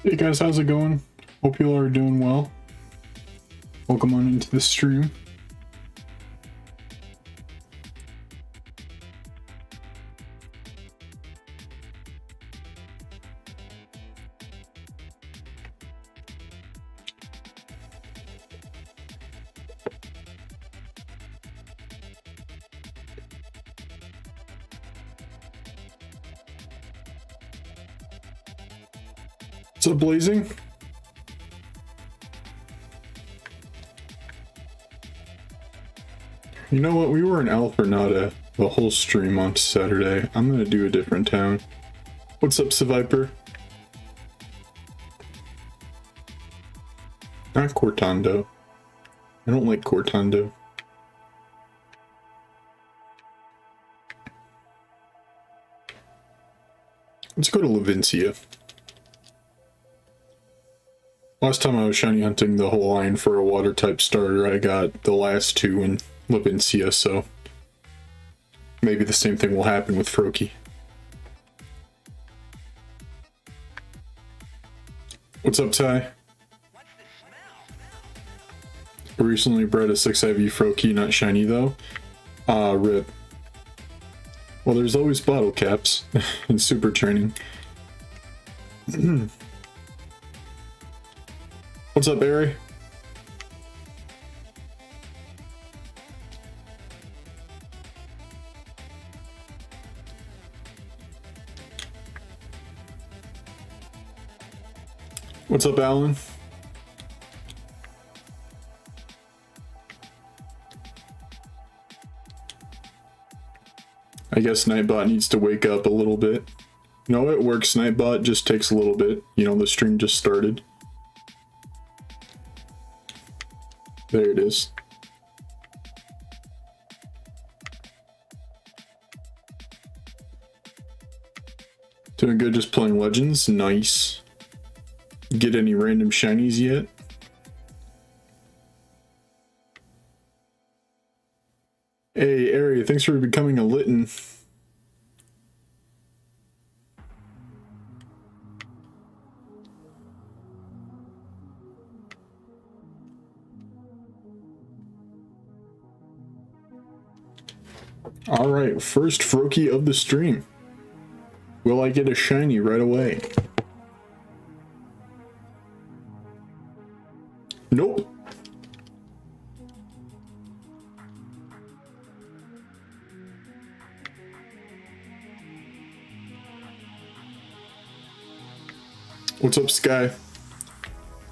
Hey guys, how's it going? Hope you all are doing well. Welcome on into the stream. What's up, Blazing? You know what? We were in Alpernata the whole stream on Saturday. I'm gonna do a different town. What's up, Seviper? Not Cortando. I don't like Cortando. Let's go to Levincia. Last time I was shiny hunting the whole line for a water type starter, I got the last two in Levincia, so maybe the same thing will happen with Froakie. What's up, Ty? I recently bred a 6 IV Froakie, not shiny though. Rip. Well, there's always bottle caps in super training. What's up, Barry? What's up, Alan? I guess Nightbot needs to wake up a little bit. No, it works. Nightbot just takes a little bit. You know, the stream just started. There it is. Doing good, just playing Legends. Nice. Get any random shinies yet? Hey, Ari, thanks for becoming a LITTEN. Alright, first Froakie of the stream. Will I get a shiny right away? Nope. What's up, Sky?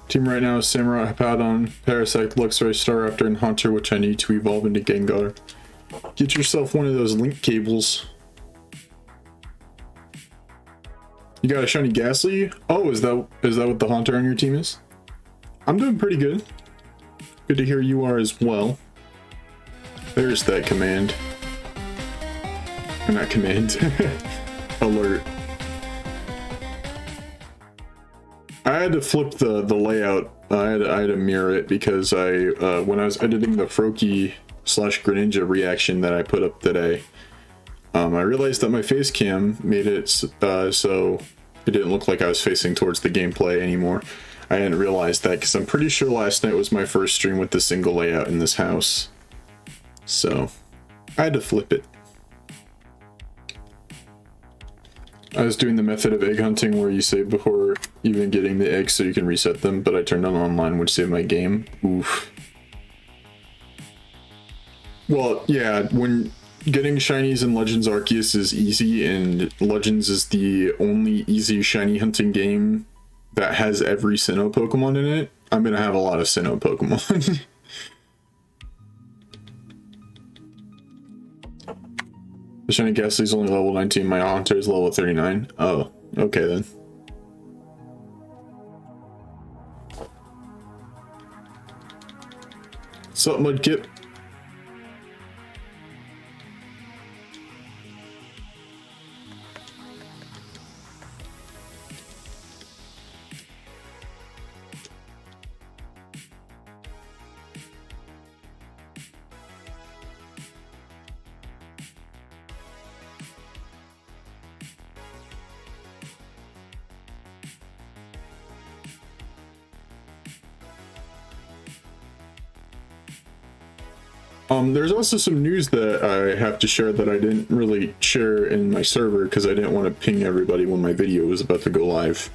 Team right now is Samurai, Hippowdon, Parasect, Luxray, Staraptor, and Haunter, which I need to evolve into Gengar. Get yourself one of those link cables. You got a shiny Ghastly? Oh, is that what the Haunter on your team is? I'm doing pretty good. Good to hear you are as well. There's that command. Or not command. Alert. I had to flip the layout. I had to mirror it because when I was editing the Froakie / Greninja reaction that I put up today, I realized that my face cam made it so it didn't look like I was facing towards the gameplay anymore. I hadn't realized that because I'm pretty sure last night was my first stream with the single layout in this house. So I had to flip it. I was doing the method of egg hunting where you save before even getting the eggs so you can reset them, but I turned on online, which saved my game. Oof. Well, yeah, when getting shinies in Legends Arceus is easy, and Legends is the only easy shiny hunting game that has every Sinnoh Pokemon in it, I'm gonna have a lot of Sinnoh Pokemon. The shiny Ghastly is only level 19, my Haunter is level 39. Oh, okay then. What's up, Mudkip? There's also some news that I have to share that I didn't really share in my server because I didn't want to ping everybody when my video was about to go live.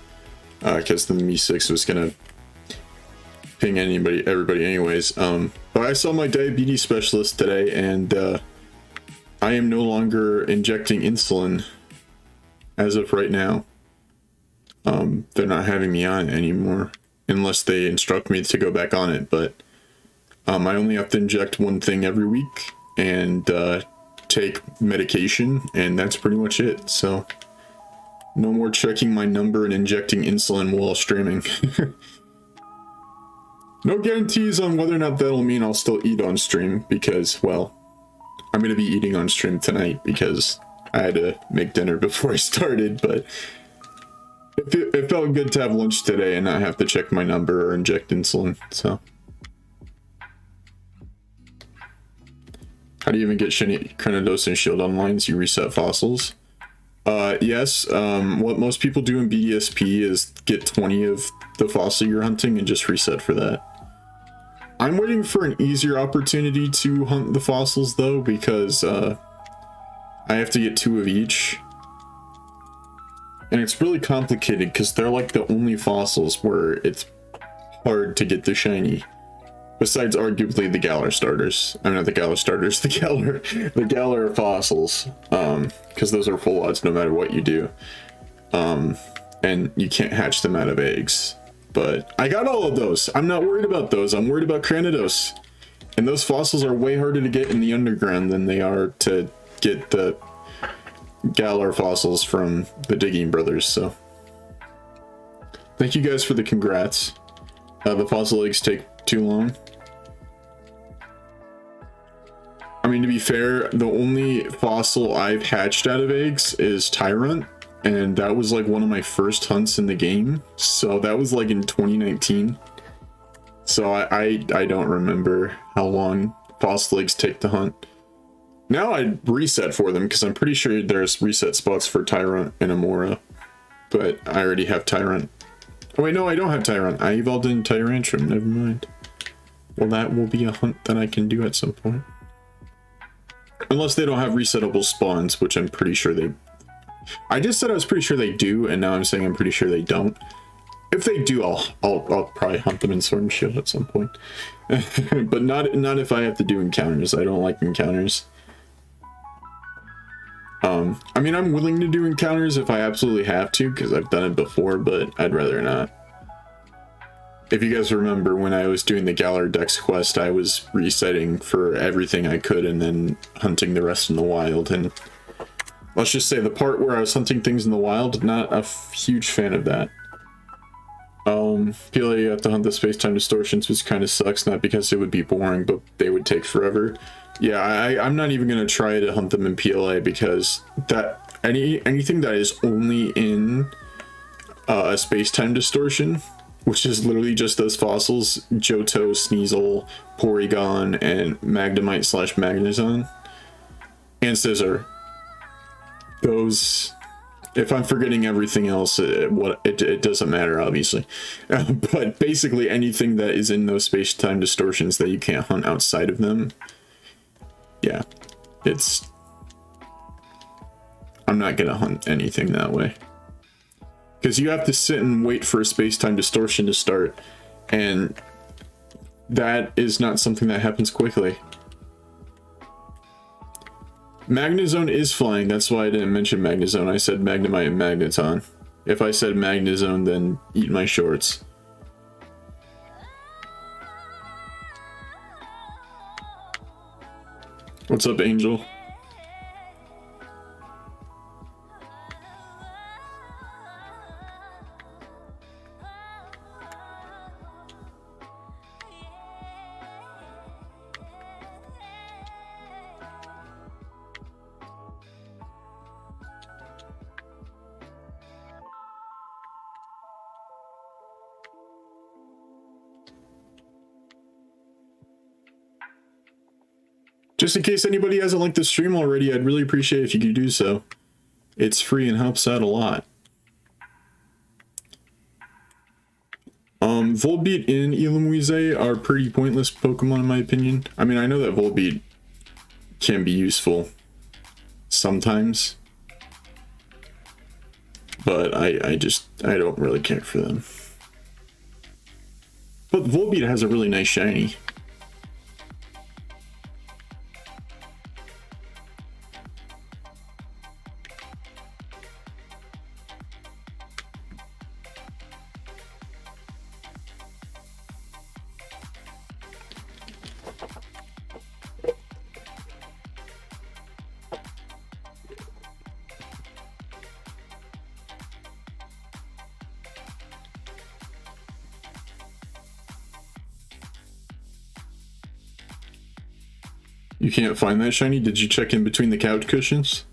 Because the Mi 6 was gonna ping everybody anyways. But I saw my diabetes specialist today, and I am no longer injecting insulin as of right now. They're not having me on it anymore unless they instruct me to go back on it, but I only have to inject one thing every week and take medication, and that's pretty much it. So no more checking my number and injecting insulin while streaming. No guarantees on whether or not that'll mean I'll still eat on stream, because, well, I'm going to be eating on stream tonight because I had to make dinner before I started, but it felt good to have lunch today and not have to check my number or inject insulin, so. How do you even get shiny Crenidos and Shield online? You reset fossils? Yes, what most people do in BDSP is get 20 of the fossil you're hunting and just reset for that. I'm waiting for an easier opportunity to hunt the fossils though, because I have to get 2 of each. And it's really complicated because they're like the only fossils where it's hard to get the shiny. Besides arguably the Galar starters. I mean, not the Galar starters, the Galar fossils. Because those are full odds no matter what you do. And you can't hatch them out of eggs. But I got all of those. I'm not worried about those. I'm worried about Cranidos. And those fossils are way harder to get in the underground than they are to get the Galar fossils from the Digging Brothers, so. Thank you guys for the congrats. The fossil eggs take too long. I mean, to be fair, the only fossil I've hatched out of eggs is Tyrant, and that was like one of my first hunts in the game, so that was like in 2019. So I don't remember how long fossil eggs take to hunt. Now I reset for them because I'm pretty sure there's reset spots for Tyrant and Amora, but I already have Tyrant. Oh wait, no, I don't have Tyrant. I evolved in Tyrantrum, never mind. Well, that will be a hunt that I can do at some point. Unless they don't have resettable spawns, which I'm pretty sure they... I just said I was pretty sure they do, and now I'm saying I'm pretty sure they don't. If they do, I'll probably hunt them in Sword and Shield at some point. But not if I have to do encounters. I don't like encounters. I mean, I'm willing to do encounters if I absolutely have to, because I've done it before, but I'd rather not. If you guys remember, when I was doing the Galar Dex quest, I was resetting for everything I could and then hunting the rest in the wild, and let's just say the part where I was hunting things in the wild, not a huge fan of that. PLA, you have to hunt the space-time distortions, which kind of sucks, not because it would be boring, but they would take forever. Yeah, I'm not even going to try to hunt them in PLA because that anything that is only in a space-time distortion, which is literally just those fossils, Johto, Sneasel, Porygon, and Magnemite/Magnezone, and Scizor. Those, if I'm forgetting everything else, it doesn't matter, obviously. But basically anything that is in those space-time distortions that you can't hunt outside of them, yeah, I'm not gonna hunt anything that way. Because you have to sit and wait for a space-time distortion to start, and that is not something that happens quickly. Magnezone is flying, that's why I didn't mention Magnezone. I said Magnemite and Magneton. If I said Magnezone, then eat my shorts. What's up, Angel? Just in case anybody hasn't liked the stream already, I'd really appreciate if you could do so. It's free and helps out a lot. Volbeat and Elamwize are pretty pointless Pokemon in my opinion. I mean, I know that Volbeat can be useful sometimes. But I don't really care for them. But Volbeat has a really nice shiny. You can't find that shiny? Did you check in between the couch cushions?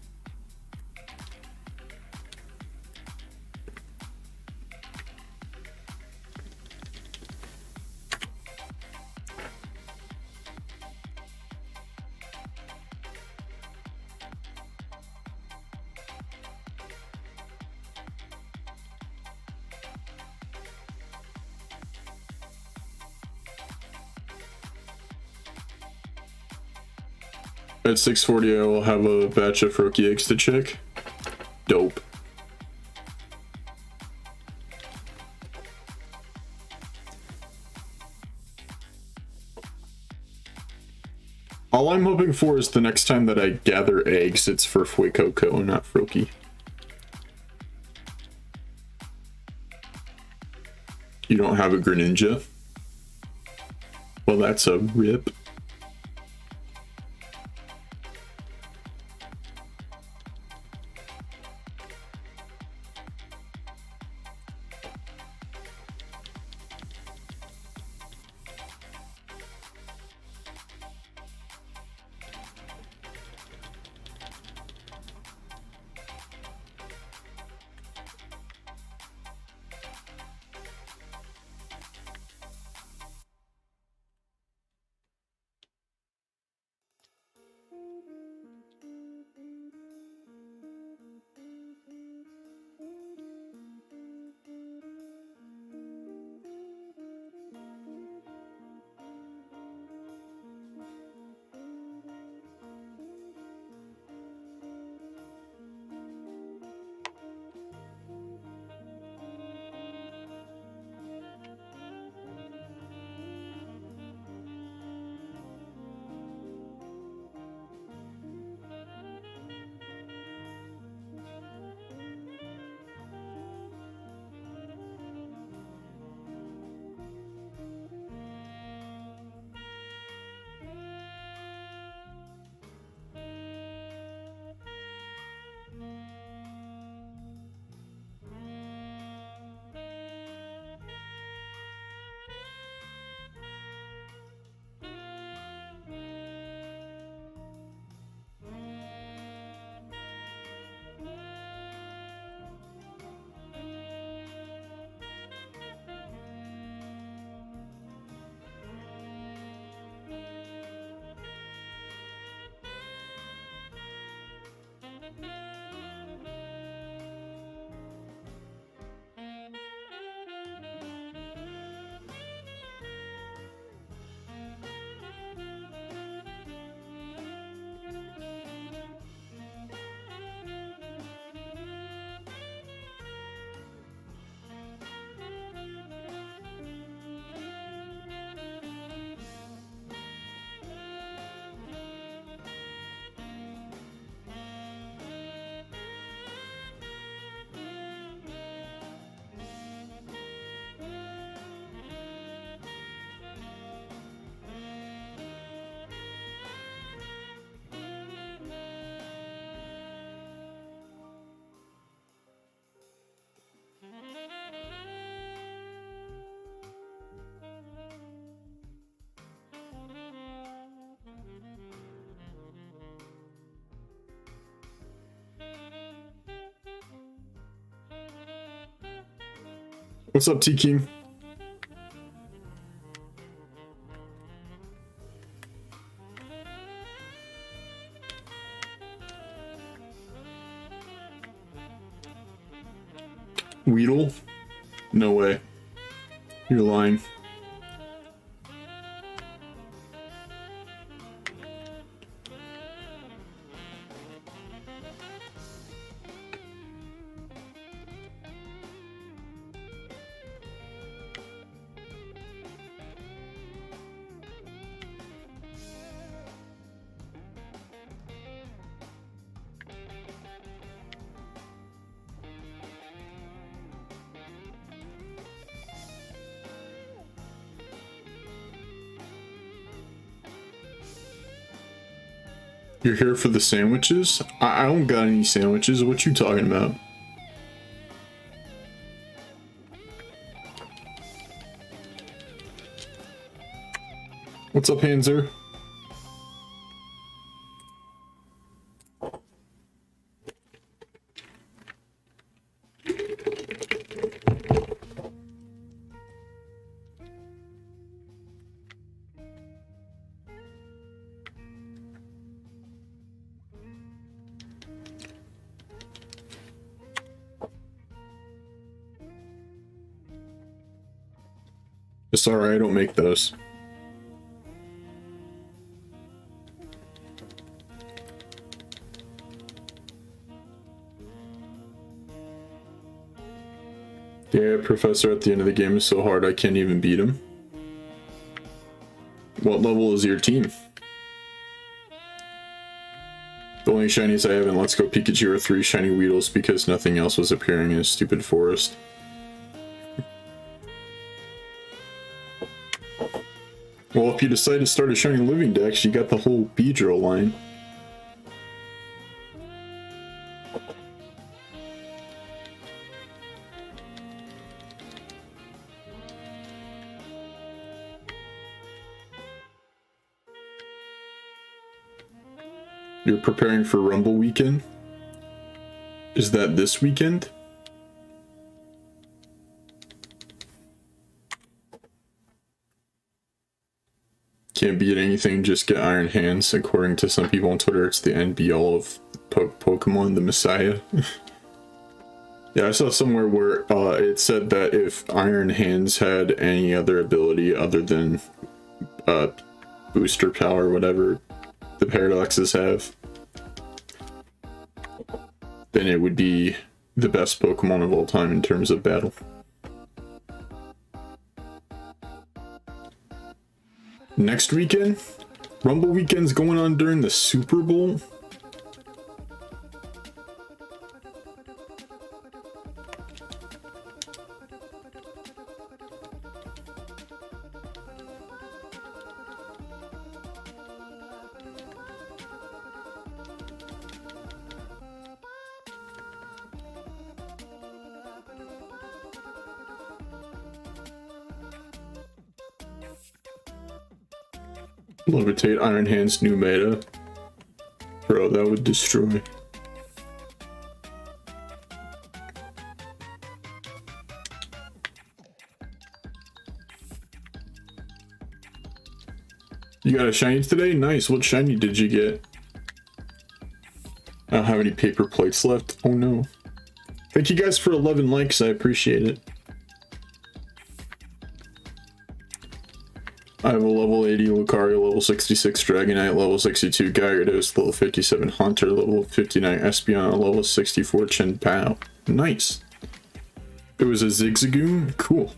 At 6:40 I will have a batch of Froakie eggs to check. Dope. All I'm hoping for is the next time that I gather eggs, it's for Fuecoco and not Froakie. You don't have a Greninja? Well, that's a rip. What's up, T-King? Weedle? No way. You're lying. You're here for the sandwiches? I don't got any sandwiches. What you talking about? What's up, Hanser? Sorry, I don't make those. Yeah, Professor at the end of the game is so hard I can't even beat him. What level is your team? The only shinies I have in Let's Go Pikachu are 3 shiny Weedles because nothing else was appearing in a stupid forest. Well, if you decide to start a shiny living dex, you got the whole Beedrill line. You're preparing for Rumble weekend? Is that this weekend? Can't beat anything, just get Iron Hands. According to some people on Twitter, it's the end be all of Pokemon, the Messiah. Yeah, I saw somewhere where it said that if Iron Hands had any other ability other than booster power, whatever the Paradoxes have, then it would be the best Pokemon of all time in terms of battle. Next weekend? Rumble weekend's going on during the Super Bowl? Levitate Iron Hands new meta. Bro, that would destroy. You got a shiny today? Nice. What shiny did you get? I don't have any paper plates left. Oh no. Thank you guys for 11 likes. I appreciate it. I have a level 80 Lucario, level 66 Dragonite, level 62 Gyarados, level 57 Haunter, level 59 Espeon, level 64 Chen Pao. Nice. It was a Zigzagoon? Cool.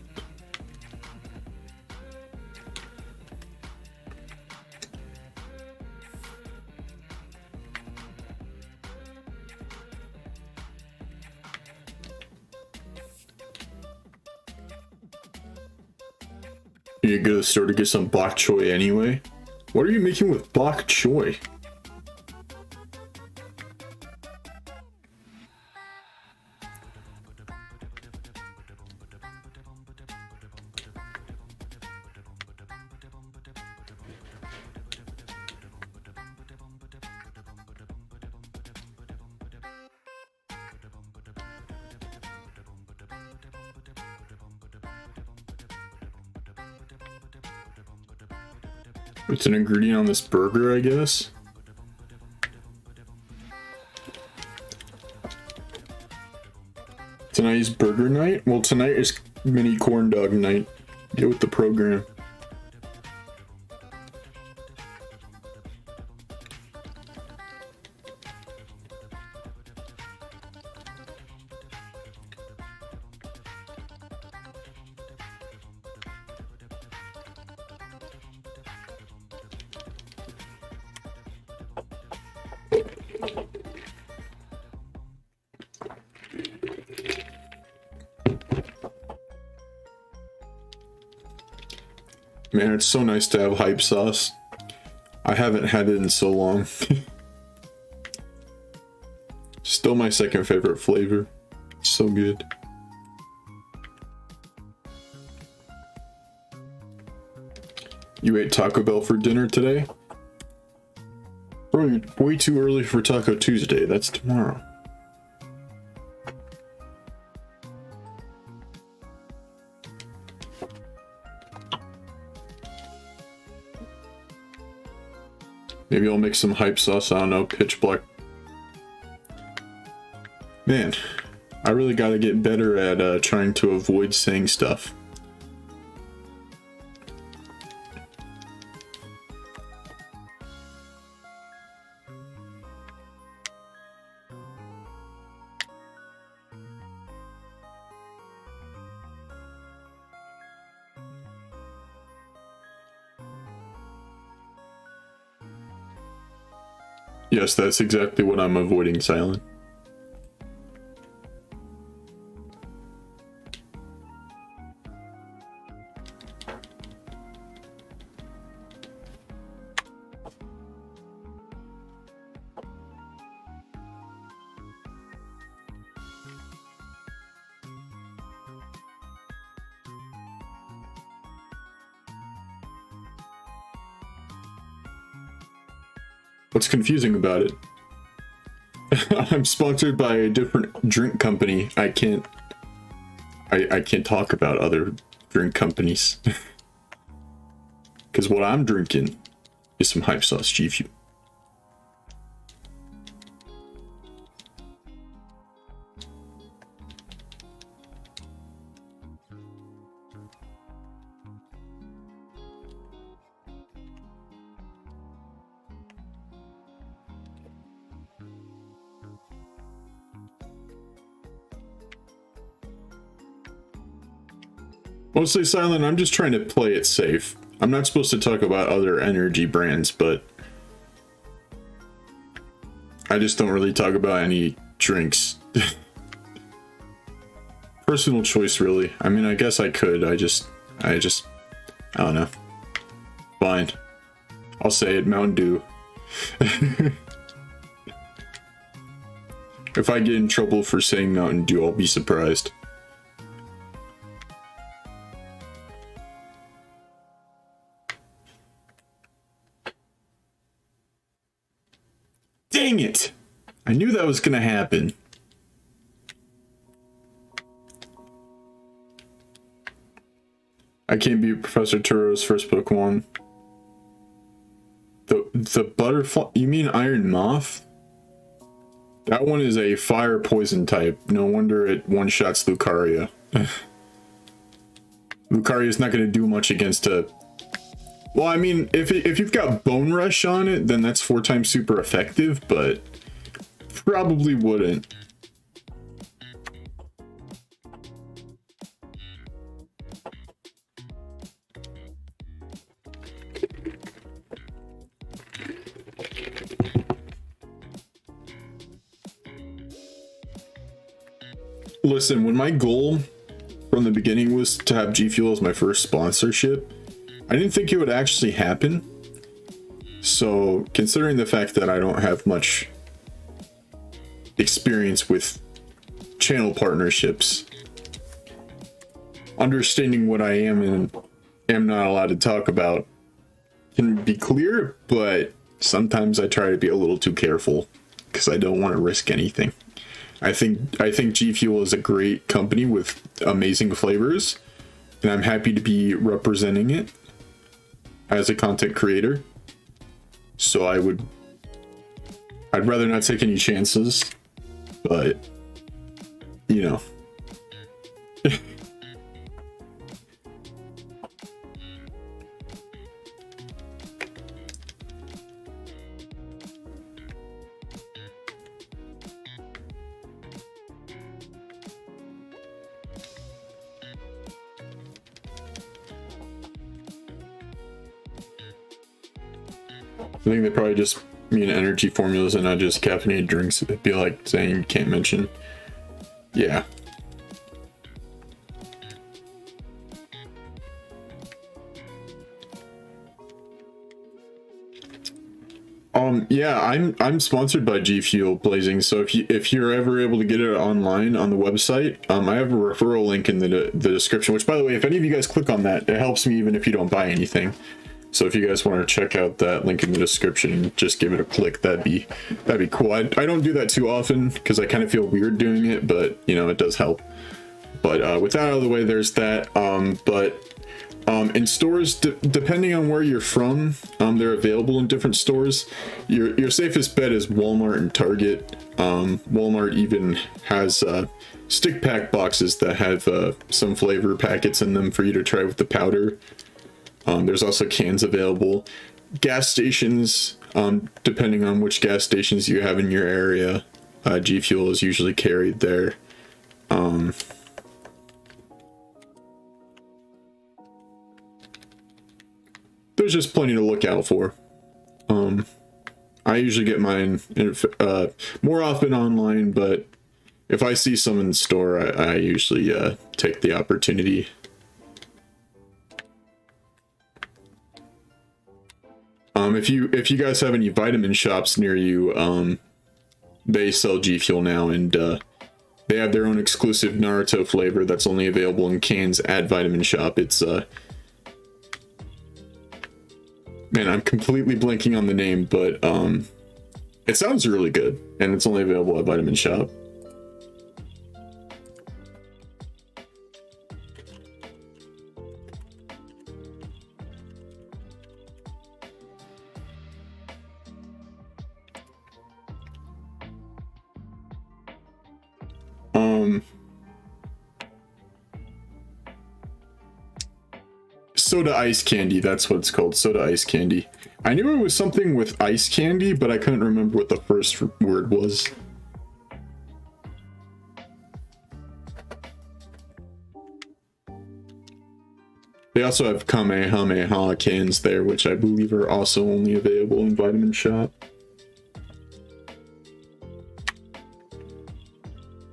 You go to the store to get some bok choy anyway? What are you making with bok choy? It's an ingredient on this burger, I guess. Tonight's burger night? Well, tonight is mini corn dog night. Get with the program. Man, it's so nice to have hype sauce. I haven't had it in so long. Still my second favorite flavor. So good. You ate Taco Bell for dinner today? Bro, you're way too early for Taco Tuesday. That's tomorrow. Maybe I'll make some hype sauce. I don't know, pitch black. Man, I really gotta get better at trying to avoid saying stuff. Yes, that's exactly what I'm avoiding, Cilan. What's confusing about it? I'm sponsored by a different drink company. I can't talk about other drink companies. Because what I'm drinking is some hype sauce G Fuel. Mostly Cilan, I'm just trying to play it safe. I'm not supposed to talk about other energy brands, but I just don't really talk about any drinks. Personal choice, really. I mean, I guess I could. I don't know. Fine. I'll say it, Mountain Dew. If I get in trouble for saying Mountain Dew, I'll be surprised. Dang it! I knew that was gonna happen. I can't beat Professor Turo's first Pokemon. The butterfly? You mean Iron Moth? That one is a fire poison type. No wonder it one-shots Lucario. Lucario's not gonna do much against a... Well, I mean, if you've got Bone Rush on it, then that's 4 times super effective, but probably wouldn't. Listen, when my goal from the beginning was to have G Fuel as my first sponsorship, I didn't think it would actually happen. So, considering the fact that I don't have much experience with channel partnerships, understanding what I am and am not allowed to talk about can be clear, but sometimes I try to be a little too careful because I don't want to risk anything. I think G Fuel is a great company with amazing flavors, and I'm happy to be representing it as a content creator. So I'd rather not take any chances, but you know. I think they probably just mean energy formulas and not just caffeinated drinks. It'd be like saying you can't mention. Yeah. Yeah, I'm sponsored by G Fuel Blazing, so if you're ever able to get it online on the website, I have a referral link in the description. Which, by the way, if any of you guys click on that, it helps me even if you don't buy anything. So if you guys want to check out that link in the description, just give it a click. That'd be cool. I don't do that too often because I kind of feel weird doing it, but you know, it does help. But with that out of the way, there's that. In stores, depending on where you're from, they're available in different stores. Your safest bet is Walmart and Target. Walmart even has stick pack boxes that have some flavor packets in them for you to try with the powder. There's also cans available. Gas stations, depending on which gas stations you have in your area, G Fuel is usually carried there. There's just plenty to look out for. I usually get mine more often online, but if I see some in the store, I usually take the opportunity. If you guys have any vitamin shops near you, they sell G Fuel now, and they have their own exclusive Naruto flavor that's only available in cans at Vitamin Shop. It's man, I'm completely blanking on the name, but it sounds really good, and it's only available at Vitamin Shop. Soda ice candy, that's what it's called. Soda ice candy. I knew it was something with ice candy, but I couldn't remember what the first word was. They also have Kamehameha cans there, which I believe are also only available in Vitamin Shop.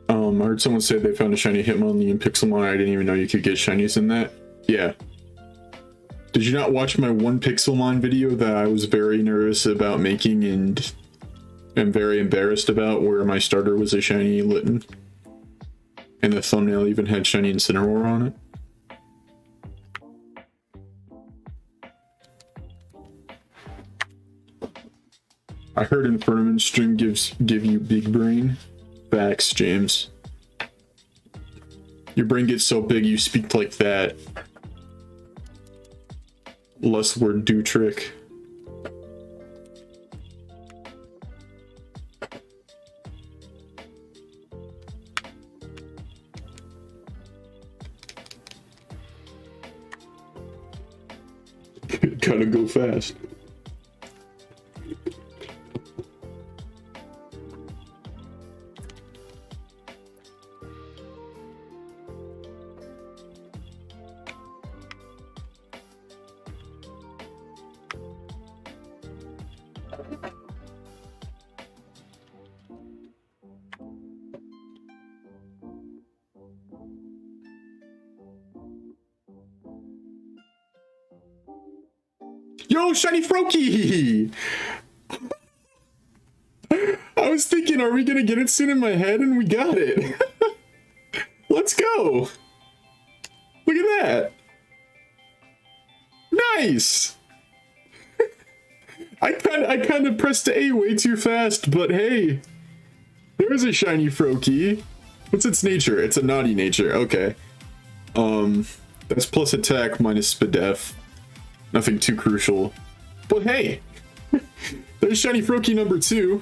I heard someone say they found a shiny Hitmonlee in Pixelmon. I didn't even know you could get shinies in that. Yeah. Did you not watch my one Pixelmon video that I was very nervous about making and am very embarrassed about, where my starter was a shiny Litten? And the thumbnail even had shiny Incineroar on it. I heard Infernament Stream give you big brain. Facts, James. Your brain gets so big you speak like that. Less word do trick. Gotta go fast. Yo, shiny Froakie! I was thinking, are we gonna get it soon in my head? And we got it. Let's go. Look at that. Nice. I kind of pressed A way too fast, but hey, there's a shiny Froakie. What's its nature? It's a naughty nature. Okay. That's plus attack minus Spadef. Nothing too crucial. But hey, there's shiny Froakie number 2.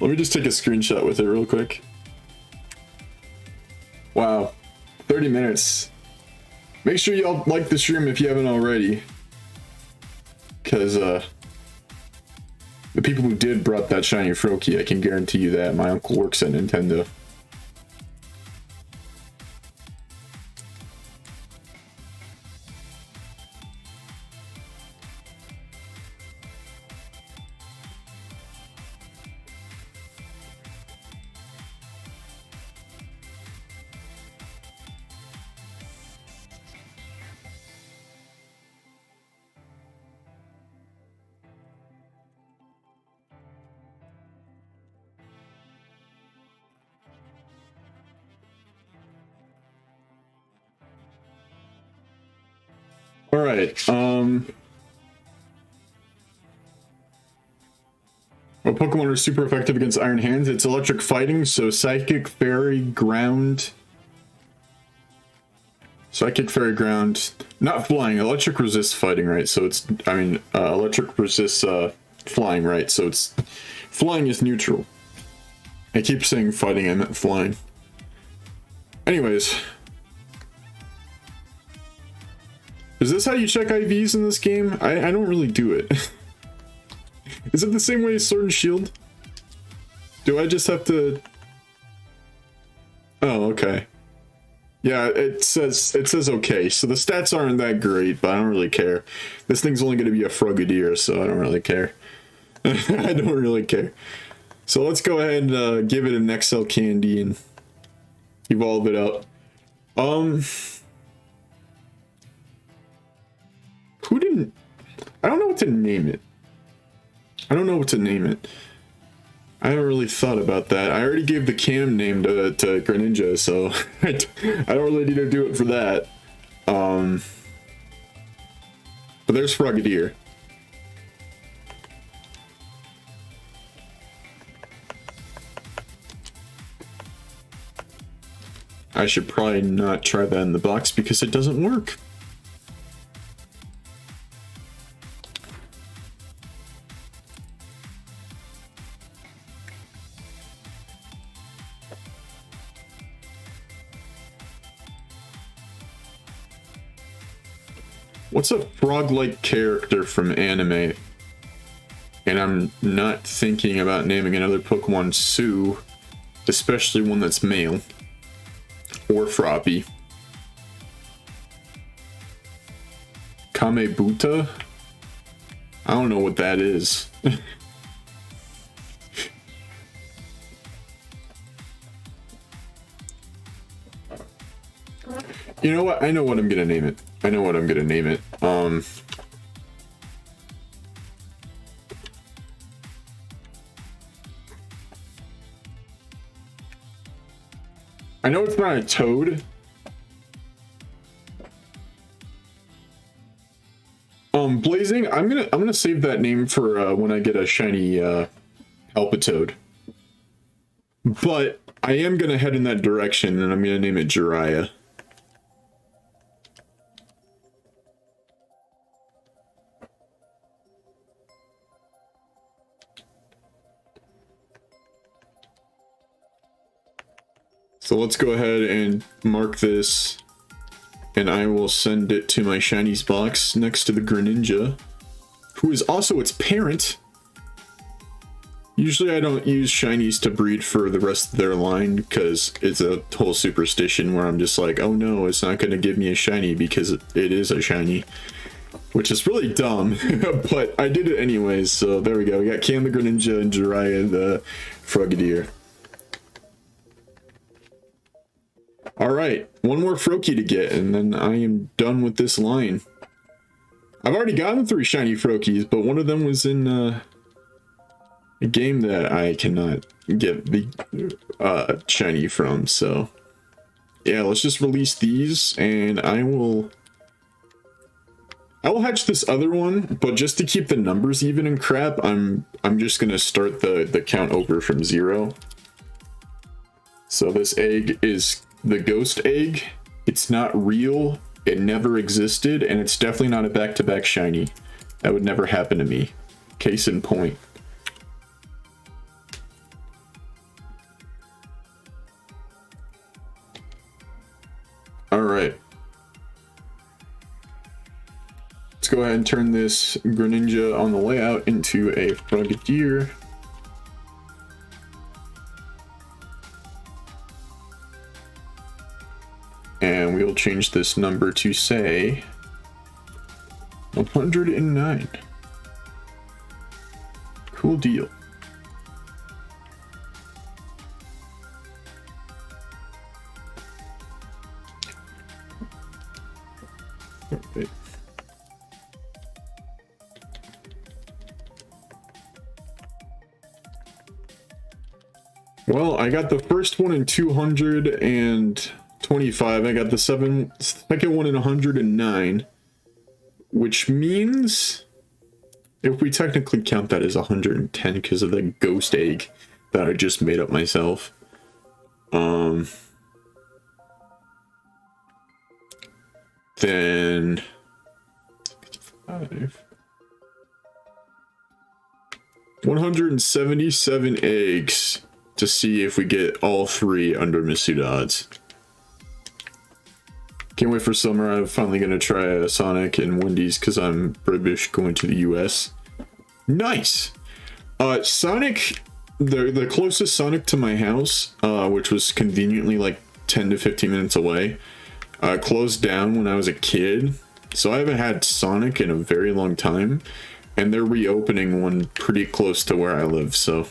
Let me just take a screenshot with it real quick. Wow, 30 minutes. Make sure y'all like the stream if you haven't already. Because, the people who did brought that shiny Froakie, I can guarantee you that. My uncle works at Nintendo. Alright, what Pokemon are super effective against Iron Hands? It's electric fighting, so Psychic, Fairy, Ground. Psychic, Fairy, Ground. Not flying. Electric resists fighting, right? So it's, I mean, electric resists flying, right? So it's, flying is neutral. I keep saying fighting, I meant flying. Anyways. Is this how you check IVs in this game? I don't really do it. Is it the same way as Sword and Shield? Do I just have to... Oh, okay. Yeah, it says okay, so the stats aren't that great, but I don't really care. This thing's only going to be a Frogadier, so I don't really care. I don't really care. So let's go ahead and give it an XL Candy and evolve it out. Who didn't... I don't know what to name it. I don't know what to name it. I haven't really thought about that. I already gave the cam name to Greninja, so I don't really need to do it for that. But there's Frogadier. I should probably not try that in the box because it doesn't work. What's a frog-like character from anime? And I'm not thinking about naming another Pokemon Sue, especially one that's male. Or Froakie. Kamebuta? I don't know what that is. You know what? I know what I'm gonna name it. I know what I'm gonna name it. I know it's not a toad. Blazing, I'm gonna save that name for when I get a shiny Alpatoad. But I am gonna head in that direction and I'm gonna name it Jiraiya. So let's go ahead and mark this, and I will send it to my shinies box next to the Greninja, who is also its parent. Usually I don't use shinies to breed for the rest of their line because it's a whole superstition where I'm just like, oh no, it's not going to give me a shiny because it is a shiny. Which is really dumb, but I did it anyways, so there we go. We got Cam the Greninja and Jiraiya the Frogadier. Alright, one more Froakie to get, and then I am done with this line. I've already gotten 3 shiny Froakies, but one of them was in a game that I cannot get the shiny from, so... Yeah, let's just release these, and I will hatch this other one, but just to keep the numbers even and crap, I'm just gonna start the count over from 0. So this egg is the ghost egg. It's not real, it never existed, and it's definitely not a back-to-back shiny. That would never happen to me. Case in point. Alright. Let's go ahead and turn this Greninja on the layout into a Frogadier. And we'll change this number to, say, 109. Cool deal. Perfect. Well, I got the first one in 225. I got the second one in 109. which means if we technically count that as 110 because of the ghost egg that I just made up myself. Then 177 eggs to see if we get all 3 under Missute odds. Can't wait for summer. I'm finally gonna try a Sonic and Wendy's because I'm British going to the US. Nice! Sonic, the closest Sonic to my house, which was conveniently like 10 to 15 minutes away, closed down when I was a kid. So I haven't had Sonic in a very long time. And they're reopening one pretty close to where I live, so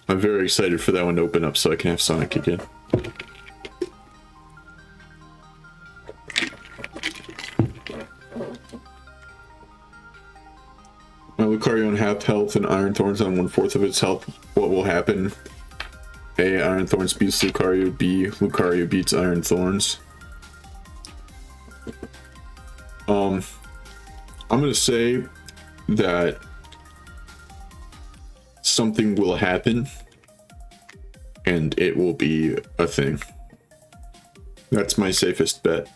I'm very excited for that one to open up so I can have Sonic again. My Lucario on half health and Iron Thorns on 1/4 of its health. What will happen? A. Iron Thorns beats Lucario. B. Lucario beats Iron Thorns. I'm gonna say that something will happen and it will be a thing. That's my safest bet.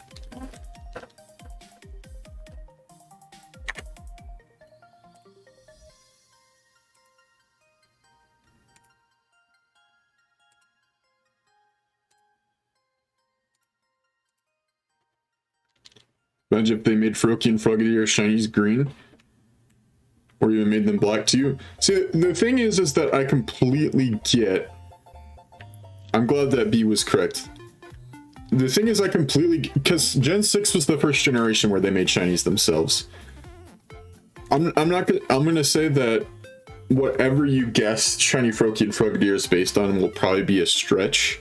Imagine if they made Froakie and Froakie or shinies green, or even made them black too. See, the thing is that I completely get. I'm glad that B was correct. The thing is, I completely, because Gen 6 was the first generation where they made shinies themselves. I'm gonna say that whatever you guess shiny Froakie and Frogadier is based on will probably be a stretch.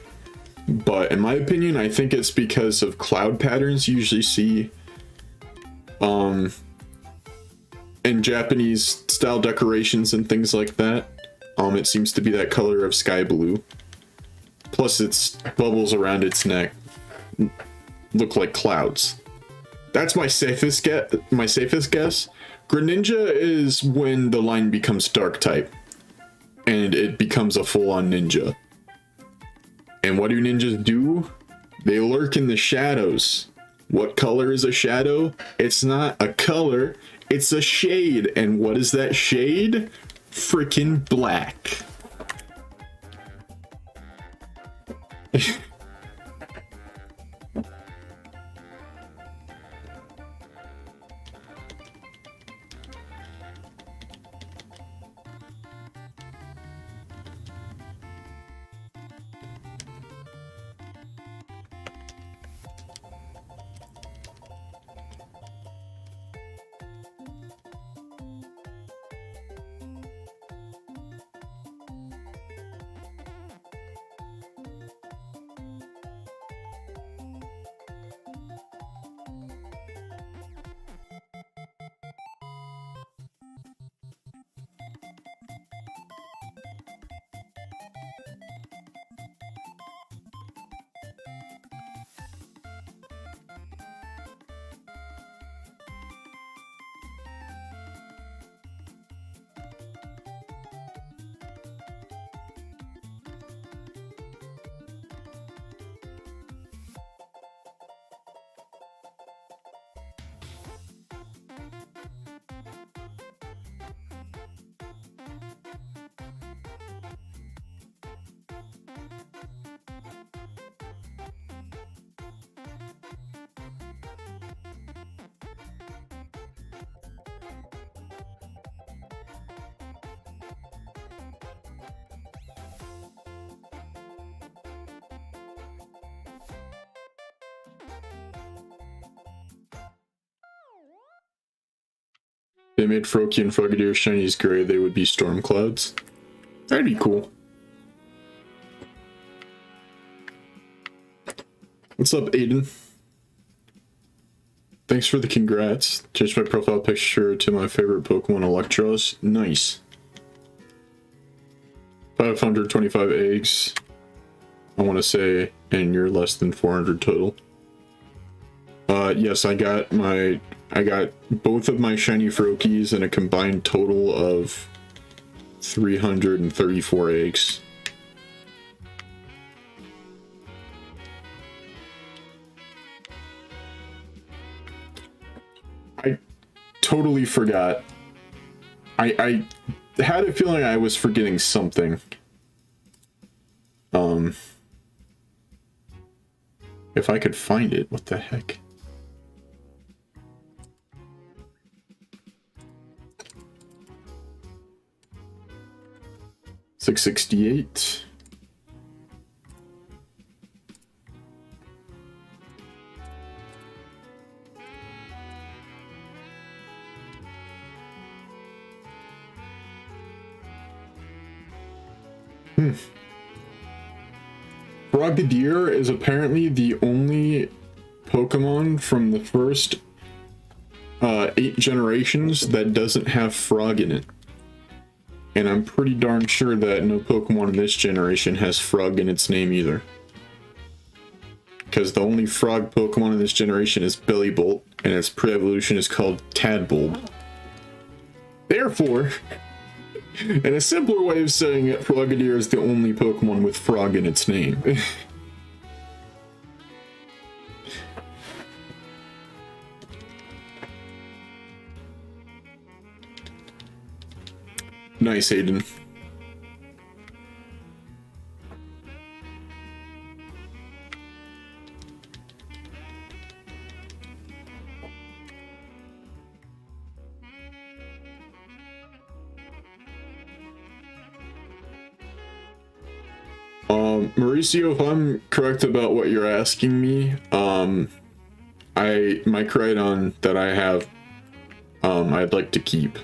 But in my opinion, I think it's because of cloud patterns you usually see in Japanese style decorations and things like that. It seems to be that color of sky blue. Plus its bubbles around its neck look like clouds. That's my safest guess. Greninja is when the line becomes dark type and it becomes a full-on ninja. And what do ninjas do? They lurk in the shadows. What color is a shadow? It's not a color, it's a shade. And what is that shade? Freaking black. They made Froakie and Frogadier shinies gray, they would be storm clouds. That'd be cool. What's up, Aiden? Thanks for the congrats. Changed my profile picture to my favorite Pokemon, Electros. Nice. 525 eggs. I want to say, and you're less than 400 total. Yes, I got both of my shiny Froakies and a combined total of 334 eggs. I totally forgot. I had a feeling I was forgetting something. If I could find it, what the heck? $668. Frogadier is apparently the only Pokemon from the first 8 generations that doesn't have frog in it. And I'm pretty darn sure that no Pokemon in this generation has frog in its name either. Because the only frog Pokemon in this generation is Bellibolt, and its pre-evolution is called Tadbulb. Therefore, in a simpler way of saying it, Frogadier is the only Pokemon with frog in its name. Nice, Aiden. Mauricio, if I'm correct about what you're asking me, my Cridon that I have, I'd like to keep.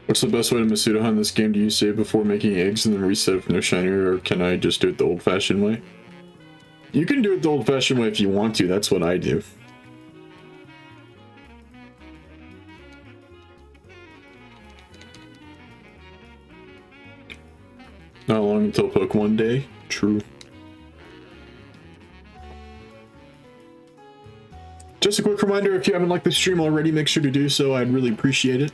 What's the best way to Masuda hunt this game? Do you save before making eggs and then reset if no shiny, or can I just do it the old-fashioned way? You can do it the old-fashioned way if you want to, that's what I do. Not long until Pokemon Day. True. Just a quick reminder, if you haven't liked the stream already, make sure to do so. I'd really appreciate it.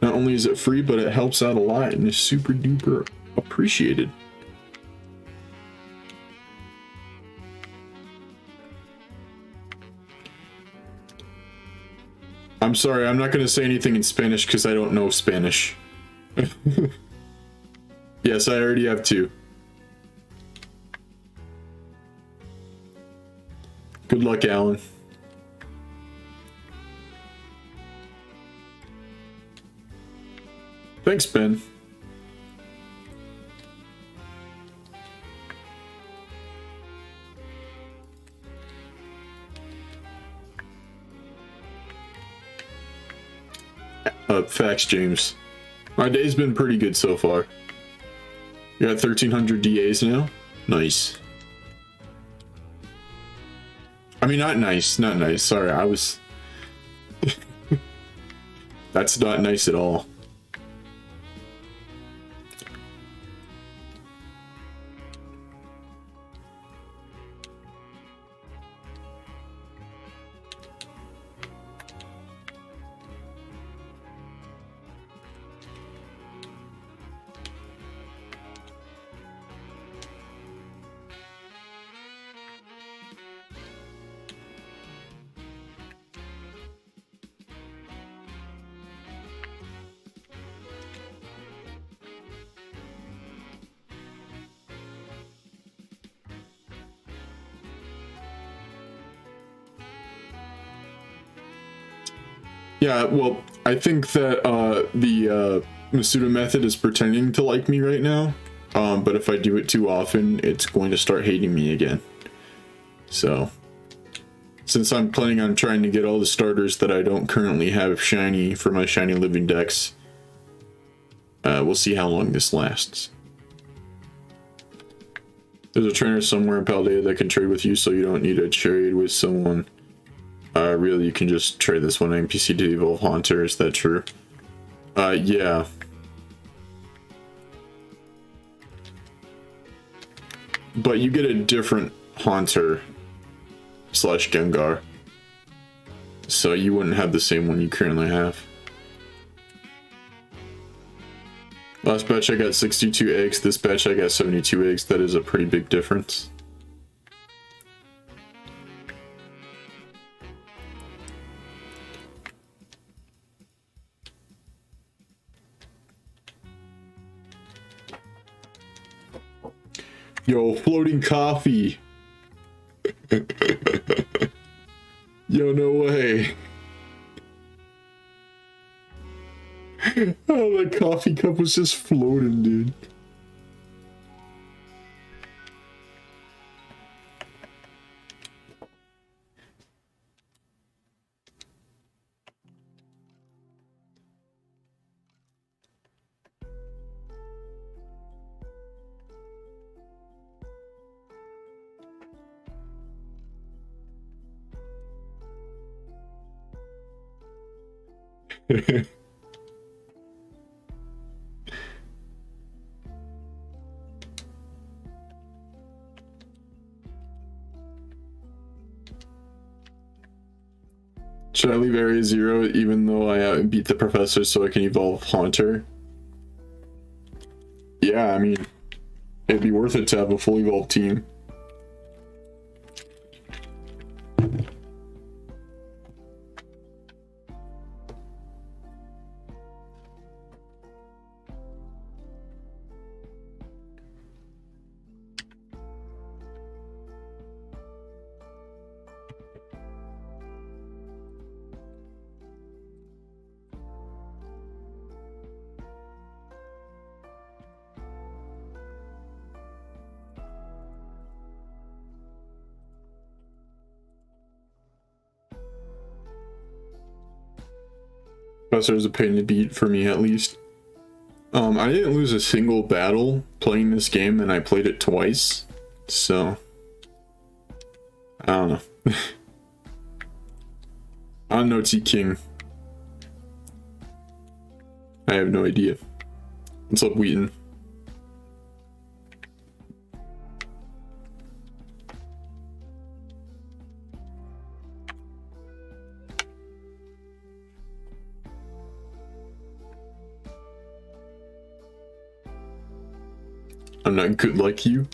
Not only is it free, but it helps out a lot and is super duper appreciated. I'm sorry, I'm not going to say anything in Spanish because I don't know Spanish. Yes, I already have 2. Good luck, Alan. Thanks, Ben. Facts, James. My day's been pretty good so far. You're at 1,300 DAs now? Nice. I mean, not nice, not nice. Sorry, I was... That's not nice at all. Yeah, well, I think that the Masuda method is pretending to like me right now, but if I do it too often, it's going to start hating me again. So, since I'm planning on trying to get all the starters that I don't currently have shiny for my shiny living decks, we'll see how long this lasts. There's a trainer somewhere in Paldea that can trade with you, so you don't need to trade with someone. Really, you can just trade this one NPC to evolve Haunter. Is that true? Yeah. But you get a different Haunter slash Gengar. So you wouldn't have the same one you currently have. Last batch I got 62 eggs, this batch I got 72 eggs. That is a pretty big difference. Yo, floating coffee. Yo, no way. Oh, that coffee cup was just floating, dude. Should I leave Area 0 even though I beat the professor so I can evolve Haunter? Yeah, I mean, it'd be worth it to have a full evolved team. Professor's a pain to beat for me, at least. I didn't lose a single battle playing this game, and I played it twice, so I don't know. I don't know, T-King. I have no idea. What's up, Wheaton? I'm not good like you.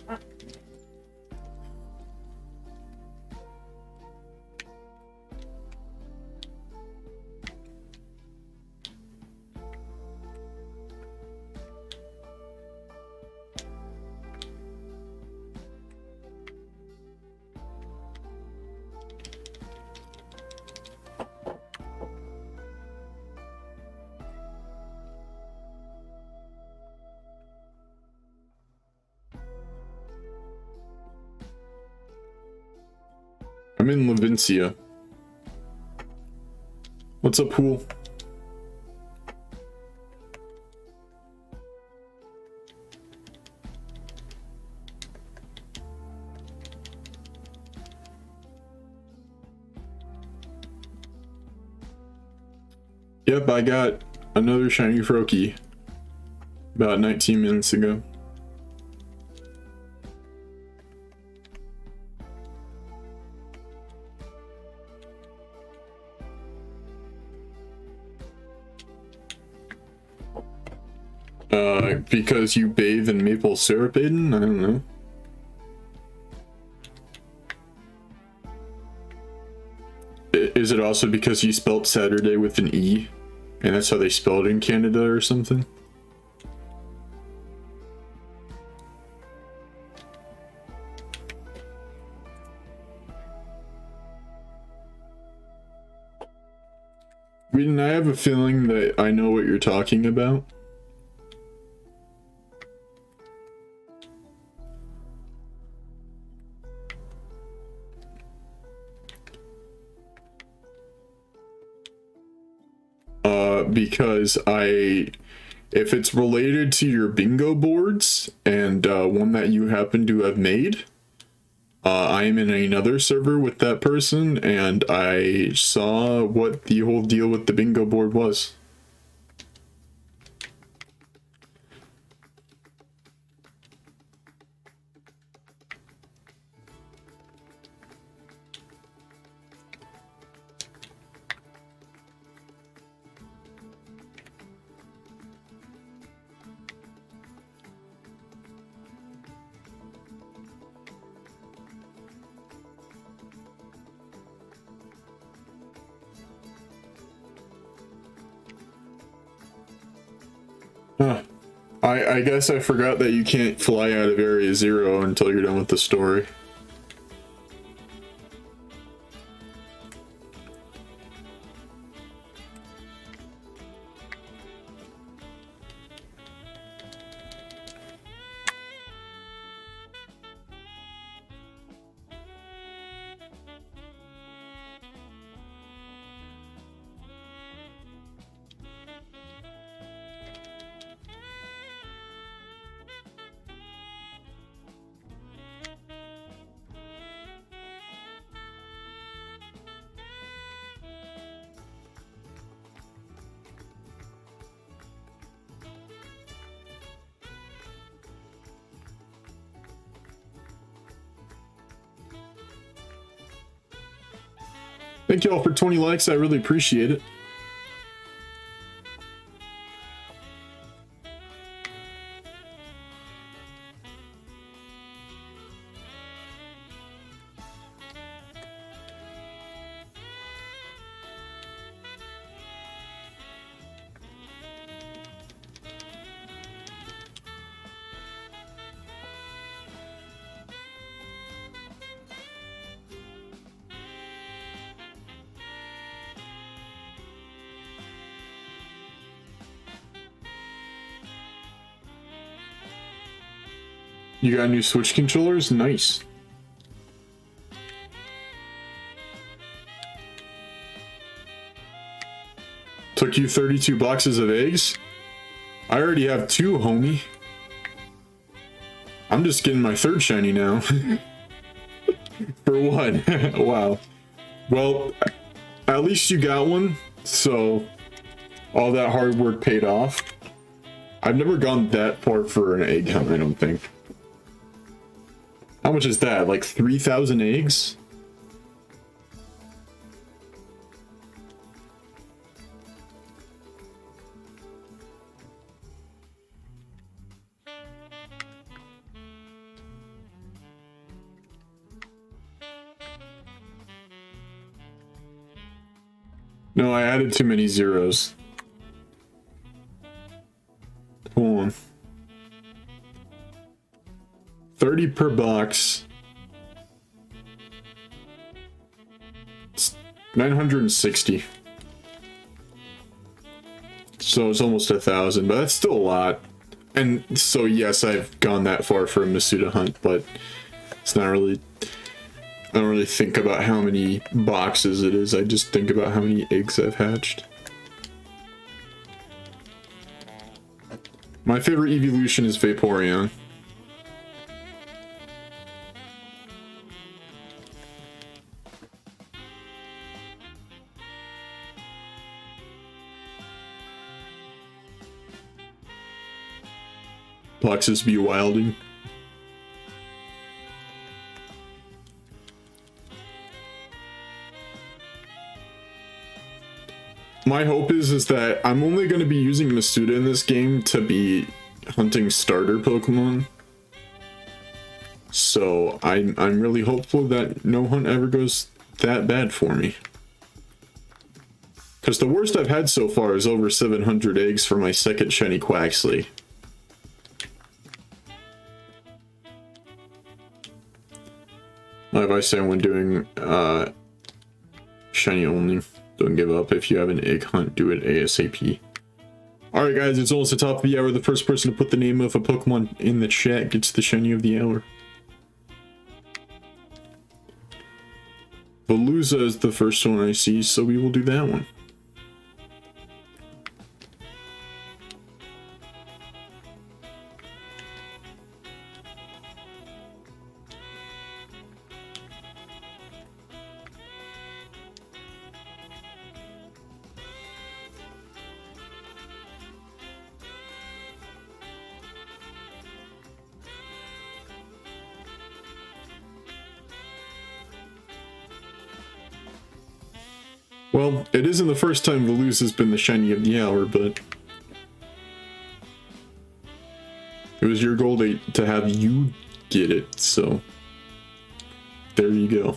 I'm in Levincia. What's up, Pool? Yep, I got another shiny Froakie about 19 minutes ago. Because you bathe in maple syrup, Aiden? I don't know. Is it also because you spelt Saturday with an E? And that's how they spell it in Canada or something? I have a feeling that I know what you're talking about. Because If it's related to your bingo boards and one that you happen to have made, I am in another server with that person, and I saw what the whole deal with the bingo board was. Huh. I guess I forgot that you can't fly out of Area 0 until you're done with the story. Thank you all for 20 likes, I really appreciate it. You got new Switch controllers? Nice. Took you 32 boxes of eggs? I already have 2, homie. I'm just getting my 3rd shiny now. For what? Wow. Well, at least you got one, so all that hard work paid off. I've never gone that far for an egg hunt, I don't think. How much is that? Like 3,000 eggs? No, I added too many zeros. Hold on. 30 per box. It's 960. So it's almost 1,000, but that's still a lot. And so yes, I've gone that far for a Masuda hunt, but it's not really... I don't really think about how many boxes it is, I just think about how many eggs I've hatched. My favorite evolution is Vaporeon. Boxes be wilding. My hope is that I'm only going to be using Masuda in this game to be hunting starter Pokemon. So I'm really hopeful that no hunt ever goes that bad for me. Because the worst I've had so far is over 700 eggs for my second shiny Quaxley. My advice to anyone doing shiny only: don't give up. If you have an egg hunt, do it ASAP. Alright guys, it's almost the top of the hour. The first person to put the name of a Pokemon in the chat gets the shiny of the hour. Veluza is the first one I see, so we will do that one. Well, it isn't the first time Velouz has been the shiny of the hour, but it was your goal to have you get it, so there you go.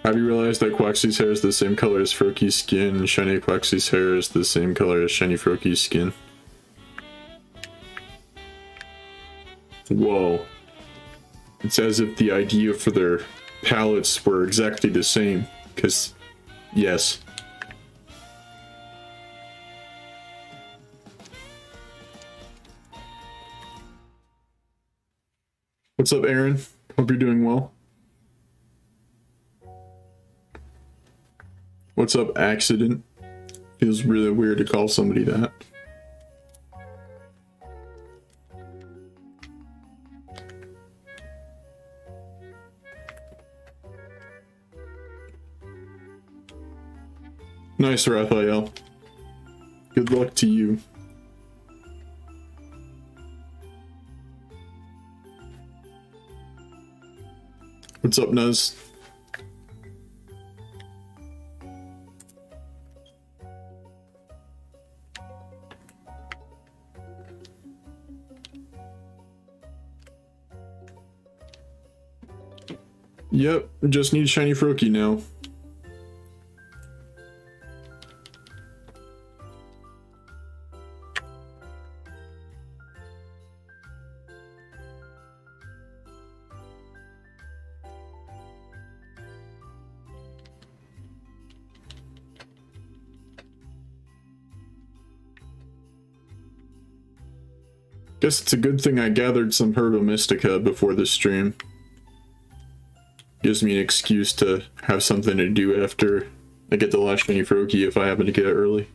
Have you realized that Quaxly's hair is the same color as Frokie's skin, and shiny Quaxly's hair is the same color as shiny Frokie's skin? Whoa. It's as if the idea for their palettes were exactly the same, because, yes. What's up, Aaron? Hope you're doing well. What's up, Accident? Feels really weird to call somebody that. Nice, Raphael. Good luck to you. What's up, Nuz? Yep, just need shiny Froakie now. Guess it's a good thing I gathered some Herba Mystica before this stream. Gives me an excuse to have something to do after I get the last shiny Froakie if I happen to get it early.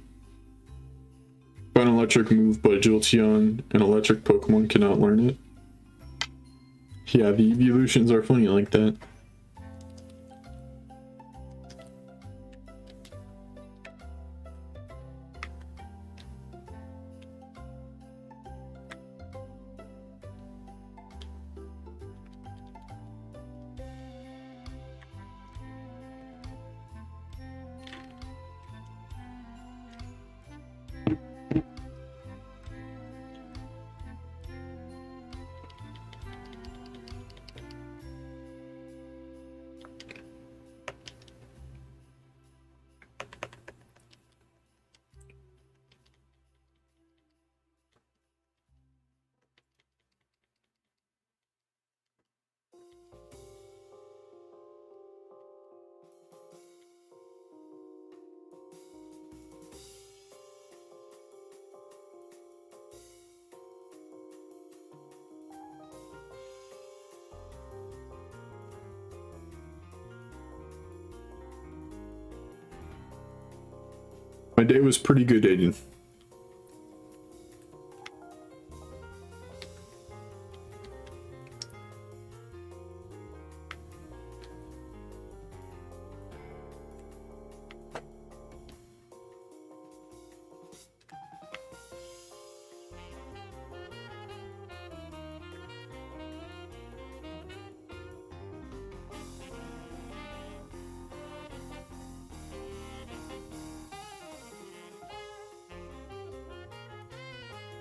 Find an electric move, but Jolteon, an electric Pokemon, cannot learn it. Yeah, the evolutions are funny like that. My day was pretty good, Aiden.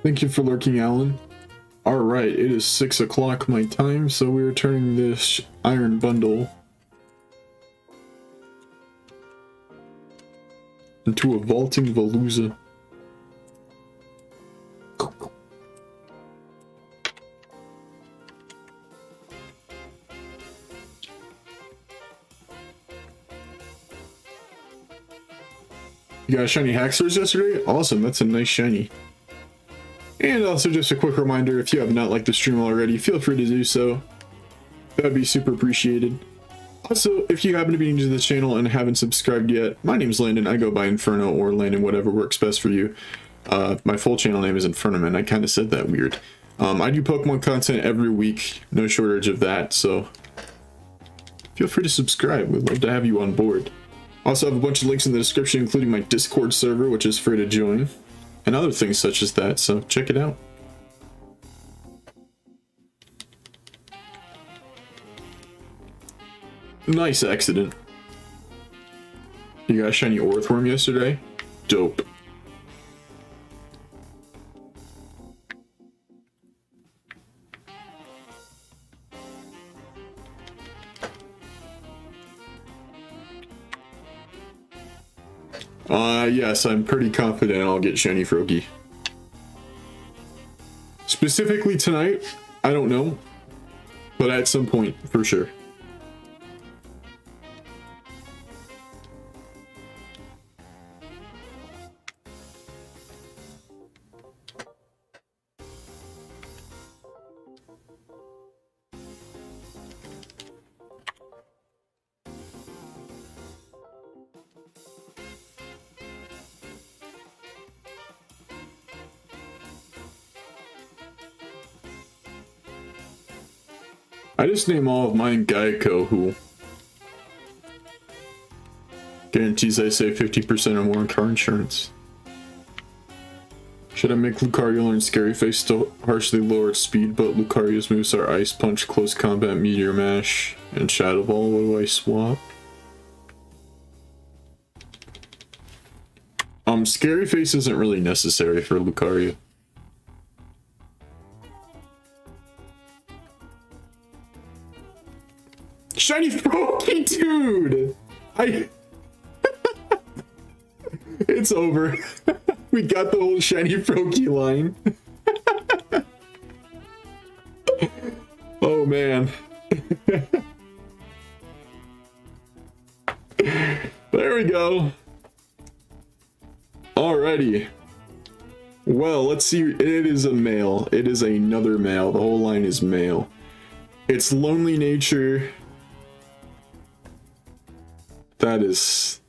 Thank you for lurking, Alan. Alright, it is 6 o'clock my time, so we are turning this iron bundle into a vaulting Veluza. You got a shiny Haxorus yesterday? Awesome, that's a nice shiny. And also just a quick reminder, if you have not liked the stream already, feel free to do so. That'd be super appreciated. Also, if you happen to be new to this channel and haven't subscribed yet, my name is Landon. I go by Inferno or Landon, whatever works best for you. My full channel name is Infernoman. I kind of said that weird. I do Pokemon content every week, no shortage of that, so feel free to subscribe. We'd love to have you on board. Also have a bunch of links in the description, including my Discord server, which is free to join, and other things such as that, so check it out. Nice accident. You got a shiny Orthworm yesterday? Dope. Yes, I'm pretty confident I'll get shiny Froakie. Specifically tonight, I don't know, but at some point, for sure. I just name all of mine Geico, who guarantees I save 50% or more on car insurance. Should I make Lucario learn Scary Face to harshly lower its speed, but Lucario's moves are Ice Punch, Close Combat, Meteor Mash, and Shadow Ball? What do I swap? Scary Face isn't really necessary for Lucario. Shiny Froakie, dude! It's over. We got the whole shiny Froakie line. Oh man. There we go. Alrighty. Well, let's see. It is a male. It is another male. The whole line is male. It's Lonely Nature. That is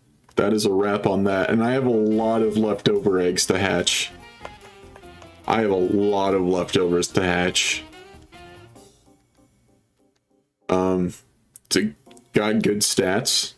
a wrap on that, and I have a lot of leftover eggs to hatch. I have a lot of leftovers to hatch. It's got good stats.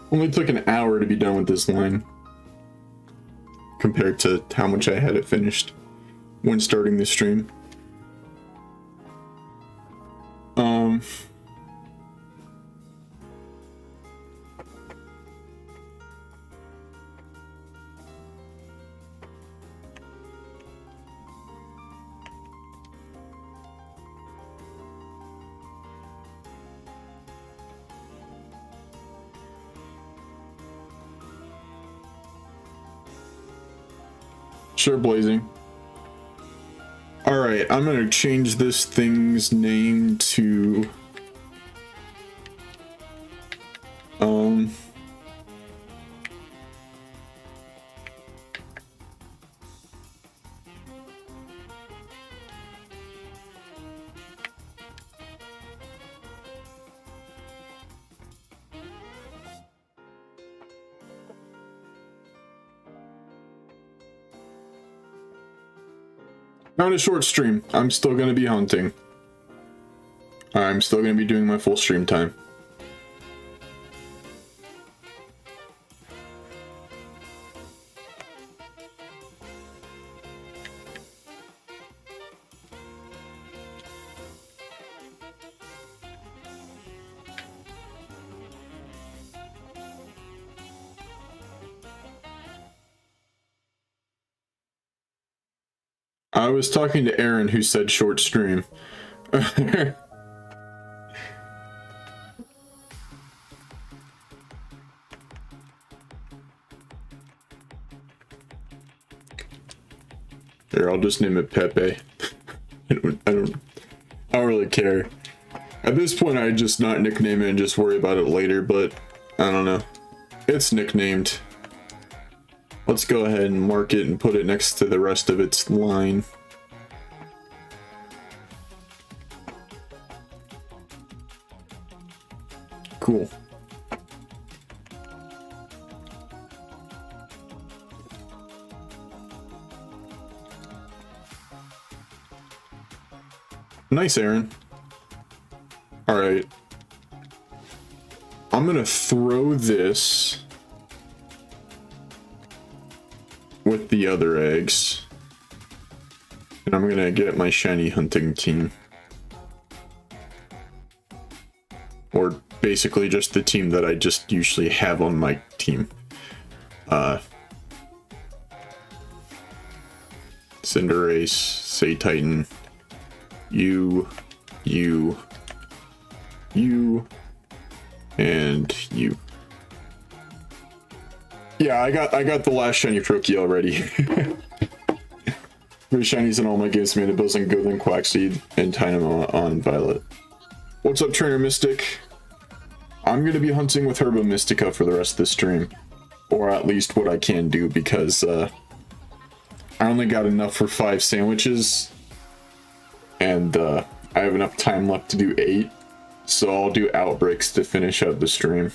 Only took an hour to be done with this line, compared to how much I had it finished when starting the stream. Sure, Blazing. Alright, I'm gonna change this thing's name to... Not a short stream. I'm still going to be hunting. I'm still going to be doing my full stream time. I was talking to Aaron, who said short stream. Here, I'll just name it Pepe. I don't really care. At this point, I'd just not nickname it and just worry about it later, but I don't know. It's nicknamed. Let's go ahead and mark it and put it next to the rest of its line. Cool. Nice, Aaron. All right. I'm gonna throw this with the other eggs, and I'm gonna get my shiny hunting team, or basically just the team that I just usually have on my team. Cinderace, Say Titan, you, and you. Yeah, I got the last shiny Froakie already. Three shinies in all my games made the bills and Goodland, Quackseed, and Dynamo on Violet. What's up, Trainer Mystic? I'm gonna be hunting with Herba Mystica for the rest of the stream. Or at least what I can do, because I only got enough for 5 sandwiches. And I have enough time left to do 8. So I'll do outbreaks to finish out the stream,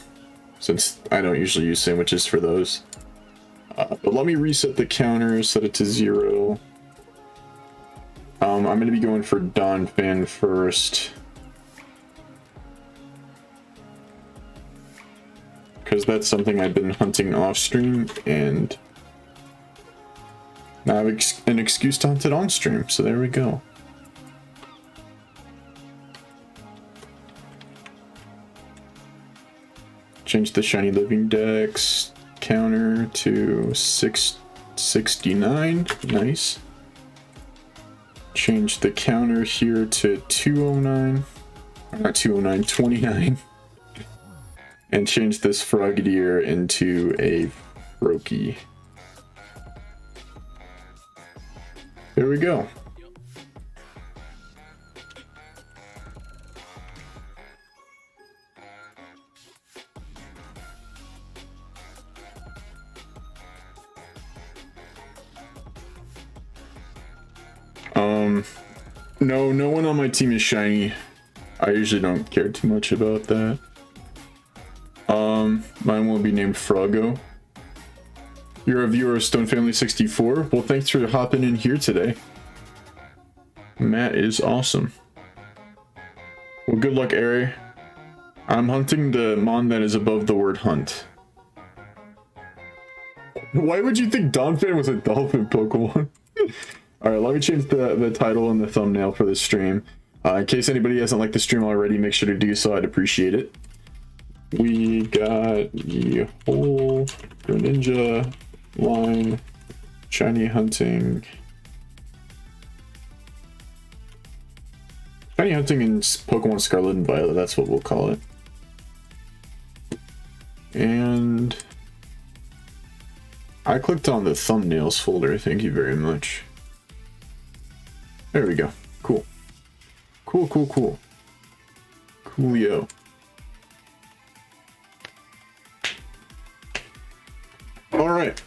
since I don't usually use sandwiches for those. But let me reset the counter, set it to 0. I'm going to be going for Donfan first, because that's something I've been hunting off stream, and now I have an excuse to hunt it on stream, so there we go. Change the shiny living dex counter to 669. Nice. Change the counter here to 209. Not 209, 29. And change this Frogadier into a Froakie. There we go. No one on my team is shiny. I usually don't care too much about that. Mine will be named Froggo. You're a viewer of Stone Family 64. Well, thanks for hopping in here today. Matt is awesome. Well, good luck, Ari. I'm hunting the mon that is above the word hunt. Why would you think Donphan was a dolphin Pokemon? Alright, let me change the title and the thumbnail for this stream. In case anybody hasn't liked the stream already, make sure to do so. I'd appreciate it. We got the whole Greninja line, shiny hunting. Shiny hunting in Pokemon Scarlet and Violet, that's what we'll call it. And I clicked on the thumbnails folder, thank you very much. There we go. Cool. Cool. Coolio. Alright.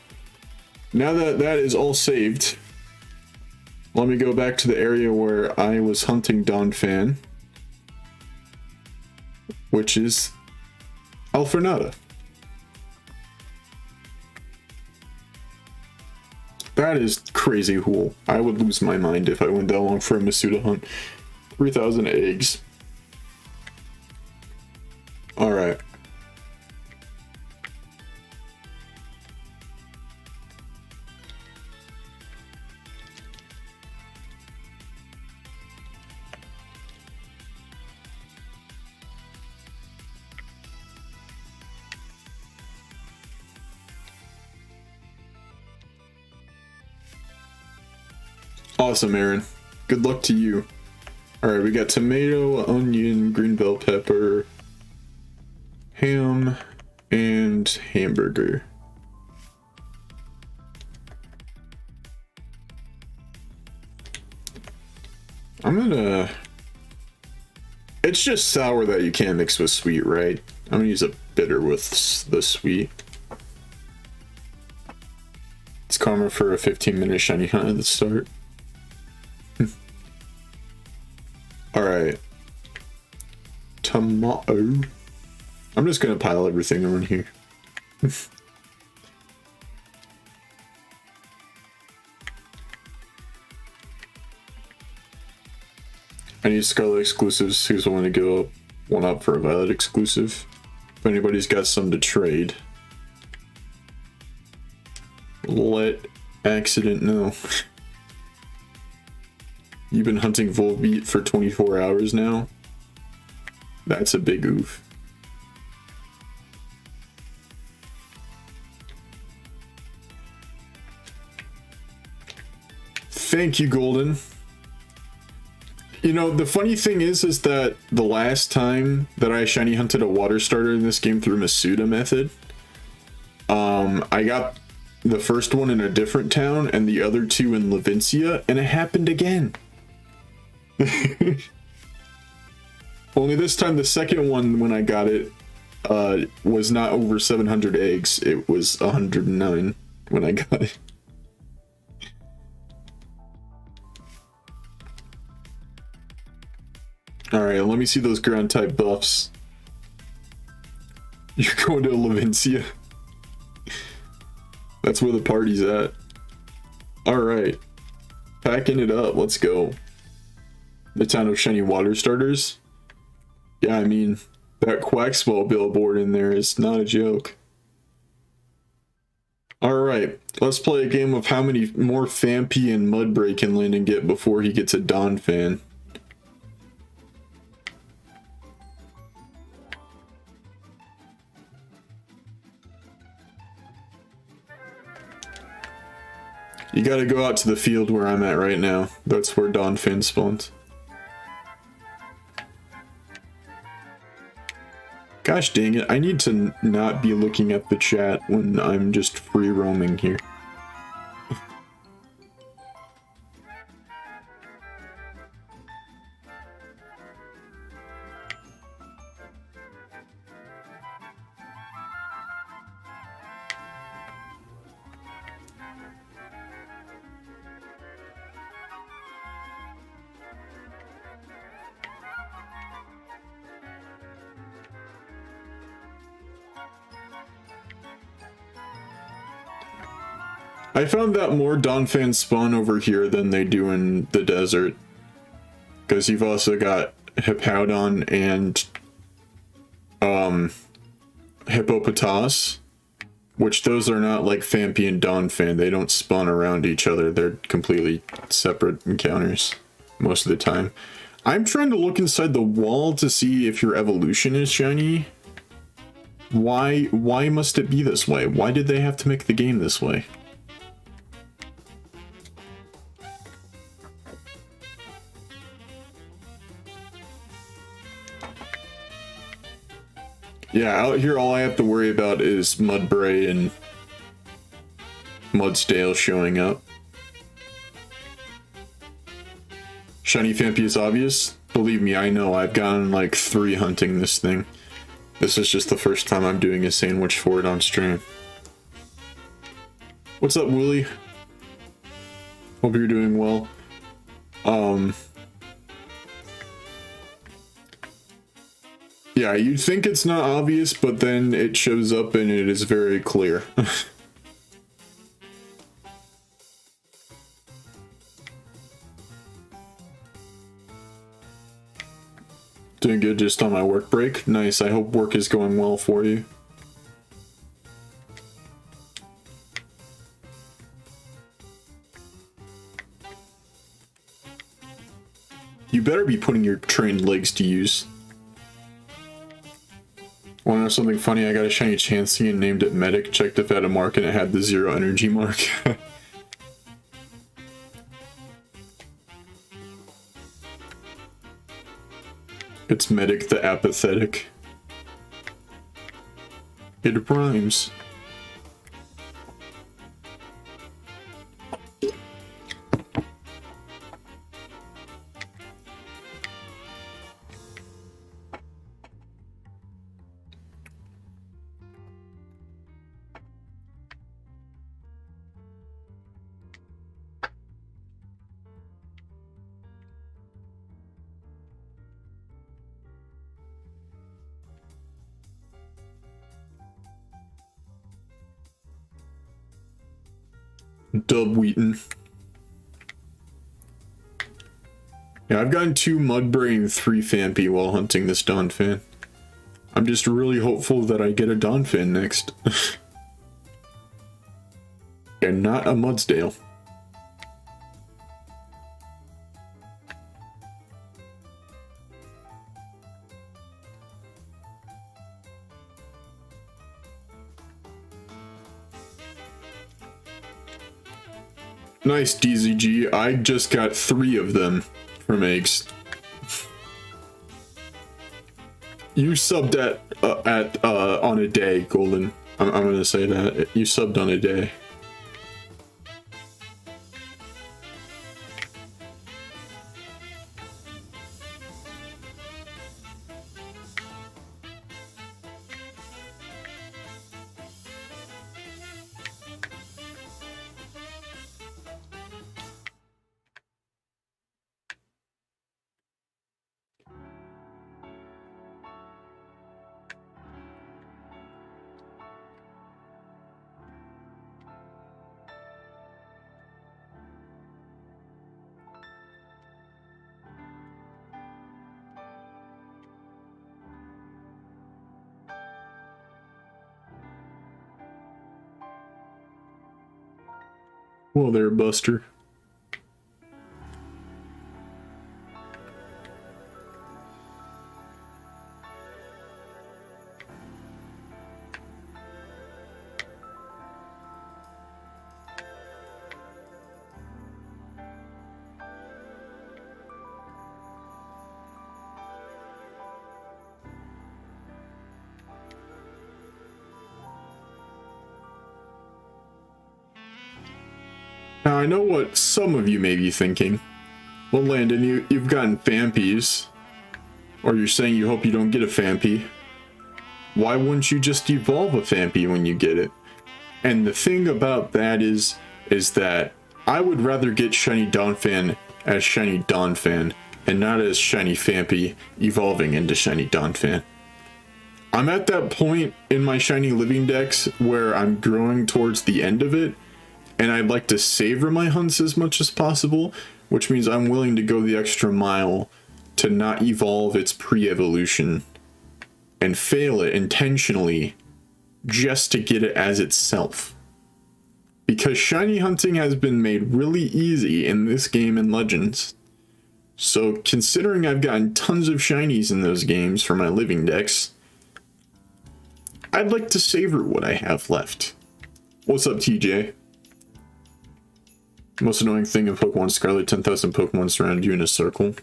Now that that is all saved, let me go back to the area where I was hunting Donphan, which is Alfernata. That is crazy cool. I would lose my mind if I went that long for a Masuda hunt. 3,000 eggs. Alright. Awesome, Aaron. Good luck to you. Alright, we got tomato, onion, green bell pepper, ham, and hamburger. I'm gonna... It's just sour that you can't mix with sweet, right? I'm gonna use a bitter with the sweet. It's karma for a 15-minute shiny hunt at the start. Alright. Tomato. I'm just gonna pile everything on here. I need Scarlet exclusives. Who's willing to go one up for a Violet exclusive? If anybody's got some to trade, let accident know. You've been hunting Volbeat for 24 hours now? That's a big oof. Thank you, Golden. You know, the funny thing is that the last time that I shiny hunted a water starter in this game through Masuda method, I got the first one in a different town and the other two in Levincia, and it happened again. Only this time the second one, when I got it, was not over 700 eggs. It was 109 when I got it. Alright, let me see those ground type buffs. You're going to Levincia. That's where the party's at. Alright. Packing it up, let's go. The town of shiny water starters. Yeah, I mean, that Quaxwell billboard in there is not a joke. Alright, let's play a game of how many more Fampi and Mudbray can Landon get before he gets a Donfan. You gotta go out to the field where I'm at right now. That's where Donfan spawns. Gosh dang it, I need to not be looking at the chat when I'm just free roaming here. I found that more Donfans spawn over here than they do in the desert. Because you've also got Hippowdon and Hippopotas, which those are not like Fampi and Donphan. They don't spawn around each other. They're completely separate encounters most of the time. I'm trying to look inside the wall to see if your evolution is shiny. Why must it be this way? Why did they have to make the game this way? Yeah, out here all I have to worry about is Mudbray and Mudsdale showing up. Shiny Fampi is obvious. Believe me, I know. I've gotten like 3 hunting this thing. This is just the first time I'm doing a sandwich for it on stream. What's up, Wooly? Hope you're doing well. Yeah, you'd think it's not obvious, but then it shows up and it is very clear. Doing good just on my work break. Nice, I hope work is going well for you. You better be putting your trained legs to use. Wanna know something funny? I got a shiny Chansey and named it Medic. Checked if it had a mark and it had the 0 energy mark. It's Medic the Apathetic. It rhymes. Dub Wheaton. Yeah, I've gotten 2 Mudbray and 3 Phanpy while hunting this Donphan. I'm just really hopeful that I get a Donphan next. And not a Mudsdale. Nice, DZG. I just got 3 of them from eggs. You subbed on a day, Golden. I'm gonna say that. You subbed on a day. Well, there, Buster. Now, I know what some of you may be thinking. Well, Landon, you've gotten Phanpies. Or you're saying you hope you don't get a Phanpy. Why wouldn't you just evolve a Phanpy when you get it? And the thing about that is that I would rather get Shiny Donphan as Shiny Donphan, and not as Shiny Phanpy evolving into Shiny Donphan. I'm at that point in my Shiny Living Dex where I'm growing towards the end of it, and I'd like to savor my hunts as much as possible, which means I'm willing to go the extra mile to not evolve its pre-evolution and fail it intentionally just to get it as itself. Because shiny hunting has been made really easy in this game in Legends. So considering I've gotten tons of shinies in those games for my Living Dex, I'd like to savor what I have left. What's up, TJ? Most annoying thing in Pokemon Scarlet, 10,000 Pokemon surround you in a circle.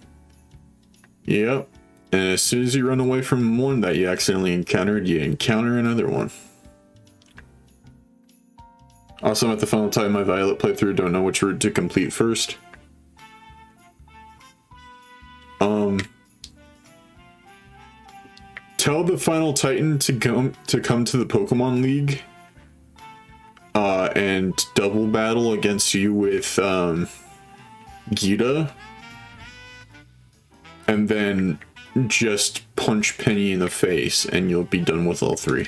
Yep. And as soon as you run away from one that you accidentally encountered, you encounter another one. Also, I'm at the final time of my Violet playthrough, don't know which route to complete first. Tell the final Titan to come to the Pokemon League. And double battle against you with Gita, and then just punch Penny in the face and you'll be done with all 3.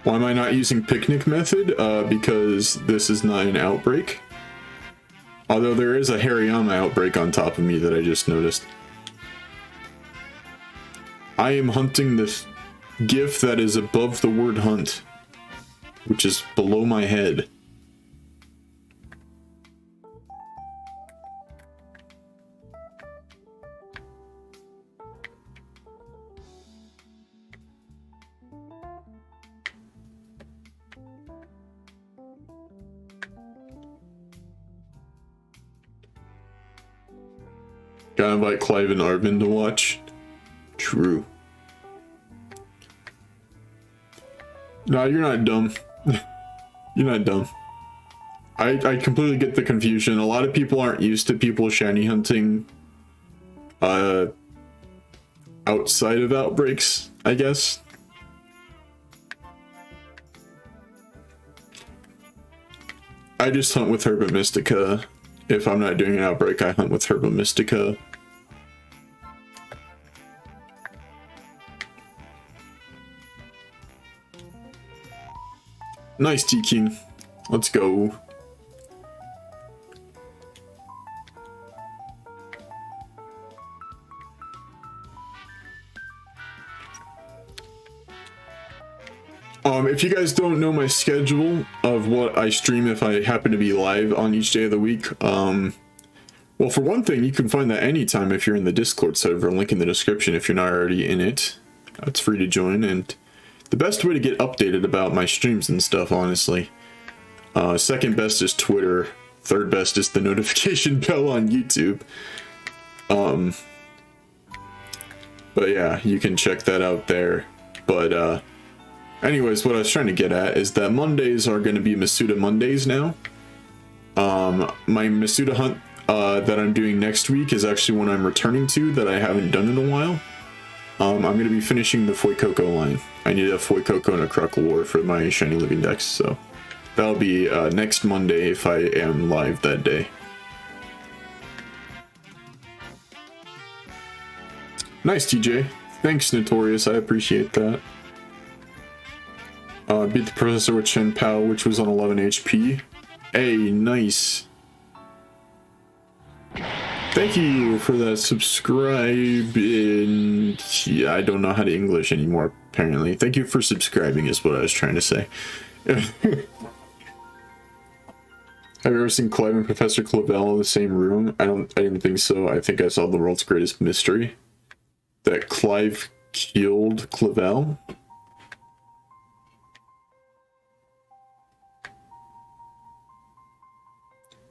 Why am I not using picnic method? Because this is not an outbreak. Although there is a Hariyama outbreak on top of me that I just noticed. I am hunting this GIF that is above the word hunt, which is below my head. Gotta invite Clive and Arvin to watch. True. No, you're not dumb. You're not dumb. I completely get the confusion. A lot of people aren't used to people shiny hunting outside of outbreaks, I guess. I just hunt with Herba Mystica. If I'm not doing an outbreak, I hunt with Herba Mystica. Nice, T-King. Let's go. If you guys don't know my schedule of what I stream if I happen to be live on each day of the week, well, for one thing, you can find that anytime if you're in the Discord server, link in the description if you're not already in it. It's free to join, and the best way to get updated about my streams and stuff, honestly. Second best is Twitter. Third best is the notification bell on YouTube. But yeah, you can check that out there. But, anyways, what I was trying to get at is that Mondays are going to be Masuda Mondays now. My Masuda hunt that I'm doing next week is actually one I'm returning to that I haven't done in a while. I'm going to be finishing the Fuecoco line. I need a Fuecoco and a Kruckle for my Shiny Living Dex, so that'll be next Monday if I am live that day. Nice, TJ. Thanks, Notorious. I appreciate that. Beat the Professor with Chen Pao, which was on 11 HP. Hey, nice. Thank you for that subscribe. And yeah, I don't know how to English anymore, apparently. Thank you for subscribing is what I was trying to say. Have you ever seen Clive and Professor Clavel in the same room? I didn't think so. I think I saw The World's Greatest Mystery. That Clive killed Clavel.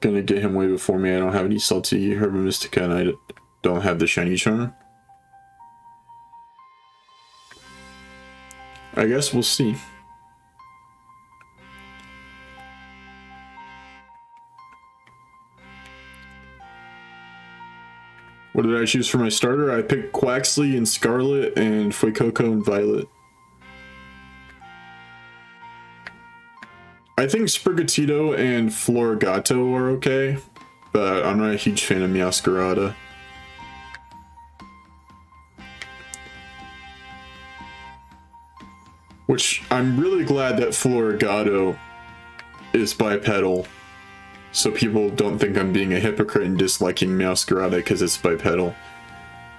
Gonna get him way before me. I don't have any Salty Herba Mystica and I don't have the Shiny Charm. I guess we'll see. What did I choose for my starter? I picked Quaxly and Scarlet and Fuecoco and Violet. I think Sprigatito and Florigato are okay, but I'm not a huge fan of Meowscarada. Which, I'm really glad that Florigato is bipedal, so people don't think I'm being a hypocrite and disliking Meowscarada because it's bipedal.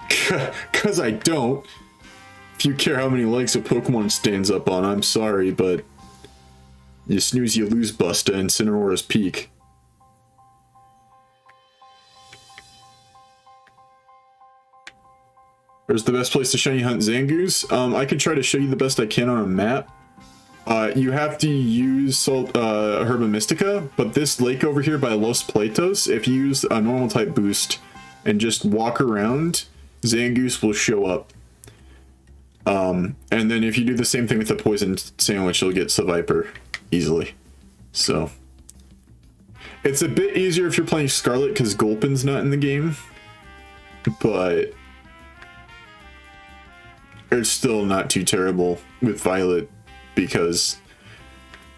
Because I don't. If you care how many legs a Pokemon stands up on, I'm sorry, but you snooze, you lose, Busta, and Incineroar's peak. Where's the best place to shiny hunt Zangoose? I could try to show you the best I can on a map. You have to use Herba Mystica, but this lake over here by Los Platos, if you use a normal type boost and just walk around, Zangoose will show up. And then if you do the same thing with the poison sandwich, you'll get Seviper easily. So it's a bit easier if you're playing Scarlet because Gulpin's not in the game, but it's still not too terrible with Violet because,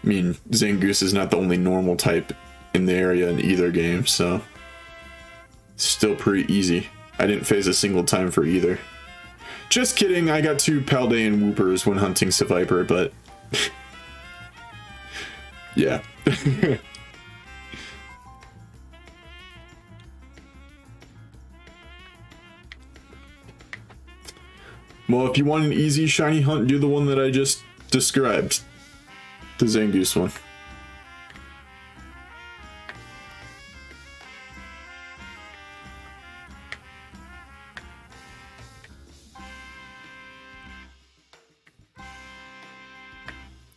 I mean, Zangoose is not the only normal type in the area in either game, so it's still pretty easy. I didn't phase a single time for either. Just kidding, I got 2 Paldean Whoopers when hunting Seviper, but yeah. Well, if you want an easy shiny hunt, do the one that I just described. The Zangoose one.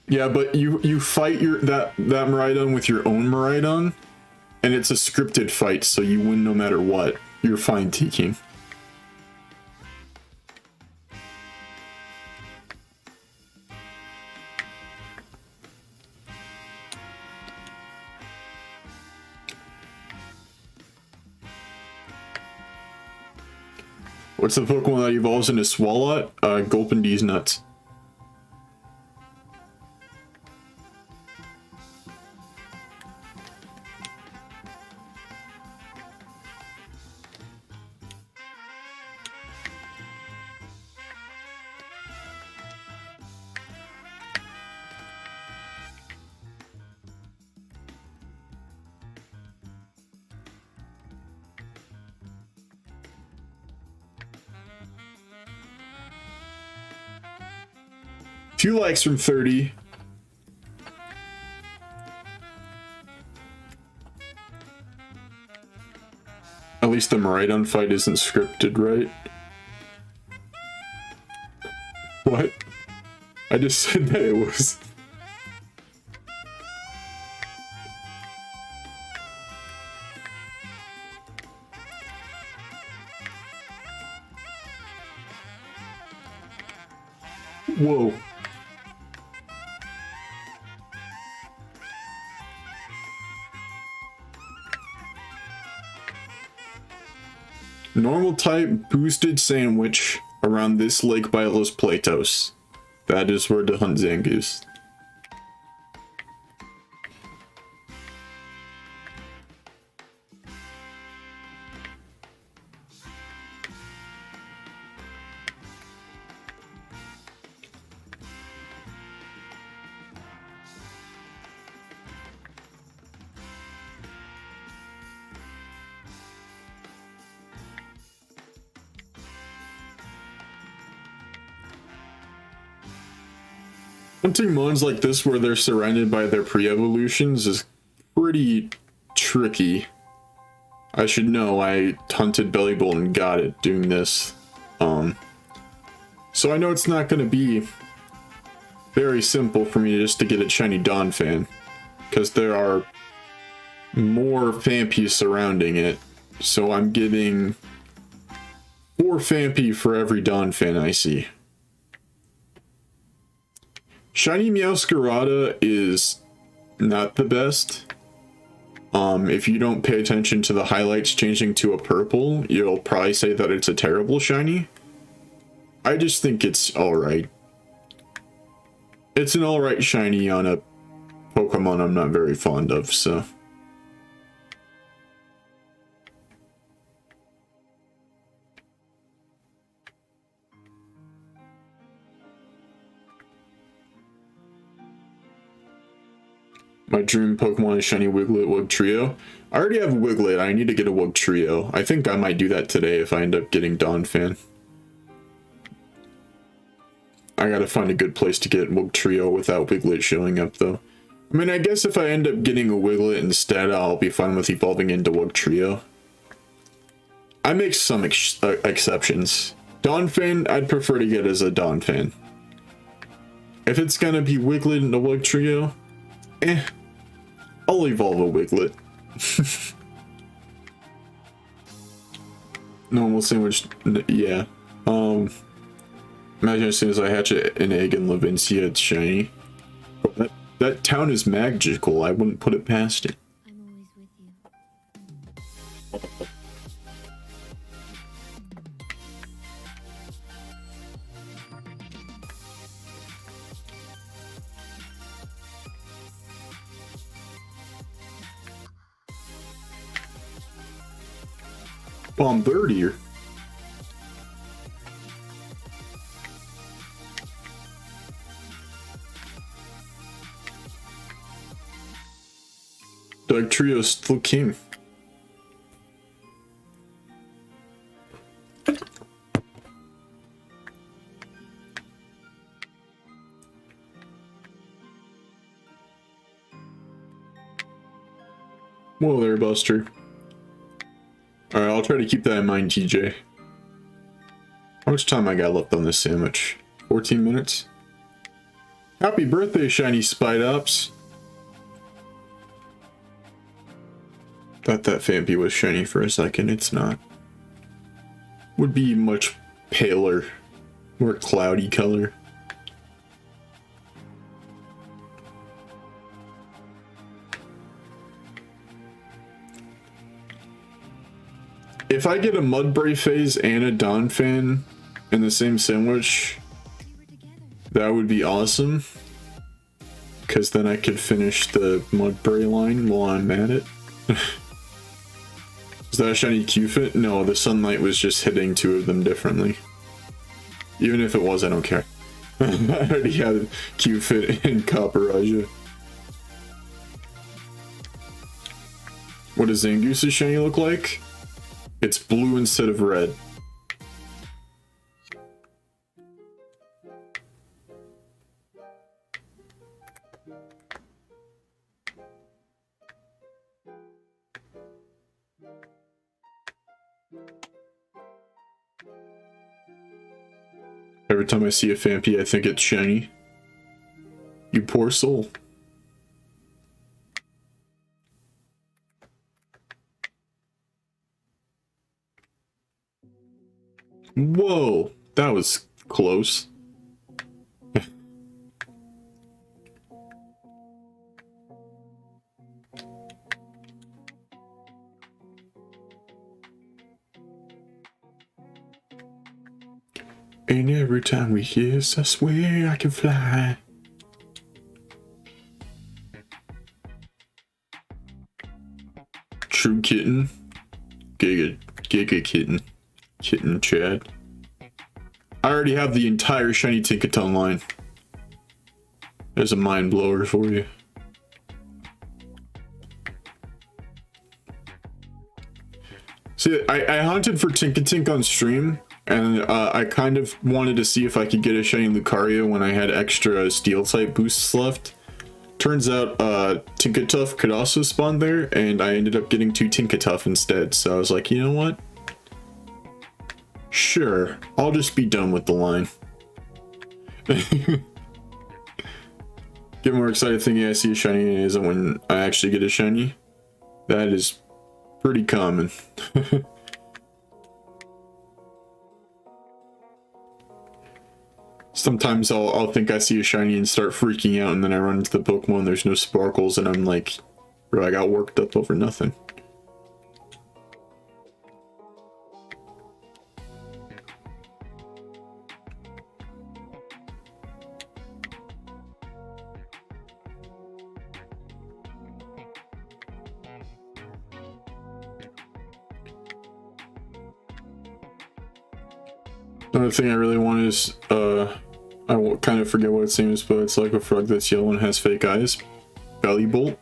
Yeah, but you fight that Miraidon with your own Miraidon, and it's a scripted fight, so you win no matter what. You're fine, T-King. What's the Pokemon that evolves into Swalot? Gulpin D's nuts. Few likes from 30. At least the Miraidon fight isn't scripted, right? What? I just said that it was. Whoa. Normal type boosted sandwich around this lake by Los Platos. That is where to hunt Zangoose. Hunting mons like this where they're surrounded by their pre-evolutions is pretty tricky. I should know, I hunted Bellybolt and got it doing this. So I know it's not going to be very simple for me just to get a shiny Donphan, because there are more Phanpys surrounding it. So I'm getting 4 Phanpy for every Donphan I see. Shiny Meowscarada is not the best. If you don't pay attention to the highlights changing to a purple, you'll probably say that it's a terrible shiny. I just think it's alright. It's an alright shiny on a Pokemon I'm not very fond of, so. My dream Pokemon is shiny Wiglet, Wugtrio. I already have Wiglet, I need to get a Wugtrio. I think I might do that today if I end up getting Donphan. I gotta find a good place to get Wugtrio without Wiglet showing up though. I mean, I guess if I end up getting a Wiglet instead, I'll be fine with evolving into Wugtrio. I make some exceptions. Donphan, I'd prefer to get as a Donphan. If it's gonna be Wiglet into Wugtrio, I'll evolve a Wiglet. Normal sandwich, yeah. Imagine as soon as I hatch an egg in Levincia, it's shiny. That town is magical, I wouldn't put it past it. I'm always with you. Bombardier. Wugtrio's still king. Whoa there, Buster. Alright, I'll try to keep that in mind, TJ. How much time I got left on this sandwich? 14 minutes? Happy birthday, shiny Spidops! Thought that Phanpy was shiny for a second, it's not. Would be much paler, more cloudy color. If I get a Mudbray phase and a Donphan in the same sandwich, that would be awesome. Because then I could finish the Mudbray line while I'm at it. Is that a shiny Q-Fit? No, the sunlight was just hitting 2 of them differently. Even if it was, I don't care. I already had Q-Fit and Copperaja. What does Zangoose's shiny look like? It's blue instead of red. Every time I see a Fampi, I think it's shiny. You poor soul. Whoa, that was close. And every time we kiss, I swear I can fly. True kitten. Giga kitten. Kitten Chad. I already have the entire shiny Tinkaton line. There's a mind blower for you. See, I hunted for Tinkatink on stream, and I kind of wanted to see if I could get a shiny Lucario when I had extra steel type boosts left. Turns out Tinkatuff could also spawn there, and I ended up getting 2 Tinkatuff instead. So I was like, you know what? Sure, I'll just be done with the line. Get more excited thinking I see a shiny and it isn't when I actually get a shiny. That is pretty common. Sometimes I'll think I see a shiny and start freaking out, and then I run into the Pokemon, there's no sparkles, and I'm like, bro, I got worked up over nothing. Another thing I really want is, I kind of forget what its name is, but it's like a frog that's yellow and has fake eyes. Belly Bolt.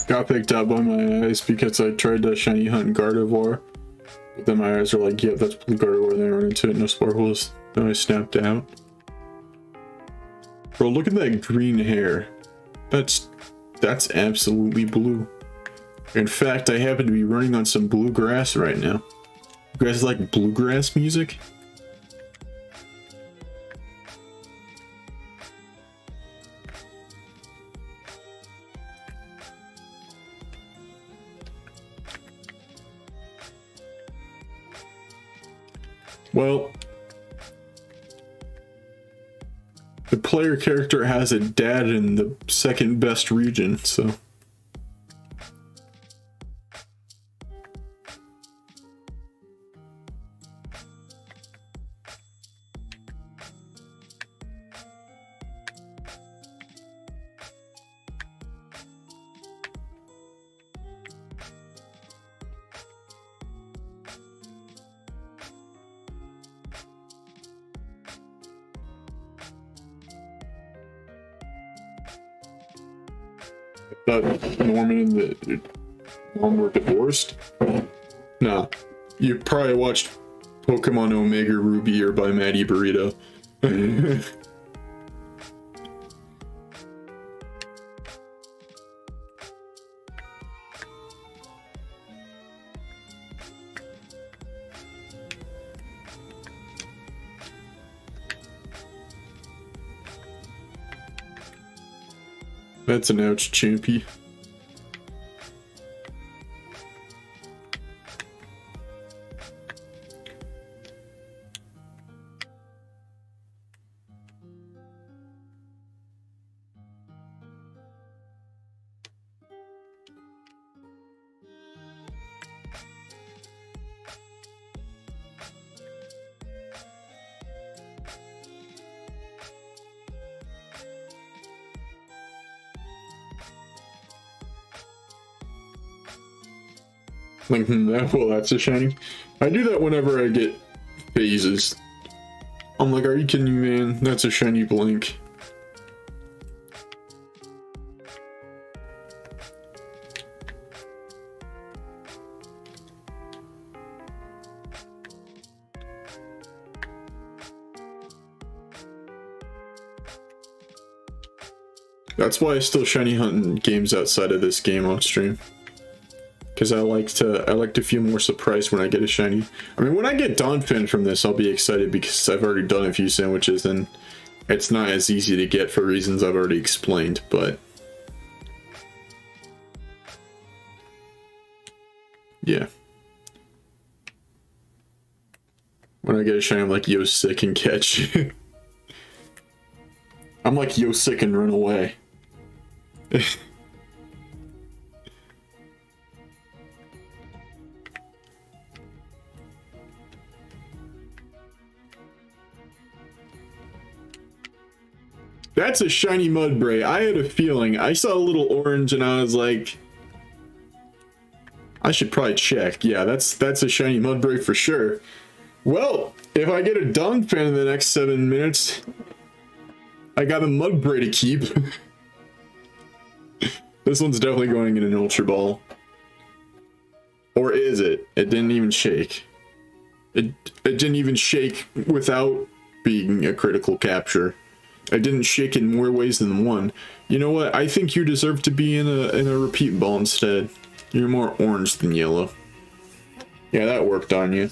Got picked up by my eyes because I tried to shiny hunt Gardevoir. But then my eyes are like, yeah, that's blue Gardevoir, and then I run into it, no sparkles. Then I snapped out. Bro, look at that green hair. That's absolutely blue. In fact, I happen to be running on some bluegrass right now. You guys like bluegrass music? Well, the player character has a dad in the second best region, so. That Norman and the mom were divorced? Nah. You probably watched Pokemon Omega Ruby or by Maddie Burrito. That's an ouch, Champy. Like, well, that's a shiny. I do that whenever I get phases. I'm like, are you kidding me, man? That's a shiny blink. That's why I still shiny hunt in games outside of this game on stream. Because I like to feel more surprised when I get a shiny. I mean, when I get Donfan from this, I'll be excited because I've already done a few sandwiches and it's not as easy to get for reasons I've already explained, but yeah. When I get a shiny, I'm like, yo, sick and catch. I'm like, yo, sick and run away. That's a shiny Mudbray. I had a feeling. I saw a little orange and I was like, I should probably check. Yeah, that's a shiny Mudbray for sure. Well, if I get a Donphan in the next 7 minutes, I got a Mudbray to keep. This one's definitely going in an Ultra Ball. Or is it? It didn't even shake. It didn't even shake without being a critical capture. It didn't shake in more ways than one. You know what? I think you deserve to be in a repeat ball instead. You're more orange than yellow. Yeah, that worked on you.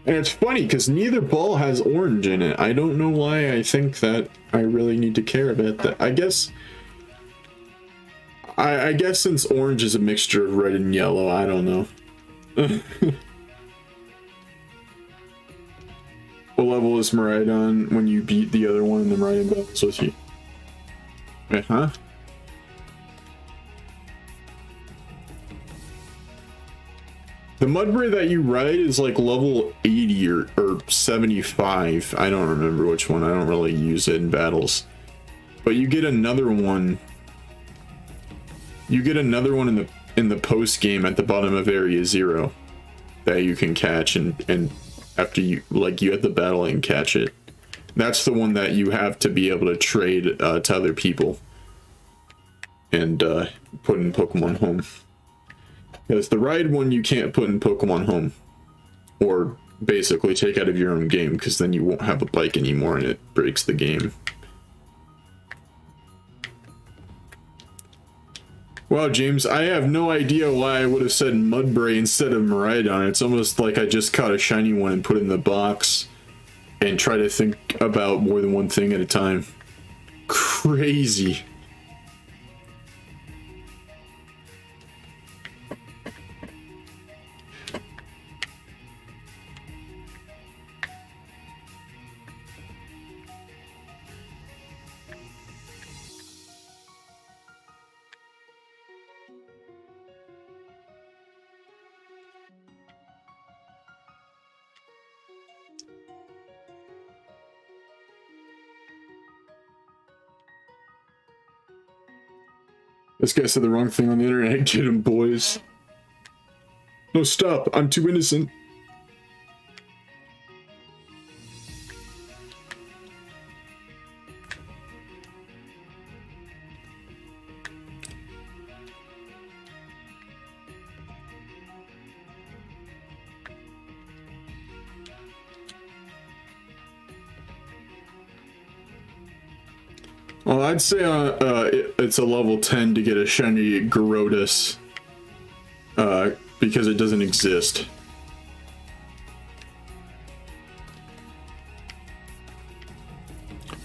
And it's funny because neither ball has orange in it. I don't know why I think that I really need to care about that. I guess since orange is a mixture of red and yellow, I don't know. What level is Miraidon when you beat the other one in the Miraidon battles with you? Huh? The Mudbray that you ride is like level 80 or 75. I don't remember which one. I don't really use it in battles. But you get another one. You get another one in the post game at the bottom of Area 0 that you can catch and after you you have the battle and catch it. That's the one that you have to be able to trade to other people and put in Pokemon Home. Because the ride one you can't put in Pokemon Home, or basically take out of your own game, because then you won't have a bike anymore and it breaks the game. Wow, James, I have no idea why I would have said Mudbray instead of Miraidon. It's almost like I just caught a shiny one and put it in the box and try to think about more than one thing at a time. Crazy. This guy said the wrong thing on the internet. Get him, boys. No, stop. I'm too innocent. Well, I'd say it's a level 10 to get a shiny Gyarados, because it doesn't exist.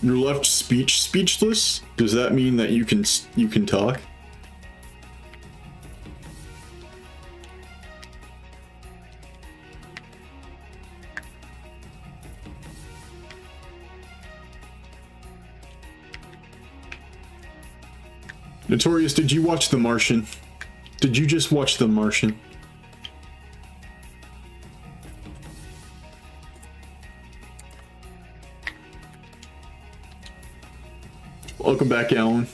You're left speechless? Does that mean that you can talk? Notorious, did you watch The Martian? Did you just watch The Martian? Welcome back, Alan.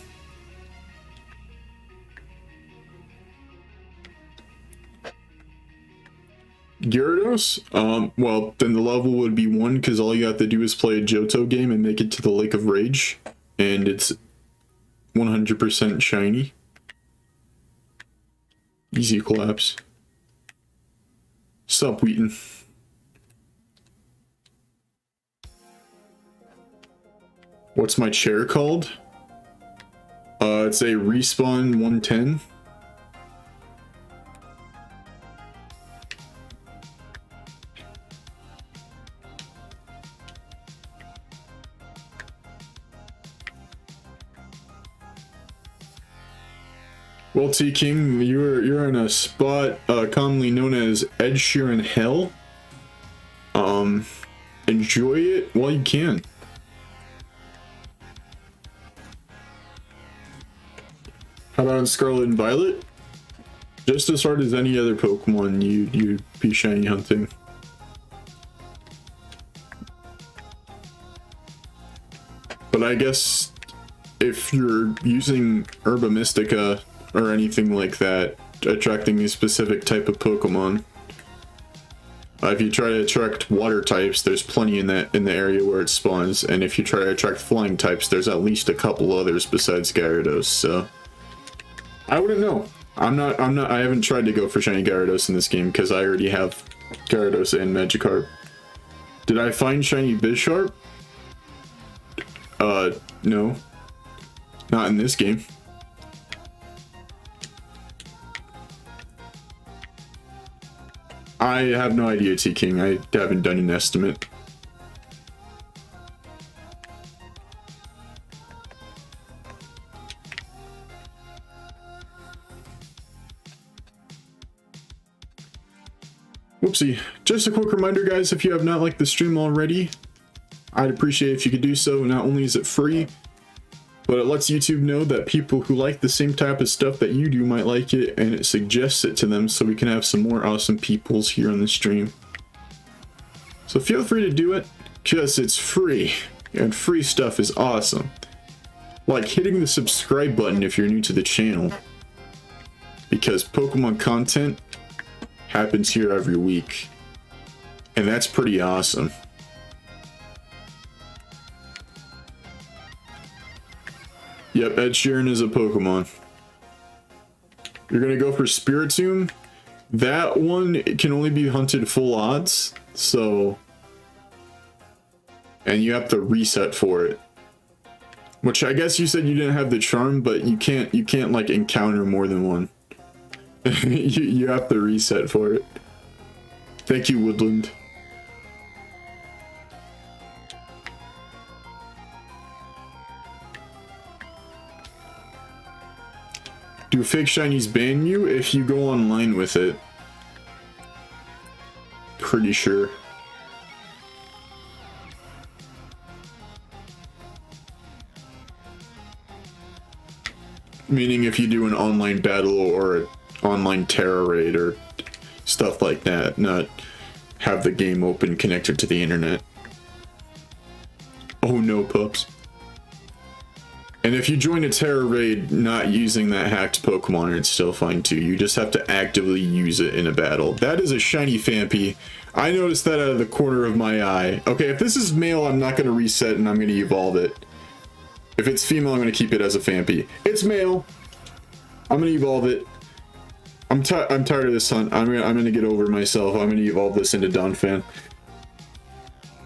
Gyarados? Well, then the level would be 1 because all you have to do is play a Johto game and make it to the Lake of Rage. And it's 100% shiny. Easy collapse. Sup, Wheaton? What's my chair called? It's a Respawn 110. Well, T King, you're in a spot commonly known as Ed Sheeran Hell. Enjoy it while you can. How about in Scarlet and Violet? Just as hard as any other Pokemon you'd be shiny hunting. But I guess if you're using Herba Mystica or anything like that, attracting a specific type of Pokemon, if you try to attract water types, there's plenty in the area where it spawns, and if you try to attract flying types, there's at least a couple others besides Gyarados. So I wouldn't know. I haven't tried to go for shiny Gyarados in this game because I already have Gyarados and Magikarp. Did I find shiny Bisharp? No. Not in this game. I have no idea, T-King. I haven't done an estimate. Whoopsie. Just a quick reminder, guys, if you have not liked the stream already, I'd appreciate if you could do so. Not only is it free, but it lets YouTube know that people who like the same type of stuff that you do might like it, and it suggests it to them so we can have some more awesome peoples here on the stream. So feel free to do it, because it's free, and free stuff is awesome. Like hitting the subscribe button if you're new to the channel, because Pokemon content happens here every week, and that's pretty awesome. Yep, Ed Sheeran is a Pokemon. You're gonna go for Spiritomb. That one can only be hunted full odds, so, and you have to reset for it. Which I guess you said you didn't have the charm, but you can't like encounter more than one. you have to reset for it. Thank you, Woodland. Do fake shinies ban you if you go online with it? Pretty sure. Meaning if you do an online battle or an online terror raid or stuff like that, not have the game open connected to the internet. Oh no, pups. And if you join a terror raid not using that hacked Pokemon, it's still fine too. You just have to actively use it in a battle. That is a shiny Phanpy. I noticed that out of the corner of my eye. Okay, if this is male, I'm not going to reset and I'm going to evolve it. If it's female, I'm going to keep it as a Phanpy. It's male. I'm going to evolve it. I'm tired of this hunt. I'm going to get over myself. I'm going to evolve this into Donfan.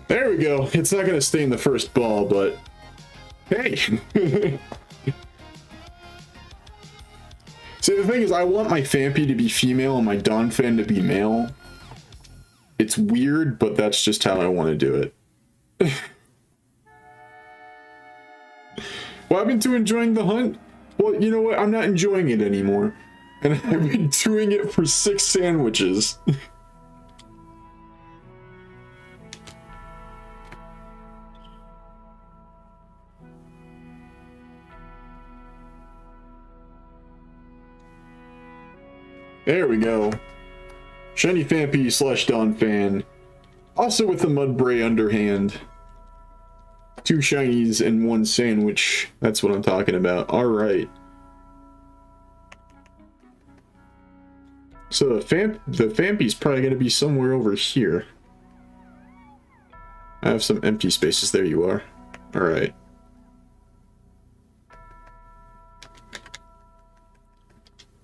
There we go. It's not going to stay in the first ball, but hey. See, the thing is, I want my Phanpy to be female and my Donphan to be male. It's weird, but that's just how I want to do it. What happened to enjoying the hunt? Well, you know what? I'm not enjoying it anymore. And I've been doing it for 6 sandwiches. There we go. Shiny Phanpy / Donphan. Also with the Mudbray underhand. 2 shinies and 1 sandwich. That's what I'm talking about. Alright. So the Fampy's probably going to be somewhere over here. I have some empty spaces. There you are. Alright.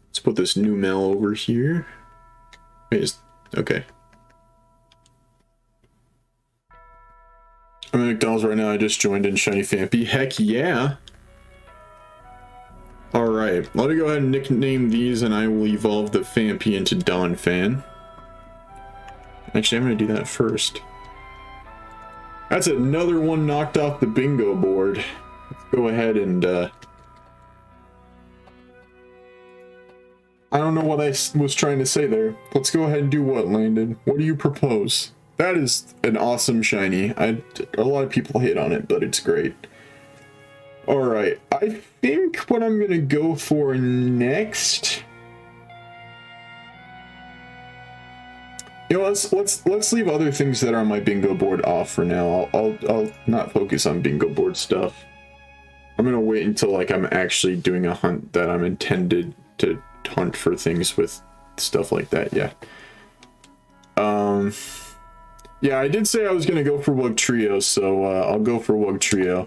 Let's put this new mail over here. Wait, okay. I'm at McDonald's right now. I just joined in Shiny Fampy. Heck yeah! Alright, let me go ahead and nickname these and I will evolve the Fampy into Donfan. Actually, I'm going to do that first. That's another one knocked off the bingo board. Let's go ahead and, I don't know what I was trying to say there. Let's go ahead and do what, Landon? What do you propose? That is an awesome shiny. A lot of people hate on it, but it's great. Alright, I think what I'm gonna go for next... You know, let's leave other things that are on my bingo board off for now. I'll not focus on bingo board stuff. I'm gonna wait until like I'm actually doing a hunt that I'm intended to hunt for things with stuff like that. Yeah. Yeah, I did say I was gonna go for Wugtrio, so I'll go for Wugtrio.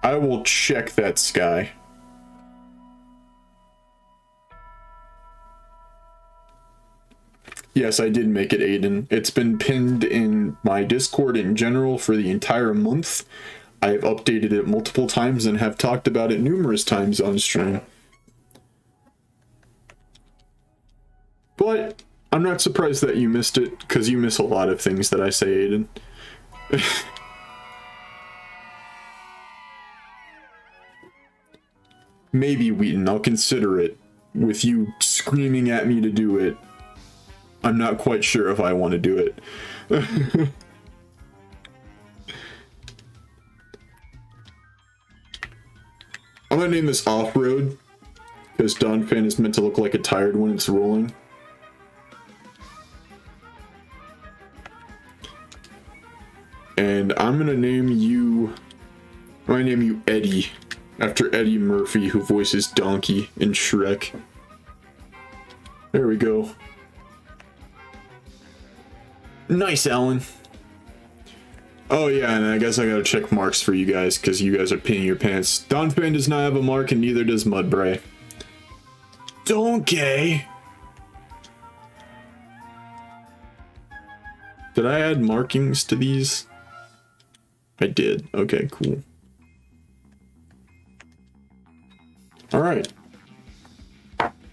I will check that sky. Yes, I did make it, Aiden. It's been pinned in my Discord in general for the entire month. I have updated it multiple times and have talked about it numerous times on stream. But I'm not surprised that you missed it, because you miss a lot of things that I say, Aiden. Maybe, Wheaton, I'll consider it. With you screaming at me to do it, I'm not quite sure if I want to do it. I'm gonna name this Off-Road, because Donfan is meant to look like a tired when it's rolling. And I'm gonna name you Eddie, after Eddie Murphy, who voices Donkey in Shrek. There we go. Nice, Alan. Oh yeah, and I guess I gotta check marks for you guys, because you guys are peeing your pants. Donfan does not have a mark, and neither does Mudbray. Donkey! Did I add markings to these? I did. Okay, cool. Alright.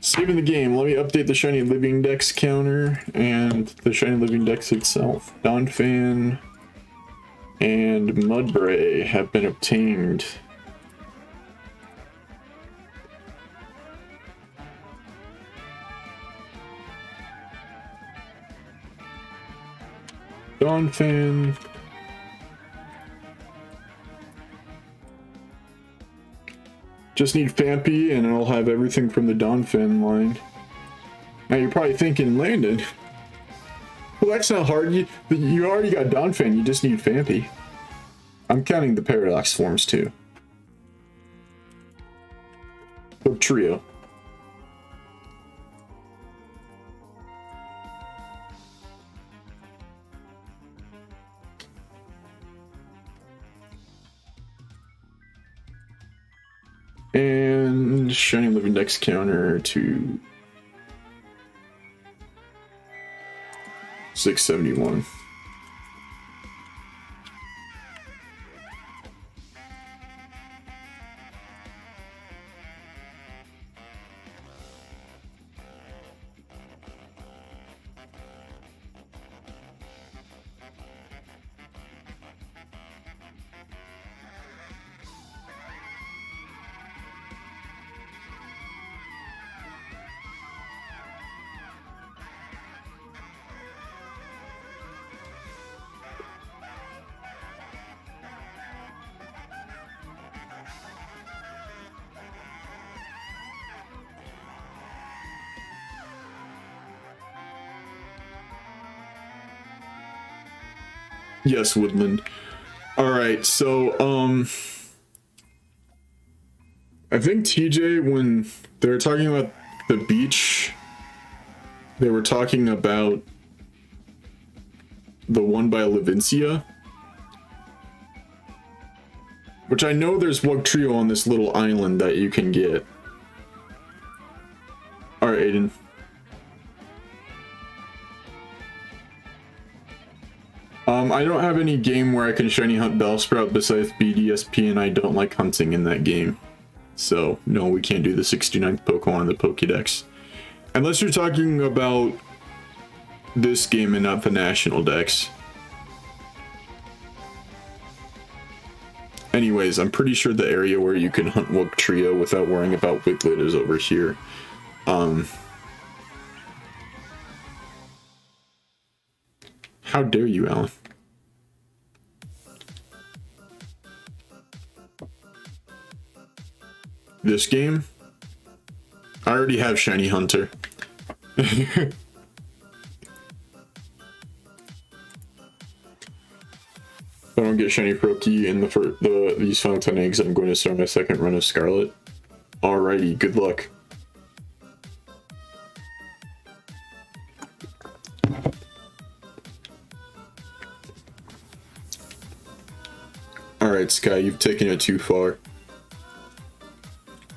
Saving the game, let me update the Shiny Living Dex counter and the Shiny Living Dex itself. Donfan and Mudbray have been obtained. Donfan. Just need Fampy and I'll have everything from the Donfan line. Now you're probably thinking, Landon, well that's not hard, you already got Donfan, you just need Fampy. I'm counting the Paradox forms too. Wugtrio. And Shiny Living Dex counter to 671. Yes, Woodland. Alright, so, I think TJ, when they were talking about the beach They were talking about the one by Levincia, which I know there's Wugtrio on this little island that you can get. Alright, Aiden. I don't have any game where I can shiny hunt Bellsprout besides BDSP, and I don't like hunting in that game. So, no, we can't do the 69th Pokemon in the Pokédex. Unless you're talking about this game and not the National Dex. Anyways, I'm pretty sure the area where you can hunt Wugtrio without worrying about Wiglet is over here. How dare you, Alan? This game? I already have Shiny Hunter. If I don't get Shiny Froakie in these final 10 eggs, I'm going to start my second run of Scarlet. Alrighty, good luck. Alright, Sky, you've taken it too far.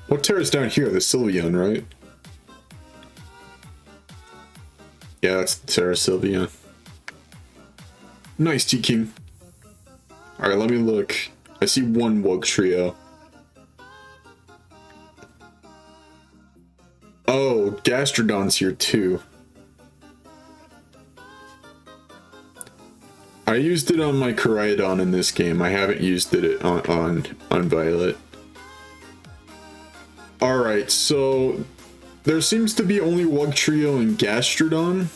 What Terra's down here? The Sylveon, right? Yeah, that's the Terra Sylveon. Nice, T-King. Alright, let me look. I see one Wugtrio. Oh, Gastrodon's here too. I used it on my Koraidon in this game. I haven't used it on Violet. Alright, so there seems to be only Wugtrio and Gastrodon.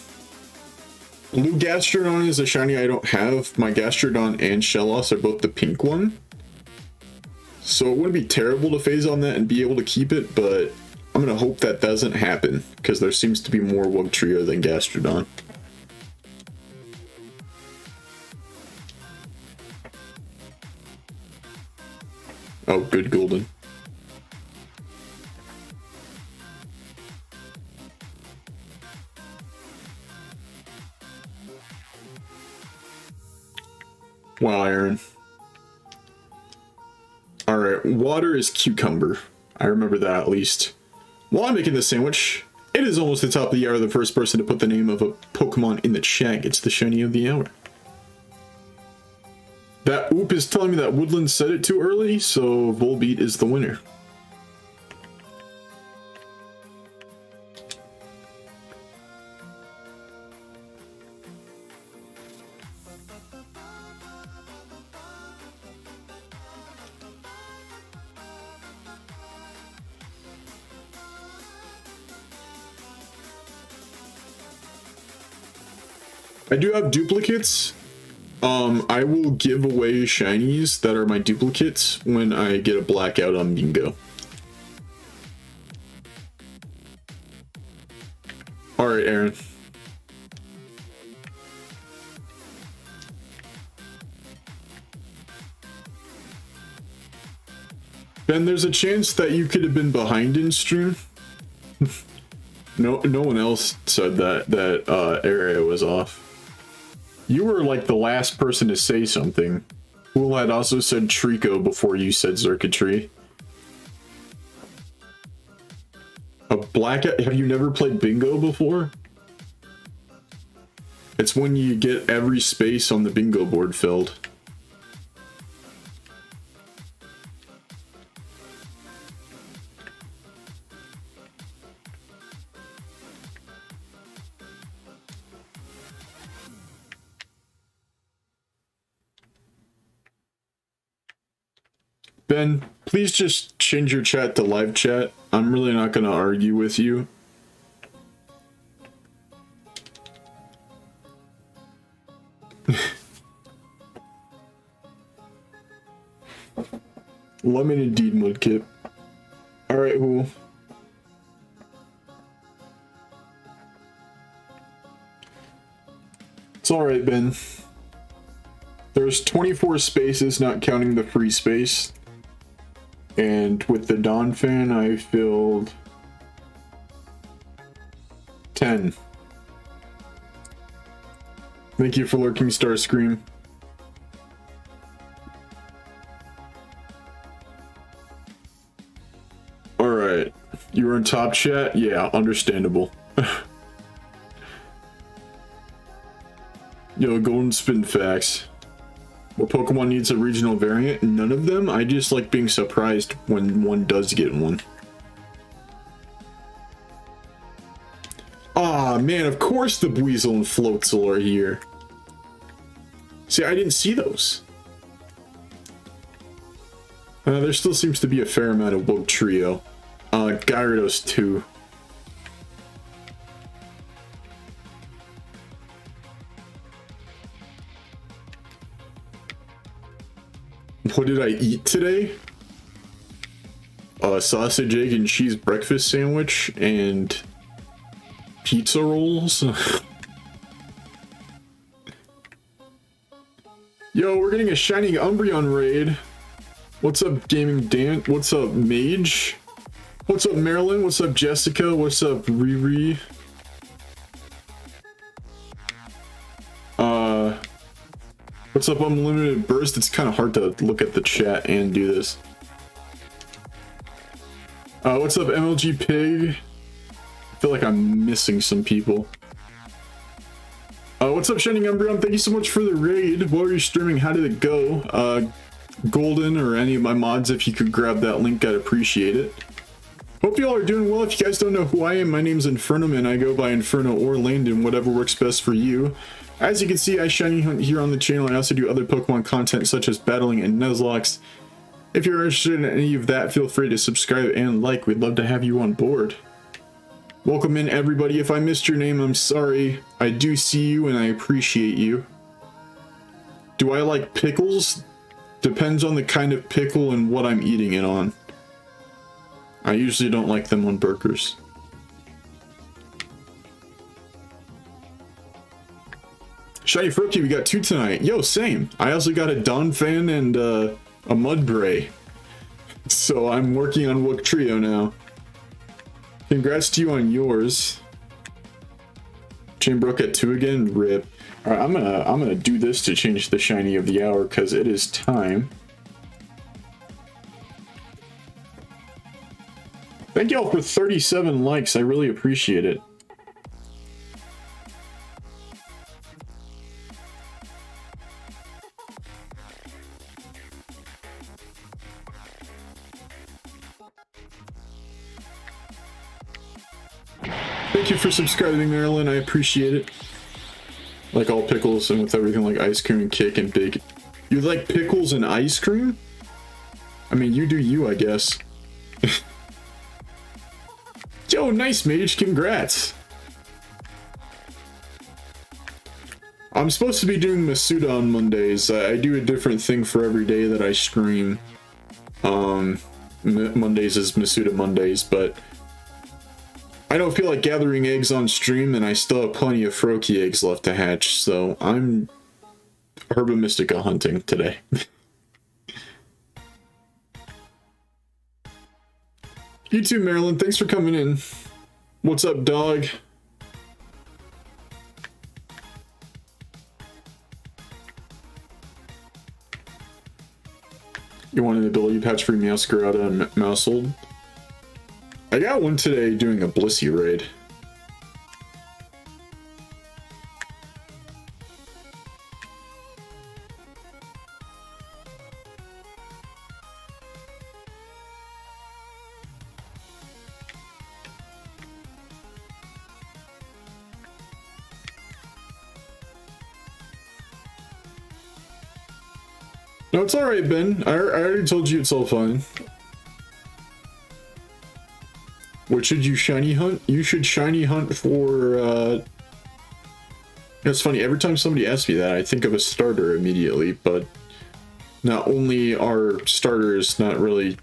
Blue Gastrodon is a shiny I don't have. My Gastrodon and Shellos are both the pink one. So it wouldn't be terrible to phase on that and be able to keep it, but I'm gonna hope that doesn't happen, because there seems to be more Wugtrio than Gastrodon. Oh, good golden. Wow, Aaron. Alright, water is cucumber. I remember that at least. While I'm making this sandwich, it is almost the top of the hour. The first person to put the name of a Pokemon in the chat gets the shiny of the hour. That oop is telling me that Woodland said it too early, so Volbeat is the winner. I do have duplicates. I will give away shinies that are my duplicates when I get a blackout on Bingo. Alright, Aaron. Ben, there's a chance that you could have been behind in stream. No one else said that area was off. You were like the last person to say something. Pool had also said Trico before you said Circuitry. A blackout? Have you never played Bingo before? It's when you get every space on the bingo board filled. Ben, please just change your chat to live chat. I'm really not going to argue with you. Lemon indeed, Mudkip. Alright, who? It's alright, Ben. There's 24 spaces, not counting the free space. And with the Donfan, I filled 10. Thank you for lurking, Starscream. Alright. You were in top chat? Yeah, understandable. Yo, Golden Spin facts. What Pokemon needs a regional variant? None of them. I just like being surprised when one does get one. Aw, man, of course the Buizel and Floatzel are here. See, I didn't see those. There still seems to be a fair amount of Wugtrio. Gyarados too. What did I eat today? Sausage, egg, and cheese breakfast sandwich and pizza rolls. Yo, we're getting a shiny Umbreon raid. What's up, Gaming Dan? What's up, Mage? What's up, Marilyn? What's up, Jessica? What's up, Riri? What's up, Unlimited Burst? It's kind of hard to look at the chat and do this. What's up, MLG Pig? I feel like I'm missing some people. What's up, Shining Umbreon? Thank you so much for the raid. What were you streaming? How did it go? Golden or any of my mods, if you could grab that link, I'd appreciate it. Hope you all are doing well. If you guys don't know who I am, my name's Inferno, and I go by Inferno or Landon, whatever works best for you. As you can see, I shiny hunt here on the channel. I also do other Pokemon content such as battling and Nuzlocke. If you're interested in any of that, feel free to subscribe and like. We'd love to have you on board. Welcome in, everybody. If I missed your name, I'm sorry. I do see you and I appreciate you. Do I like pickles? Depends on the kind of pickle and what I'm eating it on. I usually don't like them on burgers. Shiny Froakie, we got 2 tonight. Yo, same. I also got a Donfan and a Mudbray. So I'm working on Wugtrio now. Congrats to you on yours. Chainbrook at 2 again. Rip. All right, I'm gonna do this to change the shiny of the hour because it is time. Thank y'all for 37 likes. I really appreciate it. Thank you for subscribing, Marilyn. I appreciate it. Like all pickles and with everything like ice cream and cake and bacon. You like pickles and ice cream? I mean, you do you, I guess. Yo, nice, Mage. Congrats. I'm supposed to be doing Masuda on Mondays. I do a different thing for every day that I stream. Mondays is Masuda Mondays, but I don't feel like gathering eggs on stream, and I still have plenty of Froakie eggs left to hatch, so I'm Herba Mystica hunting today. You too, Marilyn. Thanks for coming in. What's up, dog? You want an ability patch for Meowscarada and Mousehold? I got one today doing a Blissey raid. No, it's alright, Ben. I already told you it's all fine. What should you shiny hunt? You should shiny hunt for, It's funny, every time somebody asks me that, I think of a starter immediately, but not only are starters not really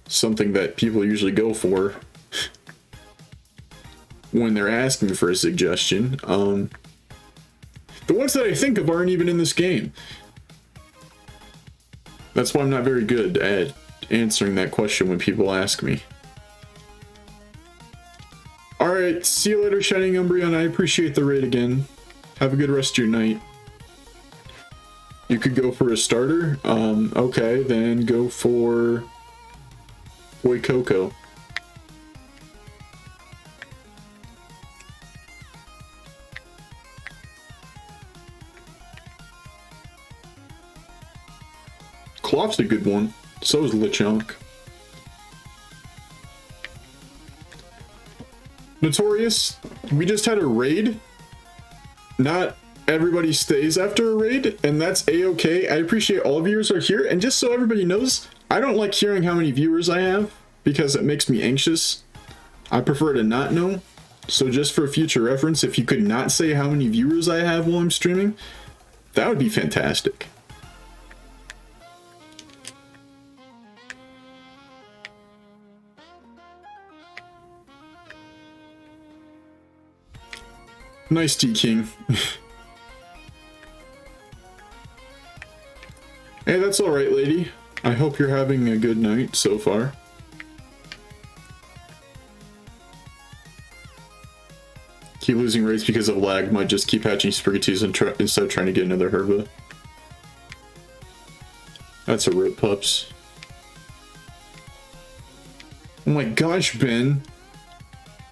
something that people usually go for when they're asking for a suggestion, the ones that I think of aren't even in this game. That's why I'm not very good at answering that question when people ask me. Alright, see you later, Shining Umbreon. I appreciate the raid again. Have a good rest of your night. You could go for a starter. Okay, then go for Boy Coco. Cloth's a good one. So is Lechonk. Notorious, we just had a raid. Not everybody stays after a raid, and that's a-okay. I appreciate all viewers are here, and just so everybody knows, I don't like hearing how many viewers I have because it makes me anxious. I prefer to not know. So just for future reference, if you could not say how many viewers I have while I'm streaming, that would be fantastic. Nice tea, King. Hey, that's alright, lady. I hope you're having a good night so far. Keep losing rates because of lag. Might just keep hatching Sprigatees instead of trying to get another Herba. That's a rip, pups. Oh my gosh, Ben.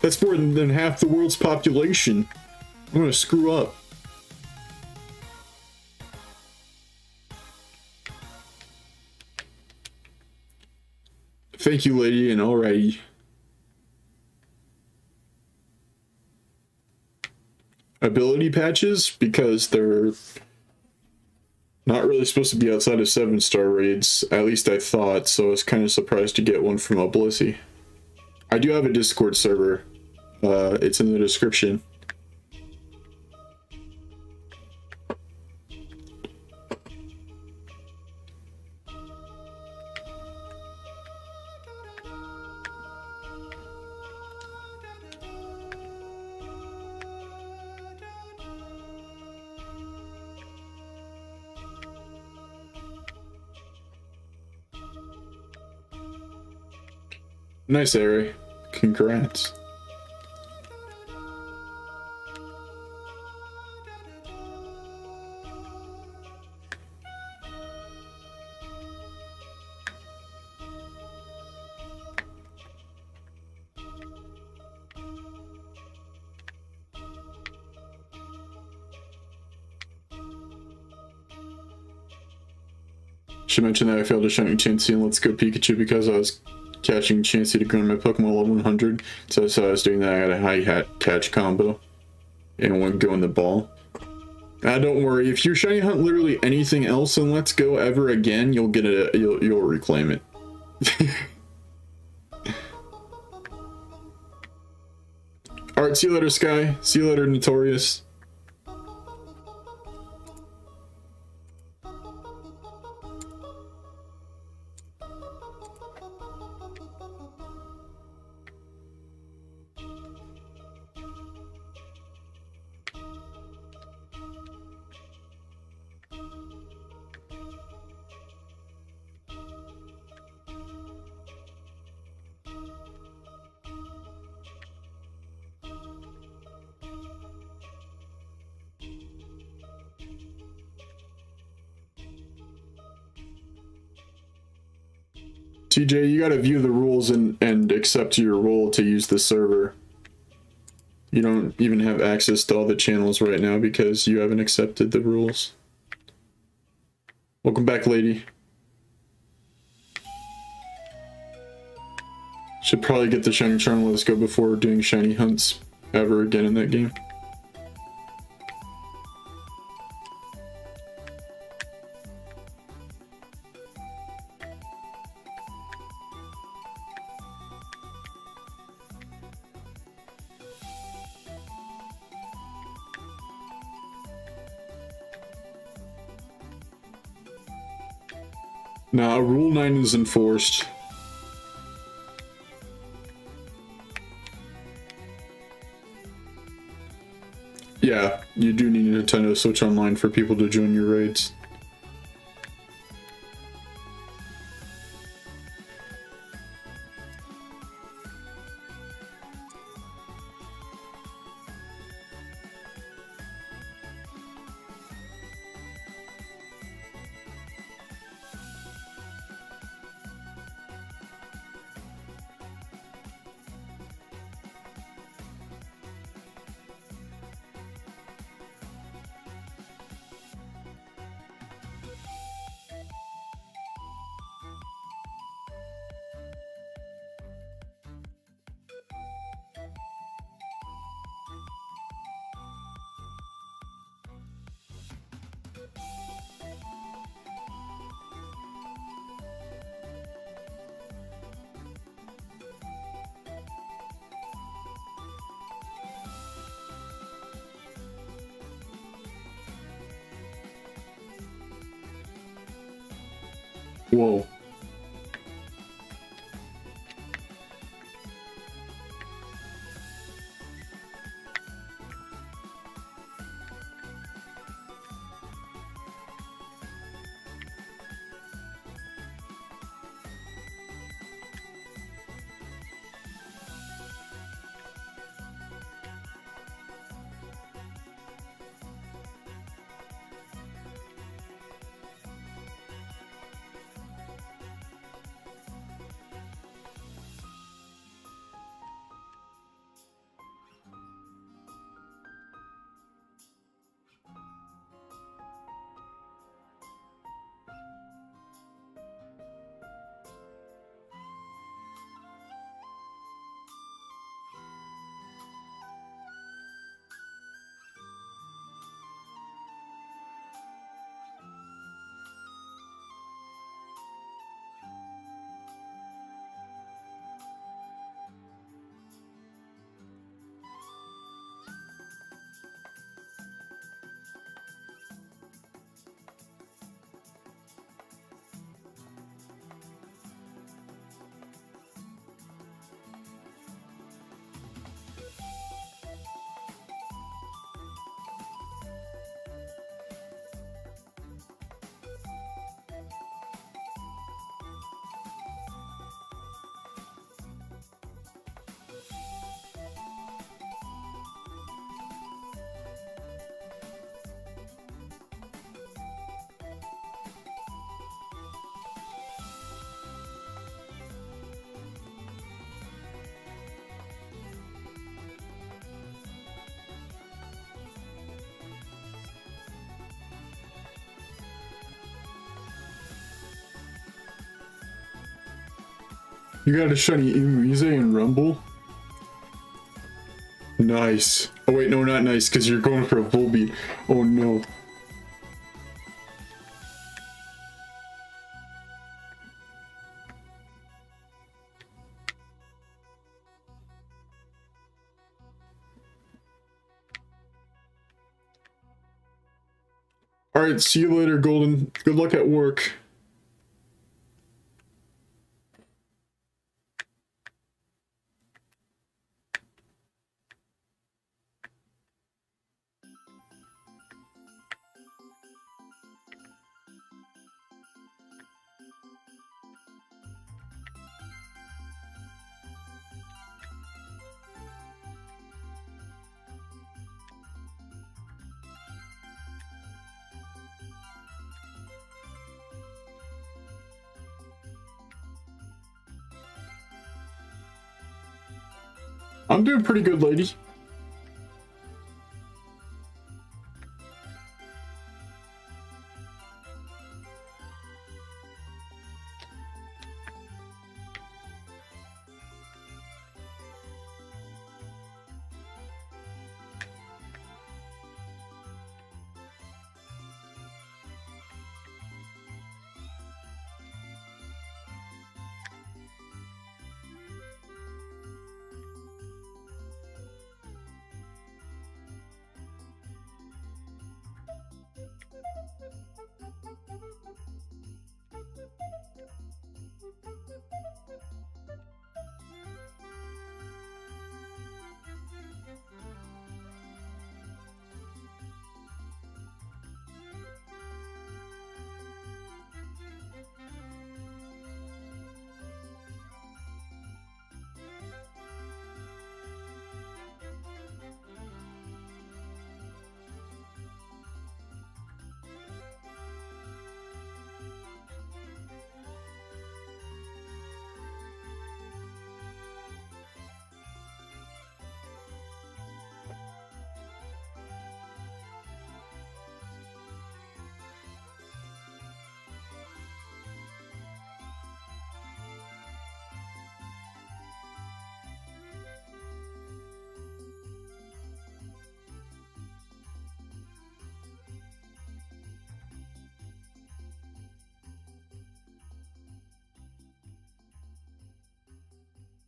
That's more than half the world's population. I'm gonna screw up. Thank you, lady, and alrighty. Ability patches, because they're not really supposed to be outside of 7-star raids. At least I thought, so I was kind of surprised to get one from Oblissy. I do have a Discord server. It's in the description. Nice, Ari. Congrats. Should mention that I failed to shiny Chansey and Let's Go Pikachu because I was catching Chansey to grow my Pokemon level 100. So I was doing that. I got a high hat catch combo and one go in the ball. Don't worry, if you shiny hunt literally anything else in Let's Go ever again, you'll get it. You'll reclaim it. All right, see you later, Sky. See you later, Notorious. TJ, you gotta view the rules and accept your role to use the server. You don't even have access to all the channels right now because you haven't accepted the rules. Welcome back, lady. Should probably get the shiny charm Let's Go before doing shiny hunts ever again in that game. Nah, Rule 9 is enforced. Yeah, you do need a Nintendo Switch Online for people to join your raids. Whoa. You got a shiny Incinium-Z and Rumble? Nice. Oh wait, no, not nice, because you're going for a Volbeat. Oh no. Alright, see you later, Golden. Good luck at work. I'm doing pretty good, lady.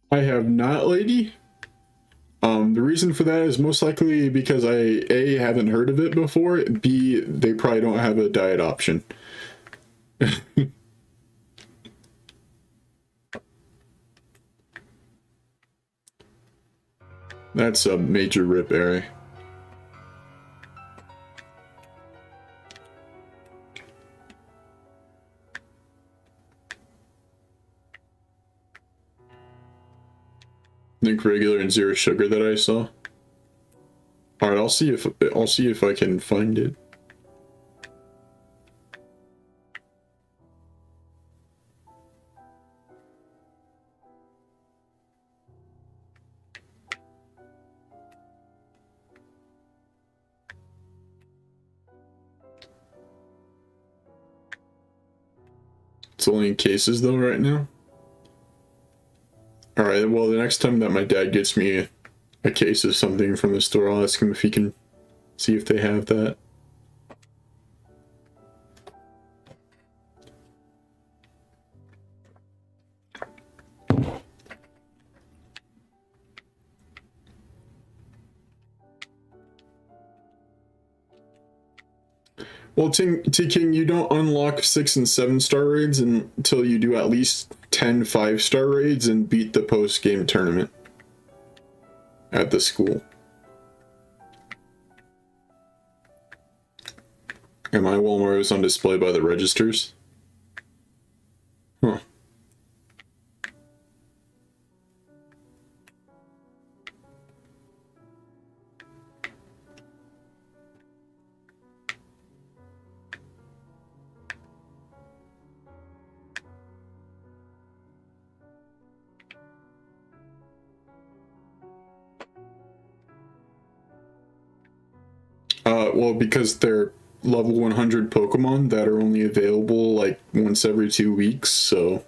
I have not, lady. The reason for that is most likely because I, A, haven't heard of it before, B, they probably don't have a diet option. That's a major rip, Ari. Think regular and zero sugar that I saw. All right, I'll see if I can find it. It's only in cases though right now. All right, well, the next time that my dad gets me a case of something from the store, I'll ask him if he can see if they have that. Well, T-King, you don't unlock 6 and 7 star raids until you do at least 10 5-star raids and beat the post-game tournament at the school. And my Walmart is on display by the registers. Huh. Well, because they're level 100 Pokemon that are only available like once every 2 weeks, so...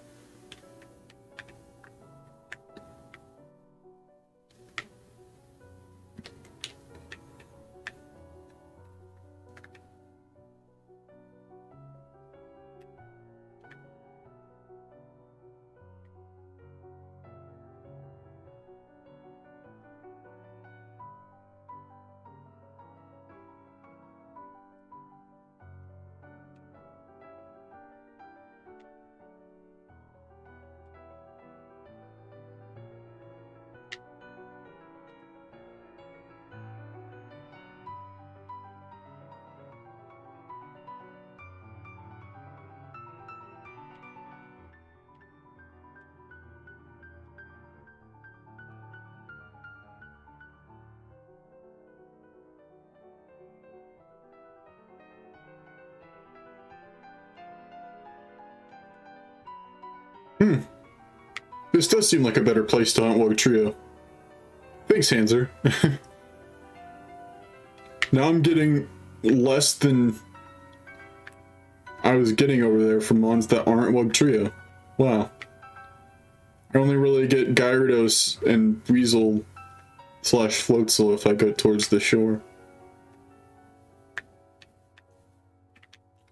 This does seem like a better place to hunt Wugtrio. Thanks, Hanser. Now I'm getting less than I was getting over there from mons that aren't Wugtrio. Wow. I only really get Gyarados and Weasel / Floatzel if I go towards the shore.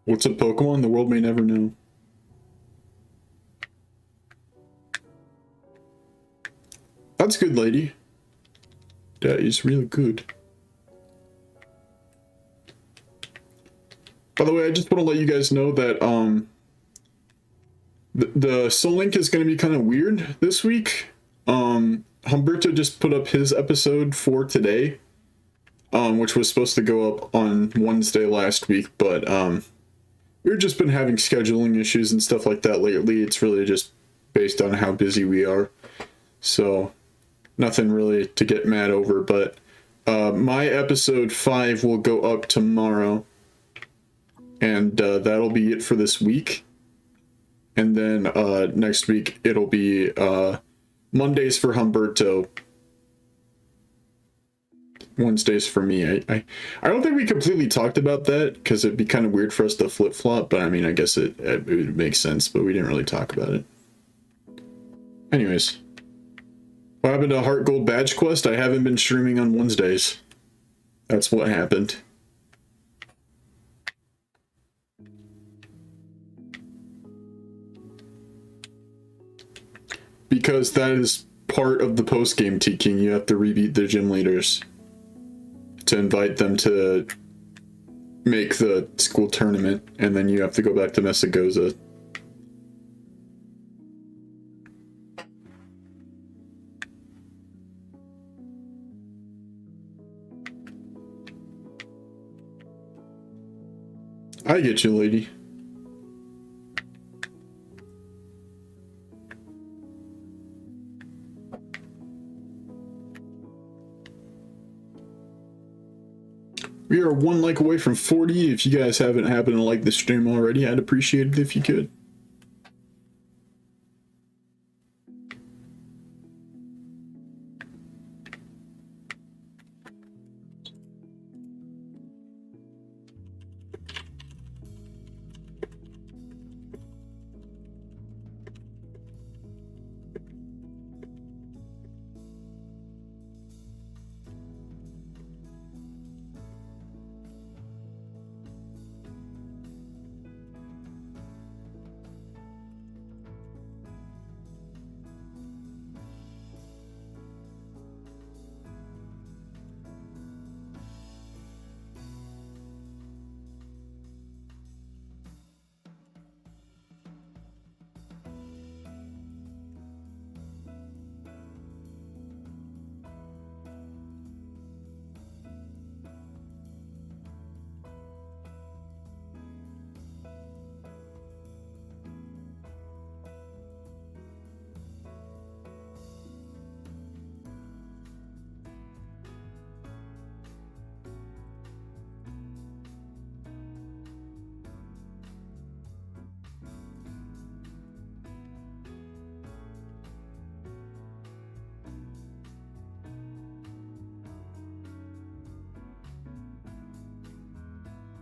What's a Pokemon? The world may never know. That's good, lady. That is really good. By the way, I just want to let you guys know that the Soul Link is going to be kind of weird this week. Humberto just put up his episode for today, which was supposed to go up on Wednesday last week, but we've just been having scheduling issues and stuff like that lately. It's really just based on how busy we are. So... nothing really to get mad over, but my episode 5 will go up tomorrow, and that'll be it for this week. And then next week it'll be Mondays for Humberto, Wednesdays for me. I don't think we completely talked about that, because it'd be kind of weird for us to flip-flop, but I mean, I guess it would make sense, but we didn't really talk about it. Anyways. What happened to Heart Gold Badge Quest? I haven't been streaming on Wednesdays. That's what happened. Because that is part of the post-game teaching. You have to rebeat the gym leaders to invite them to make the school tournament, and then you have to go back to Messagoza. I get you, lady. We are one like away from 40. If you guys haven't happened to like the stream already, I'd appreciate it if you could.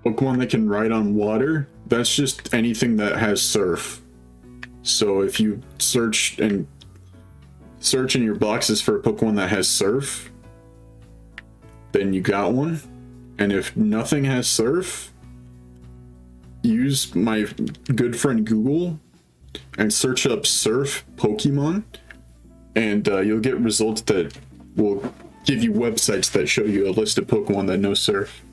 Pokemon that can ride on water, that's just anything that has surf. So if you search in your boxes for a Pokemon that has surf, then you got one. And if nothing has surf, use my good friend Google and search up surf Pokemon, and you'll get results that will give you websites that show you a list of Pokemon that know surf.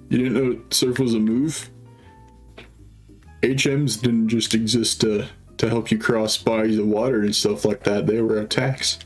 You didn't know surf was a move? HMs didn't just exist to help you cross bodies of water and stuff like that. They were attacks.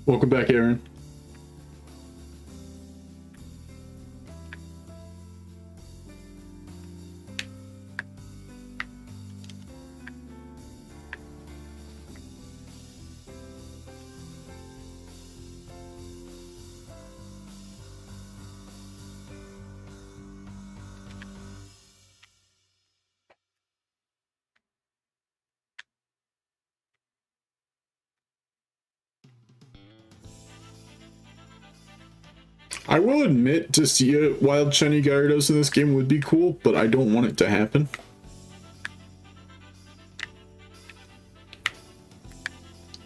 Welcome back, Aaron. I will admit, to see a wild shiny Gyarados in this game would be cool, but I don't want it to happen.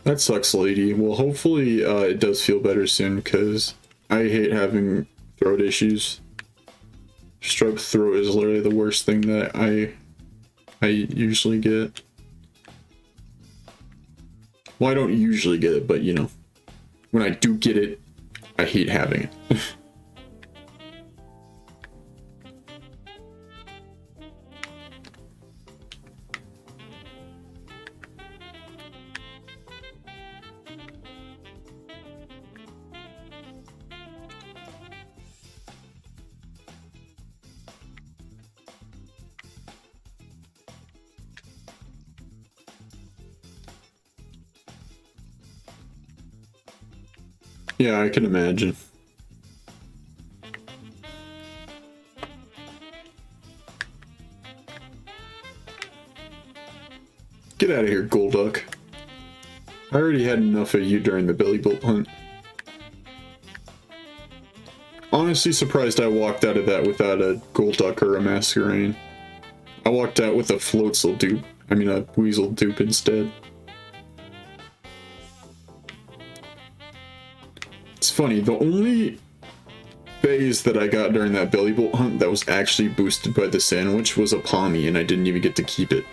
That sucks, lady. Well, hopefully it does feel better soon, because I hate having throat issues. Strep throat is literally the worst thing that I usually get. Well, I don't usually get it, but you know, when I do get it, I hate having it. Yeah, I can imagine. Get out of here, Golduck. I already had enough of you during the Billy Bolt hunt. Honestly surprised I walked out of that without a Golduck or a Masquerain. I walked out with a Floatzel dupe. I mean a Weasel dupe instead. It's funny, the only phase that I got during that Billy Bolt hunt that was actually boosted by the sandwich was a Palmy, and I didn't even get to keep it.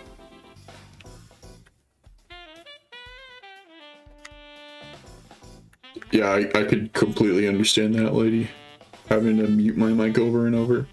Yeah, I could completely understand that, lady. Having to mute my mic over and over.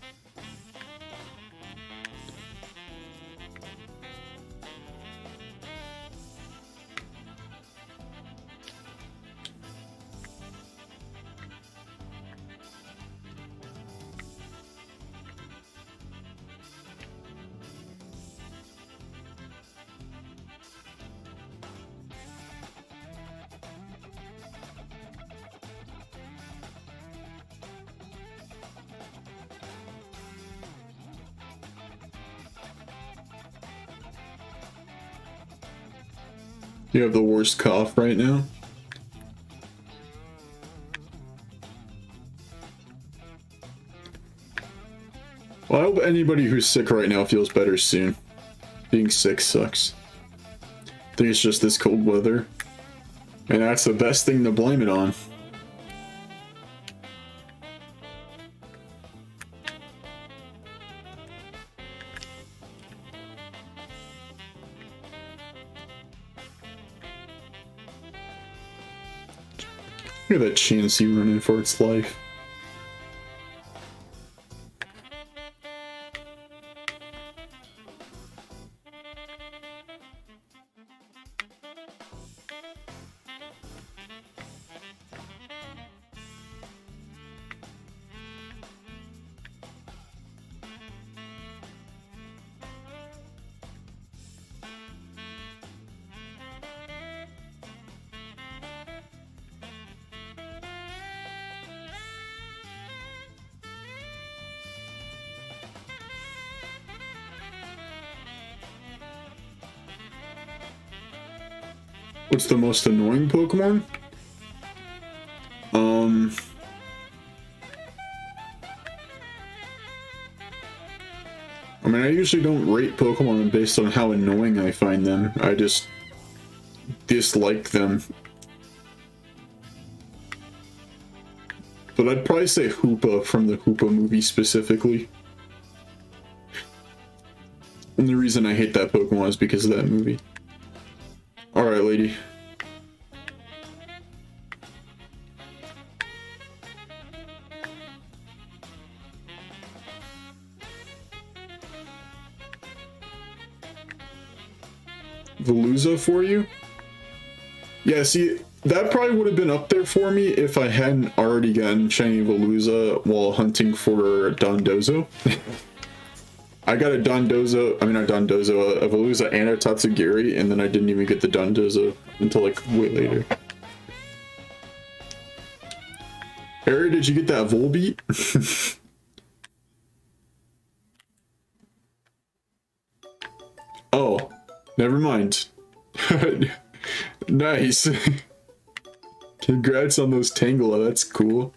You have the worst cough right now? Well, I hope anybody who's sick right now feels better soon. Being sick sucks. I think it's just this cold weather. And that's the best thing to blame it on. Look at that Chansey running for its life. What's the most annoying Pokemon? I mean, I usually don't rate Pokemon based on how annoying I find them. I just dislike them. But I'd probably say Hoopa from the Hoopa movie specifically. And the reason I hate that Pokemon is because of that movie. Alright, lady. Veluza for you? Yeah, see, that probably would have been up there for me if I hadn't already gotten shiny Veluza while hunting for Dondozo. I got a Dondozo, I mean not Dondozo, a Veluza and a Tatsugiri, and then I didn't even get the Dondozo until like way later. Harry, did you get that Volbeat? Oh, never mind. Nice. Congrats on those Tangela, that's cool.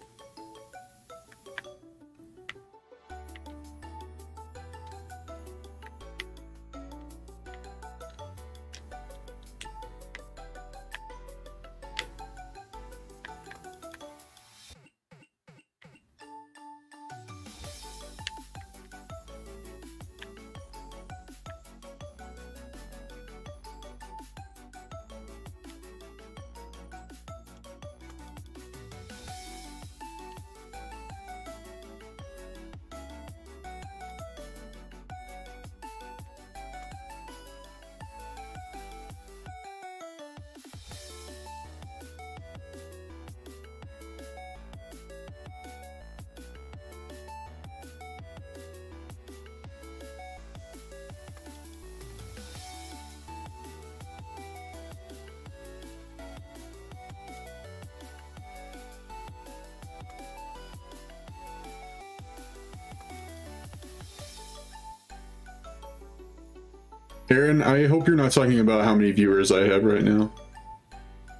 Aaron, I hope you're not talking about how many viewers I have right now.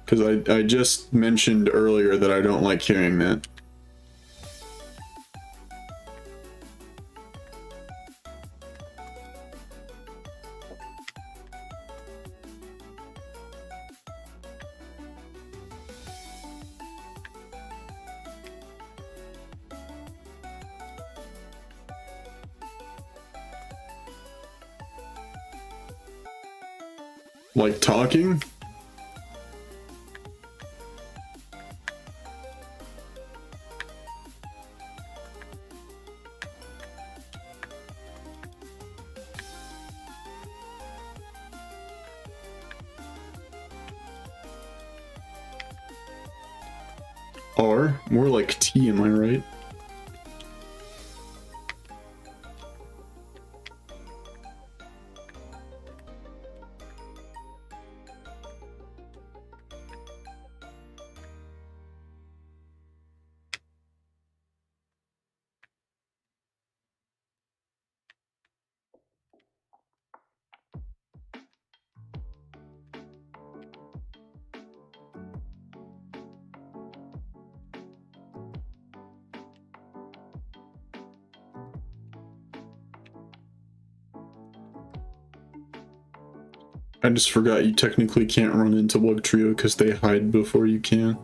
Because I just mentioned earlier that I don't like hearing that. Like talking? R? More like T, am I right? I just forgot you technically can't run into Wugtrio because they hide before you can.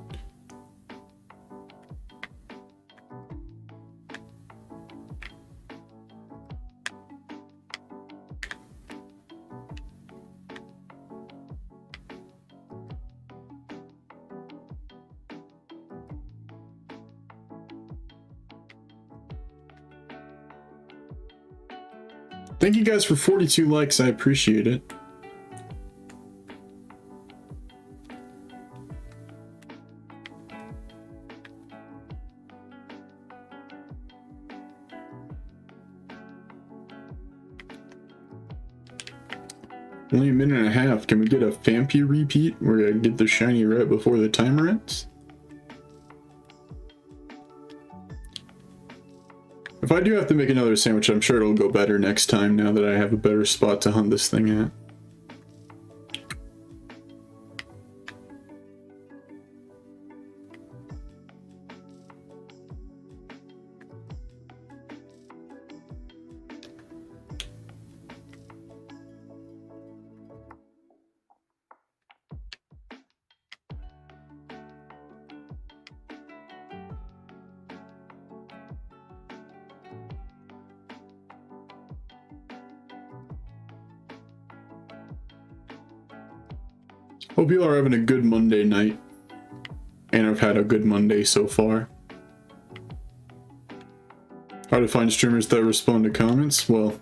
Thank you guys for 42 likes, I appreciate it. Only a minute and a half. Can we get a Fampi repeat where I get the shiny right before the timer ends? If I do have to make another sandwich, I'm sure it'll go better next time now that I have a better spot to hunt this thing at. Hope you are having a good Monday night. And I've had a good Monday so far. How to find streamers that respond to comments? Well,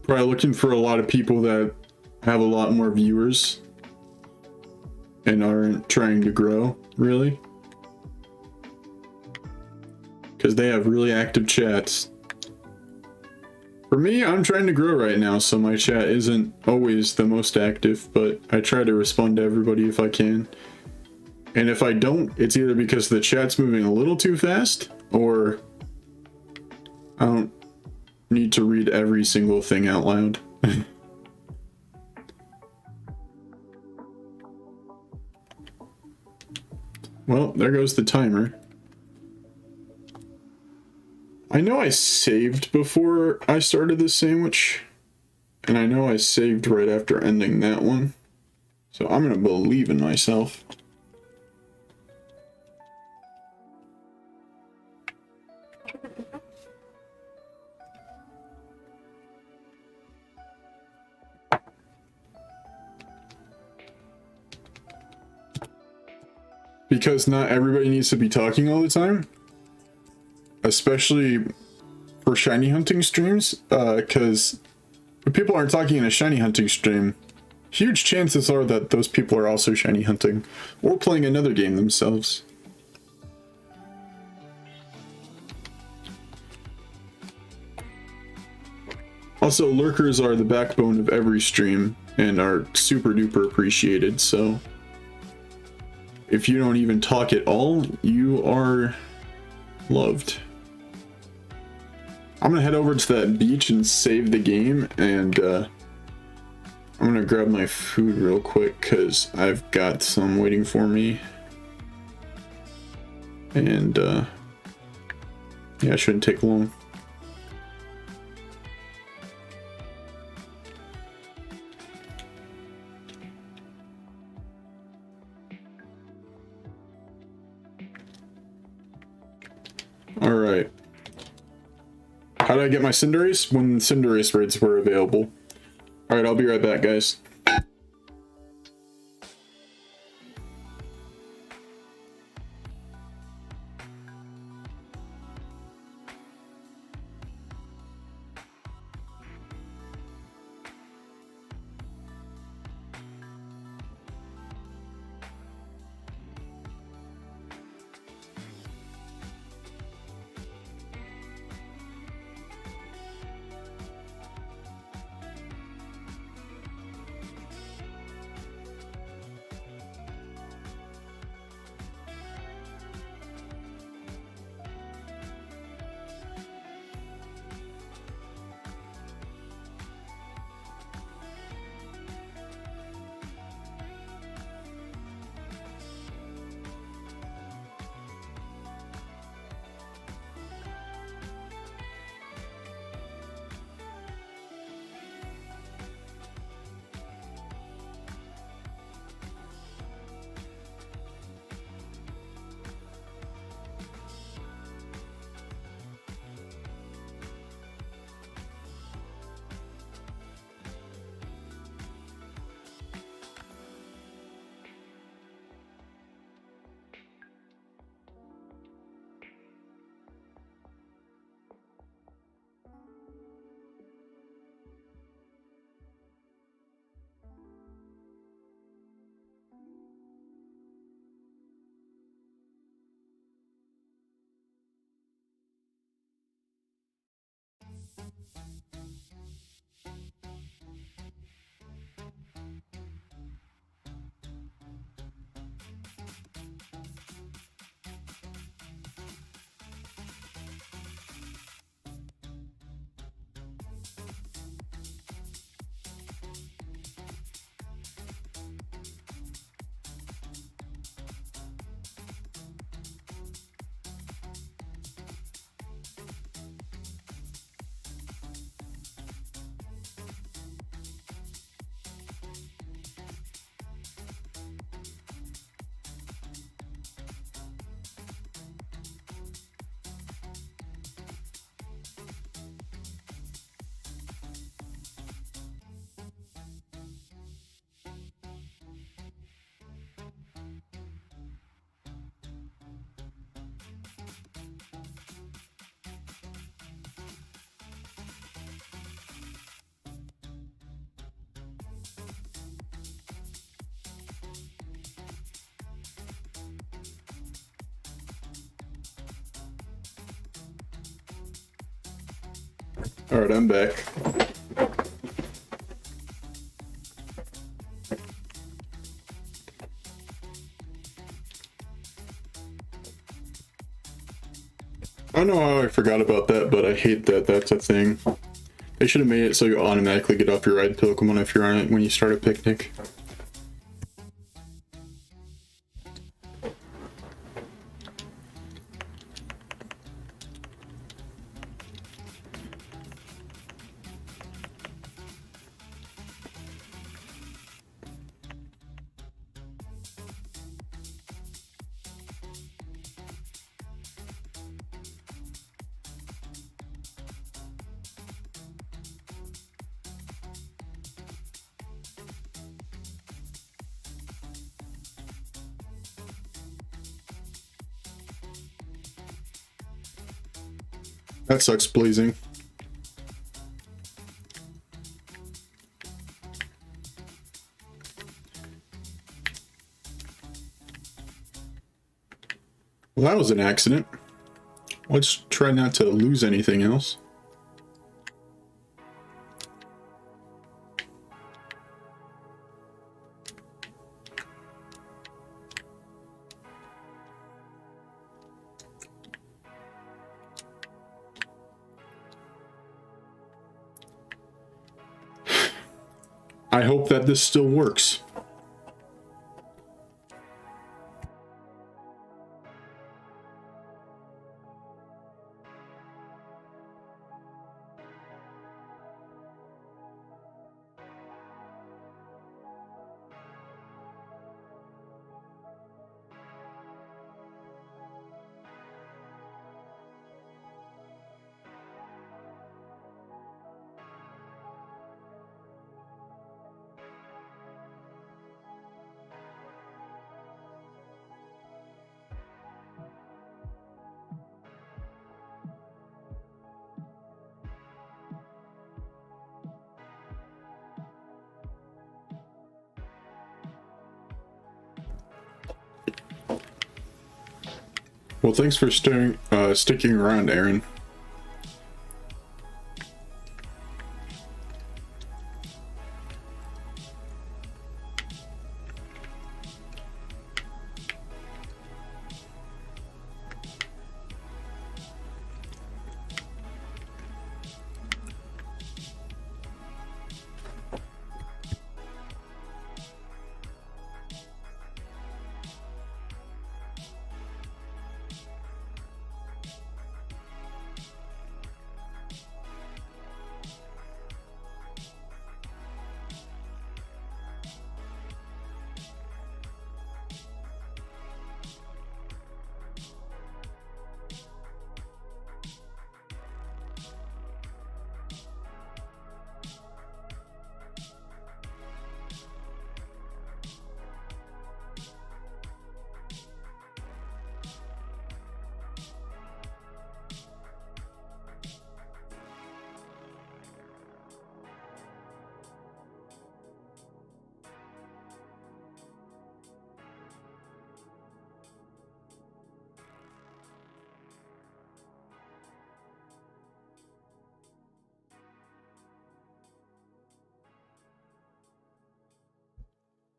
probably looking for a lot of people that have a lot more viewers and aren't trying to grow, really. Because they have really active chats. For me, I'm trying to grow right now, so my chat isn't always the most active, but I try to respond to everybody if I can. And if I don't, it's either because the chat's moving a little too fast, or I don't need to read every single thing out loud. Well, there goes the timer. I know I saved before I started this sandwich, and I know I saved right after ending that one, so I'm gonna believe in myself. Because not everybody needs to be talking all the time. Especially for shiny hunting streams, because if people aren't talking in a shiny hunting stream, huge chances are that those people are also shiny hunting or playing another game themselves. Also, lurkers are the backbone of every stream and are super duper appreciated, so if you don't even talk at all, you are loved. I'm gonna head over to that beach and save the game, and I'm gonna grab my food real quick because I've got some waiting for me. And yeah, it shouldn't take long. Alright. How did I get my Cinderace? When Cinderace raids were available. Alright, I'll be right back, guys. Alright, I'm back. I don't know how I forgot about that, but I hate that that's a thing. They should have made it so you automatically get off your ride Pokemon if you're on it when you start a picnic. That sucks blazing. Well, that was an accident. Let's try not to lose anything else. I hope that this still works. Well, thanks for sticking around, Aaron.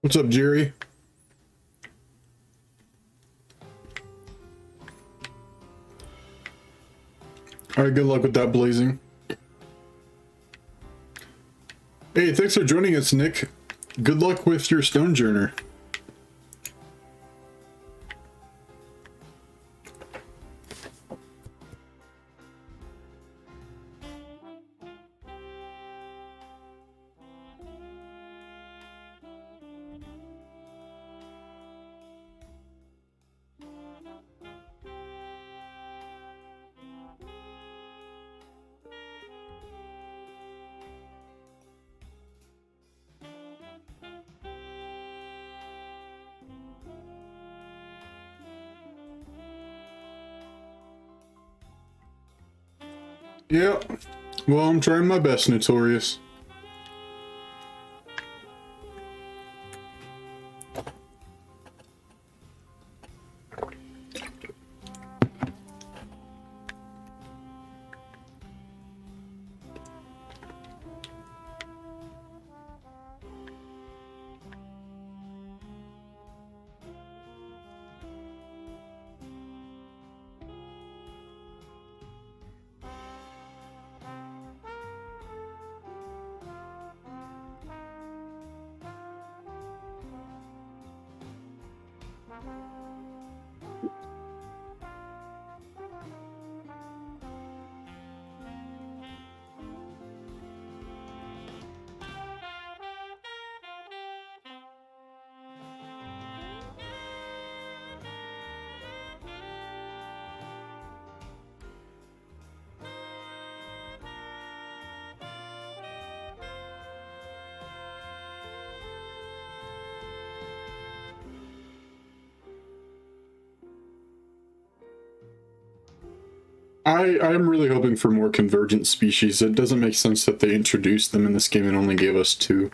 What's up, Jerry? Alright, good luck with that blazing. Hey, thanks for joining us, Nick. Good luck with your Stonejourner. Yeah, well, I'm trying my best, Notorious. I'm really hoping for more convergent species. It doesn't make sense that they introduced them in this game and only gave us 2.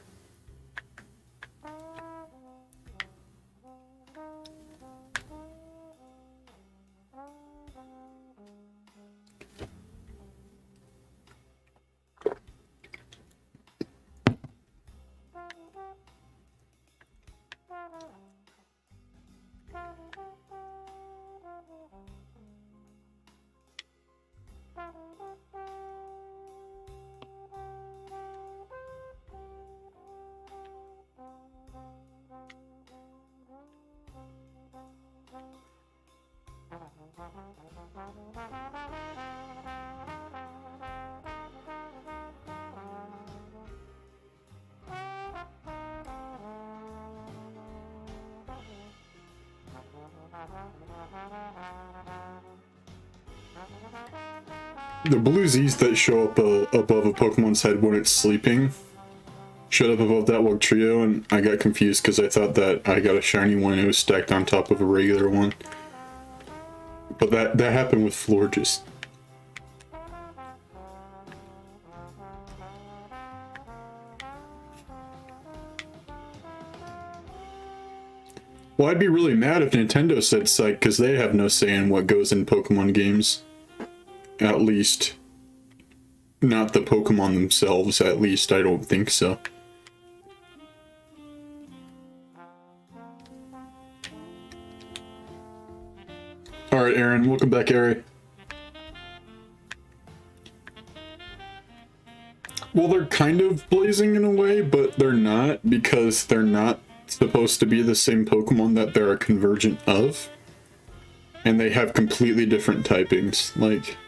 The blue Z's that show up above a Pokemon's head when it's sleeping showed up above that Wugtrio, and I got confused because I thought that I got a shiny one and it was stacked on top of a regular one. But that happened with Florges. Well, I'd be really mad if Nintendo said psych, because they have no say in what goes in Pokemon games. At least, not the Pokemon themselves, at least, I don't think so. Alright, Aaron, welcome back, Ari. Well, they're kind of blazing in a way, but they're not, because they're not supposed to be the same Pokemon that they're a convergent of. And they have completely different typings, like...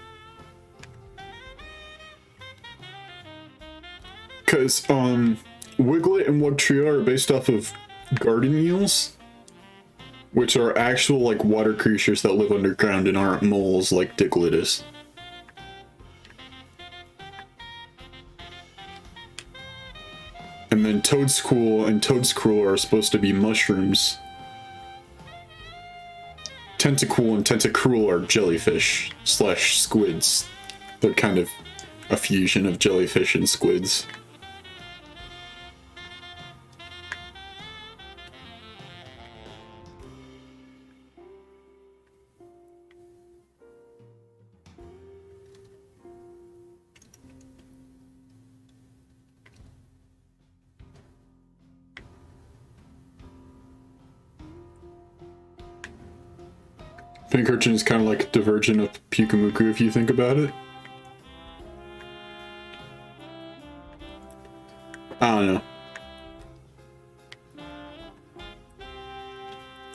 Because, Wiglet and Wugtrio are based off of garden eels, which are actual, like, water creatures that live underground and aren't moles like Diglett is. And then Toadscool and Toadscruel are supposed to be mushrooms. Tentacool and Tentacruel are jellyfish / squids. They're kind of a fusion of jellyfish and squids. Pinkerton is kind of like a divergent of Pyukumuku if you think about it. I don't know.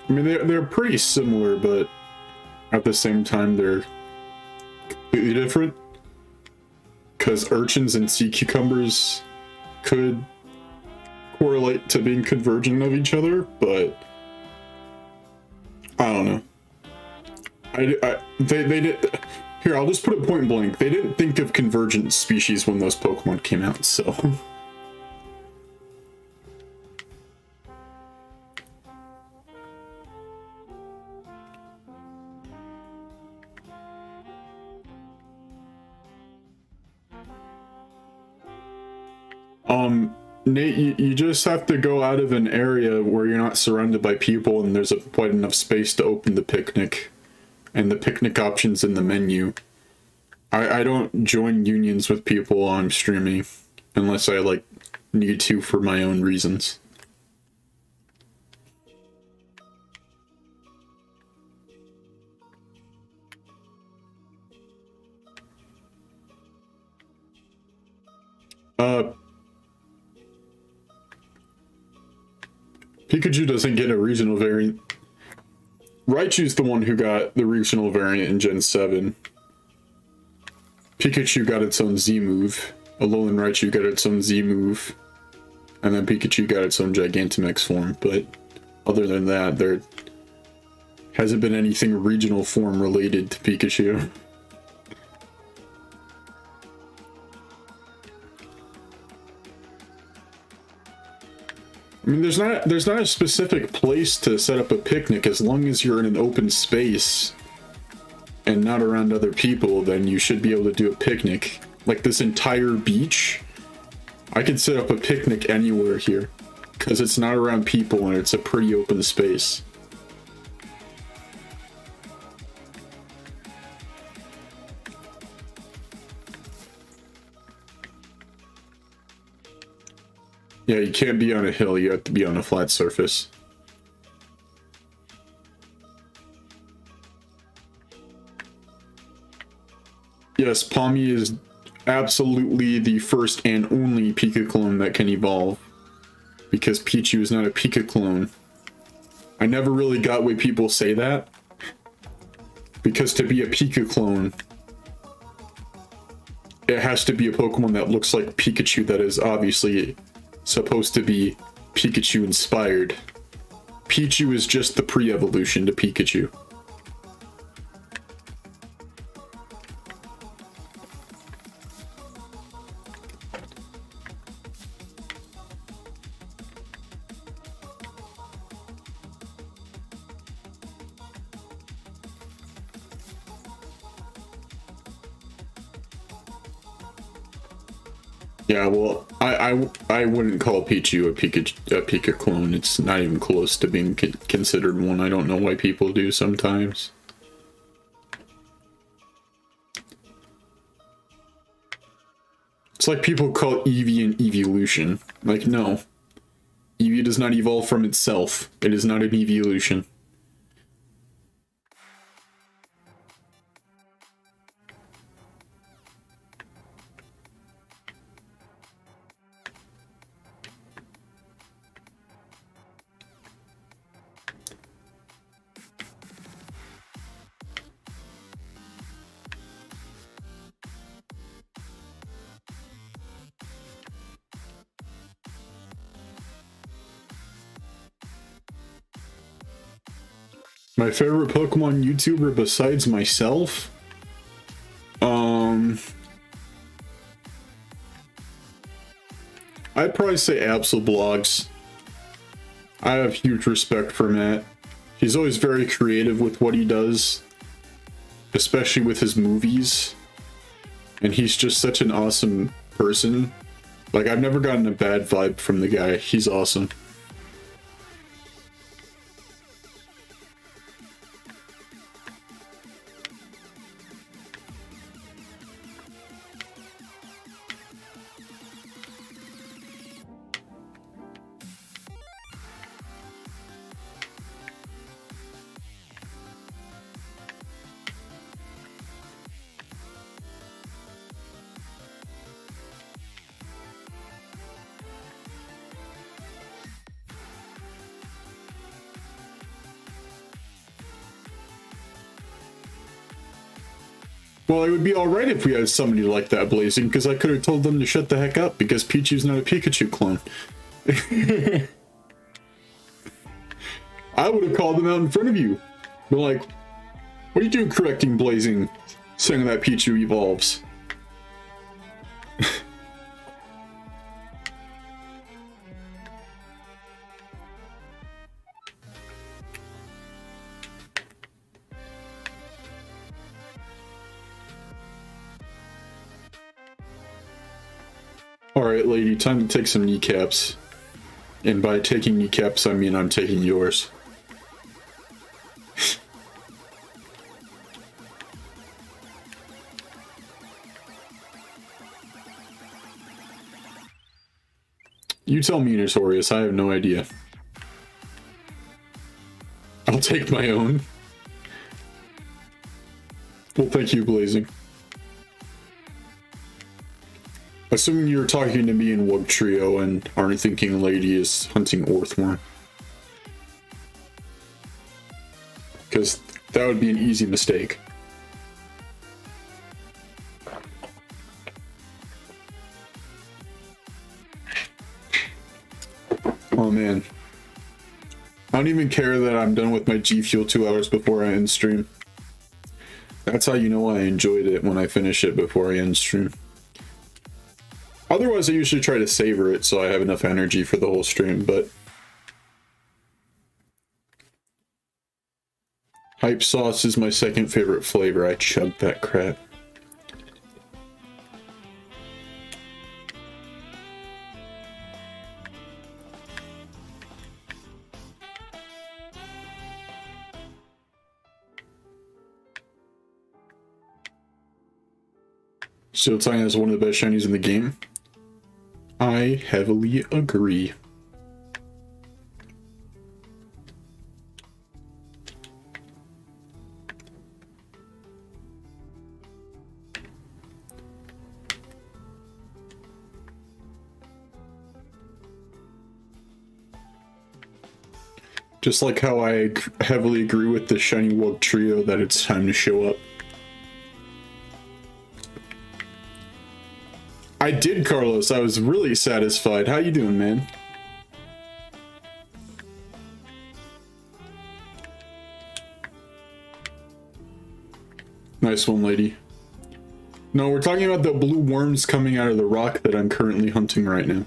I mean, they're pretty similar, but at the same time, they're completely different. Because urchins and sea cucumbers could correlate to being convergent of each other, but I don't know. They did. Here, I'll just put it point blank. They didn't think of convergent species when those Pokemon came out, so. Nate, you just have to go out of an area where you're not surrounded by people and there's quite enough space to open the picnic. And the picnic options in the menu. I don't join unions with people while I'm streaming unless I like need to for my own reasons. Pikachu doesn't get a regional variant. Raichu's the one who got the regional variant in Gen 7. Pikachu got its own Z move. Alolan Raichu got its own Z move. And then Pikachu got its own Gigantamax form. But other than that, there hasn't been anything regional form related to Pikachu. I mean, there's not a specific place to set up a picnic. As long as you're in an open space and not around other people, then you should be able to do a picnic. Like this entire beach, I could set up a picnic anywhere here because it's not around people and it's a pretty open space. Yeah, you can't be on a hill, you have to be on a flat surface. Yes, Palmy is absolutely the first and only Pika clone that can evolve. Because Pichu is not a Pika clone. I never really got why people say that. Because to be a Pika clone, it has to be a Pokemon that looks like Pikachu that is obviously supposed to be Pikachu inspired. Pichu is just the pre-evolution to Pikachu. Yeah, well, I wouldn't call Pichu a Pika clone. It's not even close to being considered one. I don't know why people do sometimes. It's like people call Eevee an evolution. Like, no. Eevee does not evolve from itself. It is not an evolution. My favorite Pokemon YouTuber besides myself? I'd probably say Absolblogs. I have huge respect for Matt. He's always very creative with what he does, especially with his movies. And he's just such an awesome person. Like, I've never gotten a bad vibe from the guy. He's awesome. Well, it would be alright if we had somebody like that, Blazing, because I could have told them to shut the heck up, because Pichu's not a Pikachu clone. I would have called them out in front of you. But like, what are you doing correcting Blazing, saying that Pichu evolves? Alright, lady, time to take some kneecaps. And by taking kneecaps, I mean I'm taking yours. You tell me, Notorious, I have no idea. I'll take my own. Well, thank you, Blazing. Assuming you're talking to me in Wugtrio and aren't thinking Lady is hunting Orthworm. Because that would be an easy mistake. Oh man. I don't even care that I'm done with my G Fuel 2 hours before I end stream. That's how you know I enjoyed it, when I finish it before I end stream. Otherwise, I usually try to savor it so I have enough energy for the whole stream, but... Hype sauce is my second favorite flavor. I chugged that crap. Siltine is one of the best shinies in the game. I heavily agree. Just like how I heavily agree with the shiny Wugtrio that it's time to show up. I did, Carlos. I was really satisfied. How you doing, man? Nice one, lady. No, we're talking about the blue worms coming out of the rock that I'm currently hunting right now.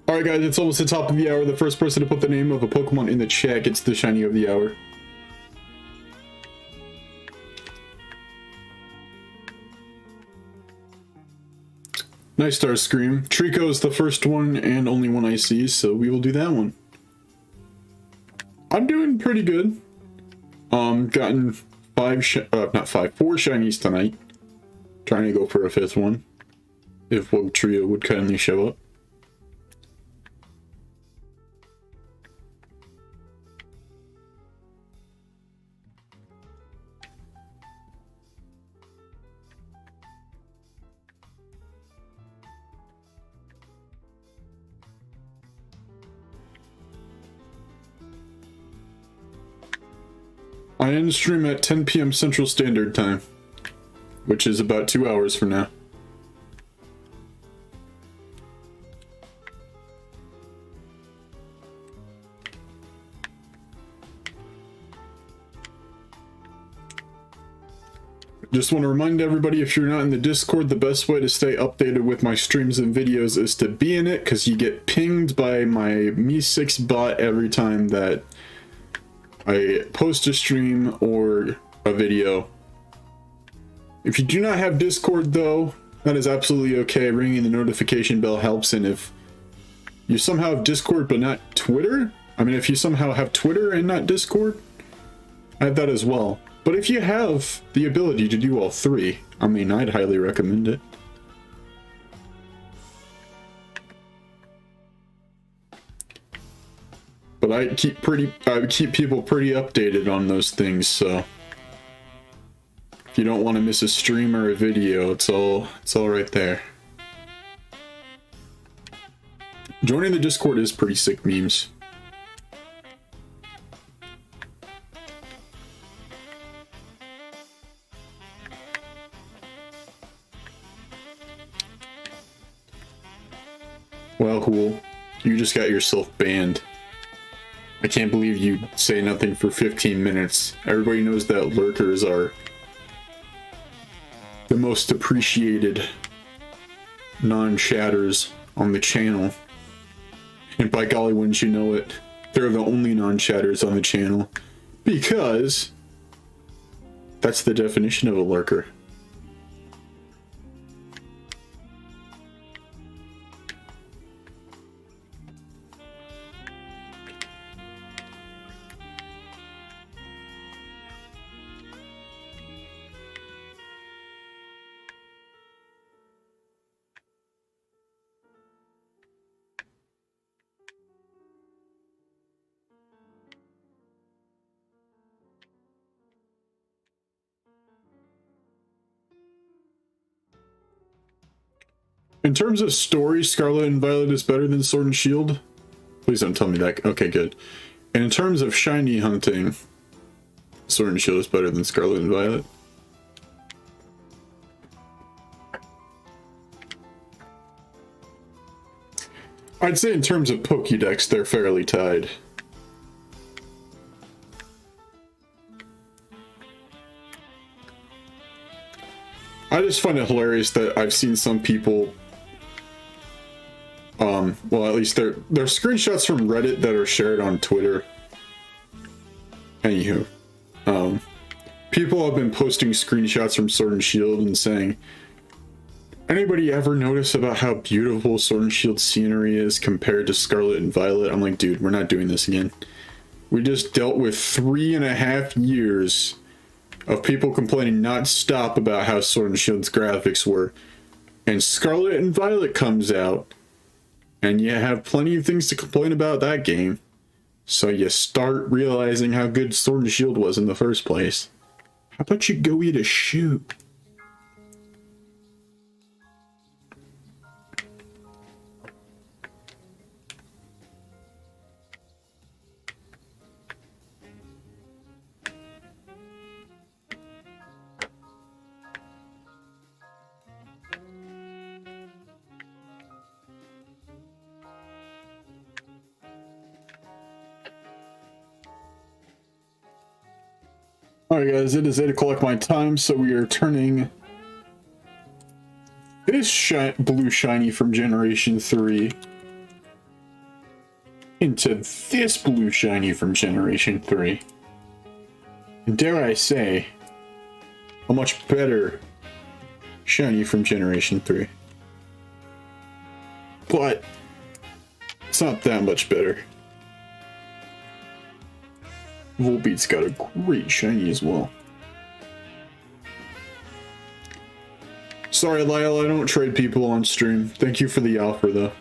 Alright guys, it's almost the top of the hour. The first person to put the name of a Pokemon in the chat gets the shiny of the hour. Nice Starscream. Trico is the first one and only one I see, so we will do that one. I'm doing pretty good. Gotten four shinies tonight. Trying to go for a fifth one. If Wugtrio would kindly show up. I end stream at 10 PM Central Standard Time, which is about 2 hours from now. Just want to remind everybody, if you're not in the Discord, the best way to stay updated with my streams and videos is to be in it, because you get pinged by my Me6 bot every time that I post a stream or a video. If you do not have Discord though, that is absolutely okay. Ringing the notification bell helps, and if you somehow have Discord but not Twitter, I mean if you somehow have Twitter and not Discord, I have that as well. But if you have the ability to do all three, I mean I'd highly recommend it. But I keep people pretty updated on those things, so if you don't want to miss a stream or a video, it's all right there. Joining the Discord is pretty sick memes. Well, cool. You just got yourself banned. I can't believe you say nothing for 15 minutes. Everybody knows that lurkers are the most appreciated non-chatters on the channel. And by golly, wouldn't you know it, they're the only non-chatters on the channel. Because that's the definition of a lurker. In terms of story, Scarlet and Violet is better than Sword and Shield. Please don't tell me that. Okay, good. And in terms of shiny hunting, Sword and Shield is better than Scarlet and Violet. I'd say in terms of Pokédex, they're fairly tied. I just find it hilarious that I've seen some people, well, at least they're screenshots from Reddit that are shared on Twitter. Anywho, people have been posting screenshots from Sword and Shield and saying, anybody ever notice about how beautiful Sword and Shield scenery is compared to Scarlet and Violet? I'm like, dude, we're not doing this again. We just dealt with 3.5 years of people complaining non-stop about how Sword and Shield's graphics were. And Scarlet and Violet comes out, and you have plenty of things to complain about that game. So you start realizing how good Sword and Shield was in the first place. How about you go eat a shoe? Alright guys, it is 8 o'clock my time, so we are turning this blue shiny from Generation 3 into this blue shiny from Generation 3. And dare I say, a much better shiny from Generation 3. But it's not that much better. Volbeat's got a great shiny as well. Sorry, Lyle, I don't trade people on stream. Thank you for the offer, though.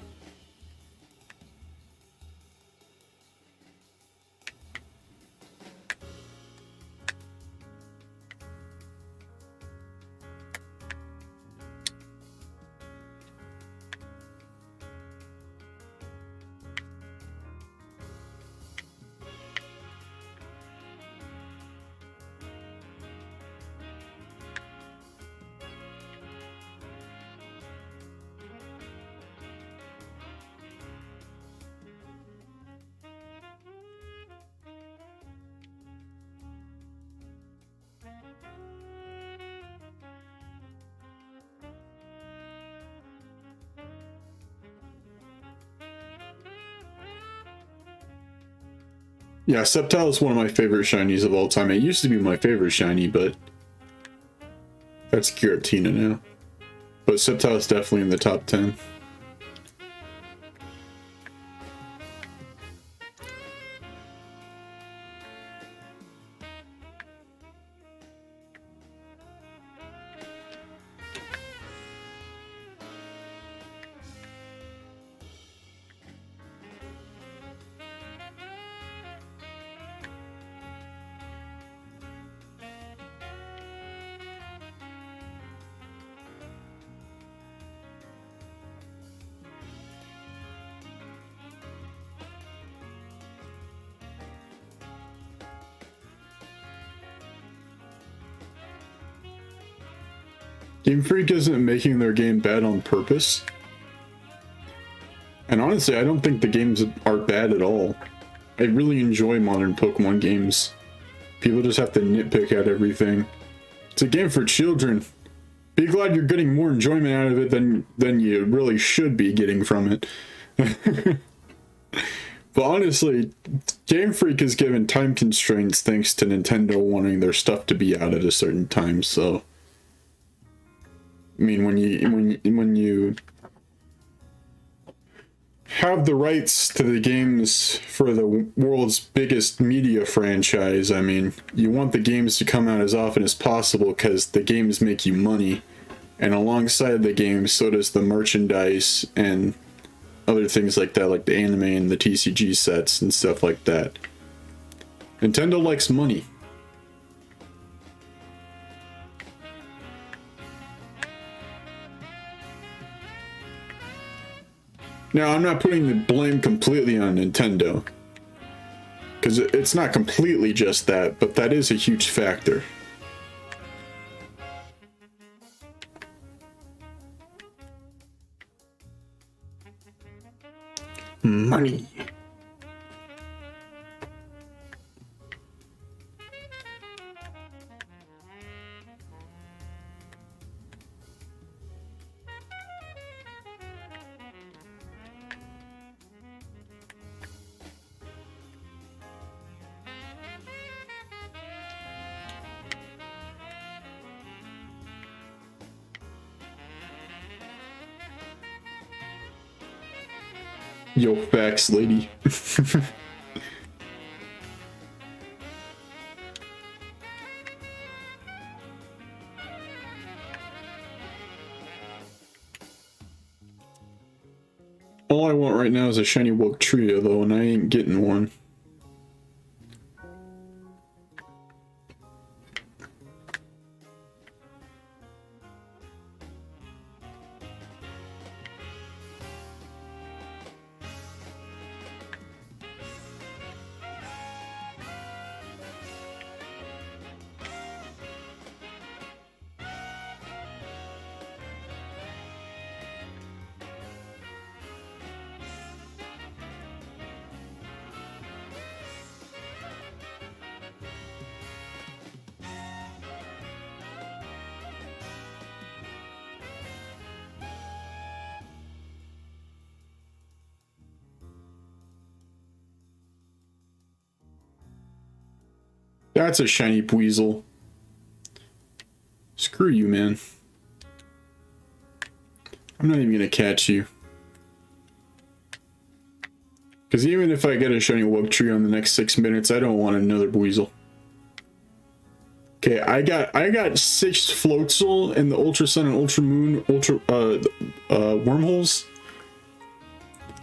Yeah, Sceptile is one of my favorite shinies of all time. It used to be my favorite shiny, but that's Giratina now. But Sceptile is definitely in the top 10. Game Freak isn't making their game bad on purpose. And honestly, I don't think the games are bad at all. I really enjoy modern Pokemon games. People just have to nitpick at everything. It's a game for children. Be glad you're getting more enjoyment out of it than you really should be getting from it. But honestly, Game Freak is given time constraints thanks to Nintendo wanting their stuff to be out at a certain time, so... I mean, when you have the rights to the games for the world's biggest media franchise, I mean, you want the games to come out as often as possible because the games make you money. And alongside the games, so does the merchandise and other things like that, like the anime and the TCG sets and stuff like that. Nintendo likes money. Now, I'm not putting the blame completely on Nintendo, because it's not completely just that, but that is a huge factor. Money. Yo, facts, lady. All I want right now is a shiny Wugtrio, though, and I ain't getting one. That's a shiny Buizel. Screw you, man. I'm not even gonna catch you. Because even if I get a shiny Wugtrio in the next 6 minutes, I don't want another Buizel. Okay, I got 6 Floatzel in the Ultra Sun and Ultra Moon wormholes.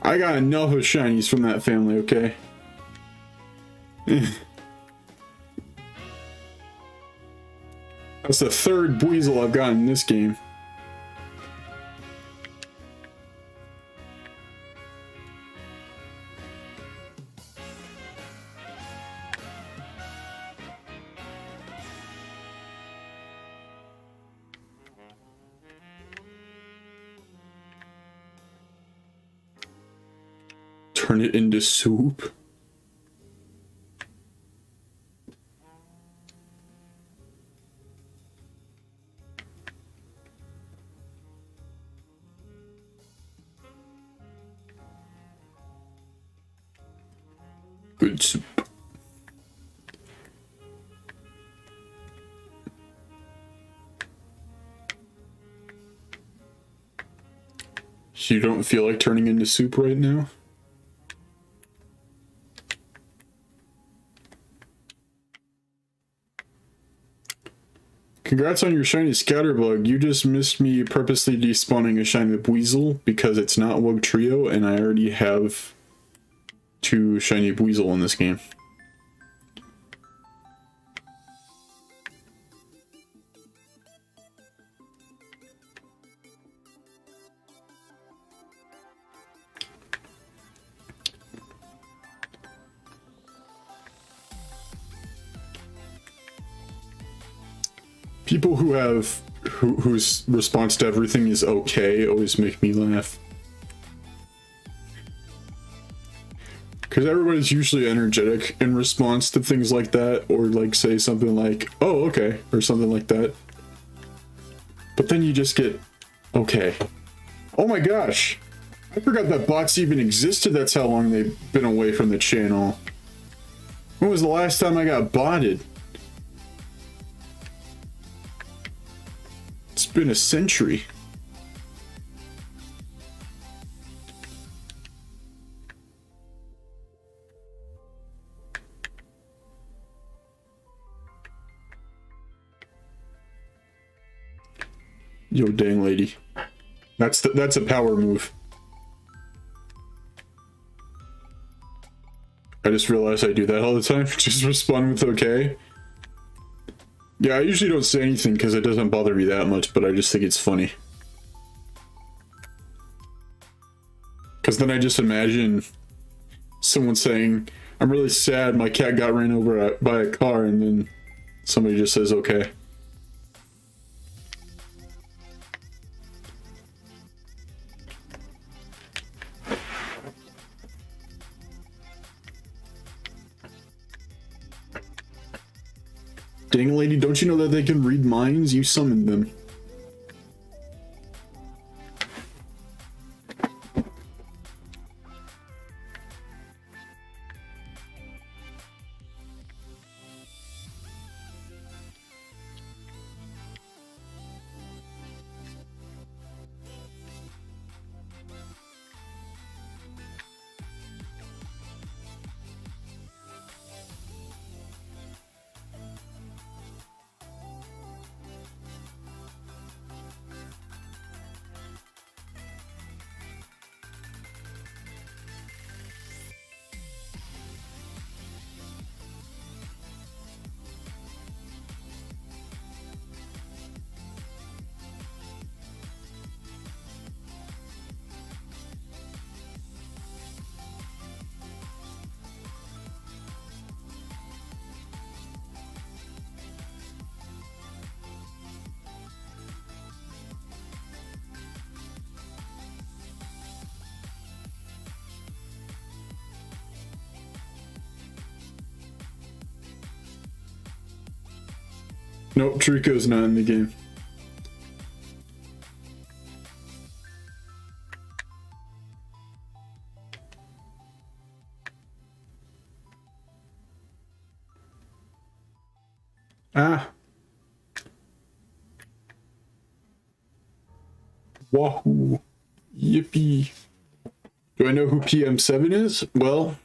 I got enough of shinies from that family, okay? That's the 3rd Buizel I've gotten in this game. Turn it into soup. Good soup. You don't feel like turning into soup right now? Congrats on your shiny Scatterbug. You just missed me purposely despawning a shiny Buizel because it's not Wugtrio and I already have 2 shiny Buizel in this game. People who have whose response to everything is okay always make me laugh. Because everybody's usually energetic in response to things like that, or like say something like, oh, okay, or something like that. But then you just get, okay. Oh my gosh! I forgot that bots even existed, that's how long they've been away from the channel. When was the last time I got botted? It's been a century. Yo, dang lady. That's a power move. I just realized I do that all the time. Just respond with okay. Yeah, I usually don't say anything because it doesn't bother me that much, but I just think it's funny. Because then I just imagine someone saying, I'm really sad my cat got ran over by a car, and then somebody just says okay. Dang lady, don't you know that they can read minds? You summoned them. Nope, Trico's not in the game. Ah. Wahoo. Yippee. Do I know who PM7 is? Well,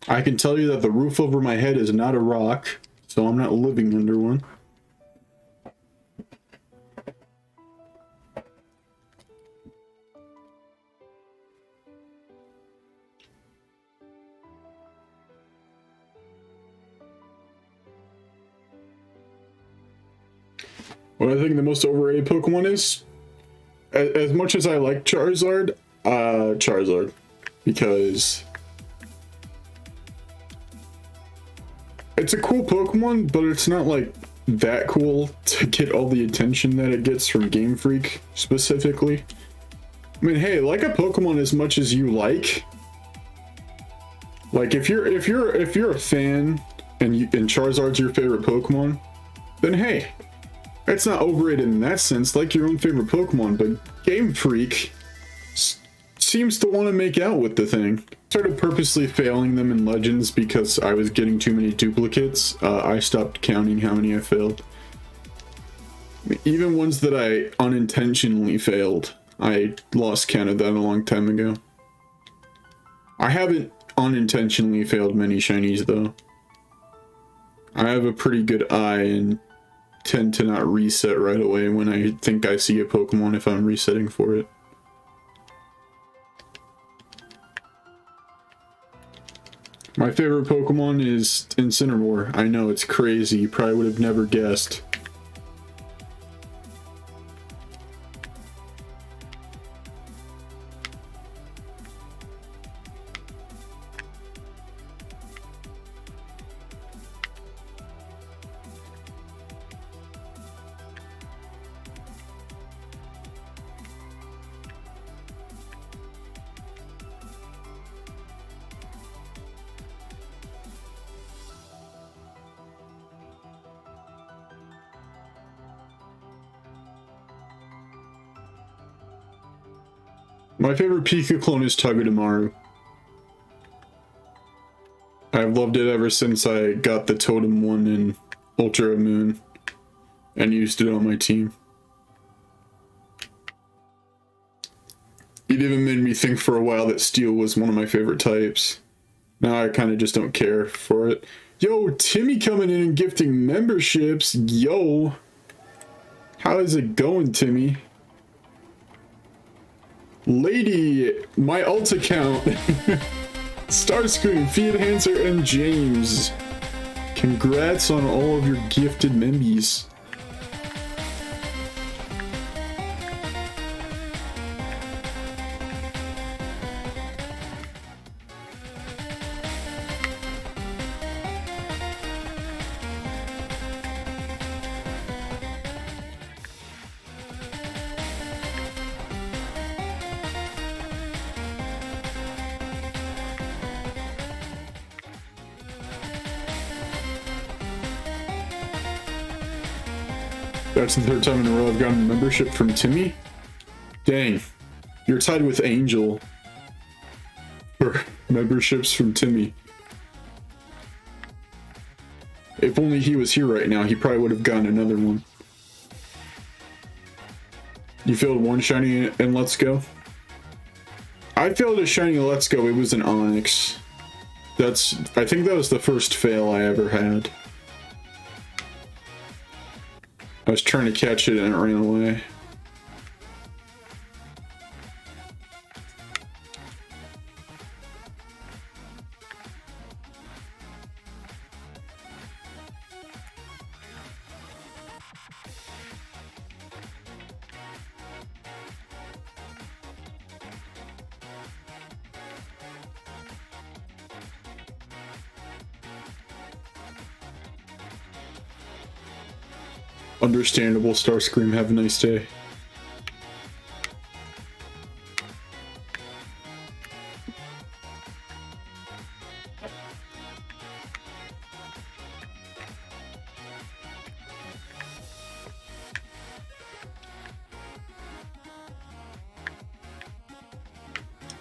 I can tell you that the roof over my head is not a rock, so I'm not living under one. What I think the most overrated Pokemon is, as much as I like Charizard, Charizard, because it's a cool Pokemon, but it's not like that cool to get all the attention that it gets from Game Freak specifically. I mean, hey, like a Pokemon as much as you like. Like if you're a fan and Charizard's your favorite Pokemon, then hey, it's not overrated in that sense, like your own favorite Pokemon, but Game Freak seems to want to make out with the thing. Started purposely failing them in Legends because I was getting too many duplicates. I stopped counting how many I failed. Even ones that I unintentionally failed, I lost count of that a long time ago. I haven't unintentionally failed many shinies though. I have a pretty good eye and tend to not reset right away when I think I see a Pokemon if I'm resetting for it. My favorite Pokemon is Incineroar. I know, it's crazy. You probably would have never guessed. My favorite Pika clone is Togedemaru. I've loved it ever since I got the Totem one in Ultra Moon and used it on my team. It even made me think for a while that Steel was one of my favorite types. Now I kind of just don't care for it. Yo, Timmy coming in and gifting memberships. Yo. How is it going, Timmy? Lady, my alt account, Starscream, Fiat Hanser, and James. Congrats on all of your gifted membies. That's the third time in a row I've gotten membership from Timmy. Dang, you're tied with Angel for memberships from Timmy. If only he was here right now, he probably would have gotten another one. You failed one shiny in Let's Go? I failed a shiny Let's Go, it was an Onyx. I think that was the first fail I ever had. I was trying to catch it and it ran away. Understandable, Starscream. Have a nice day.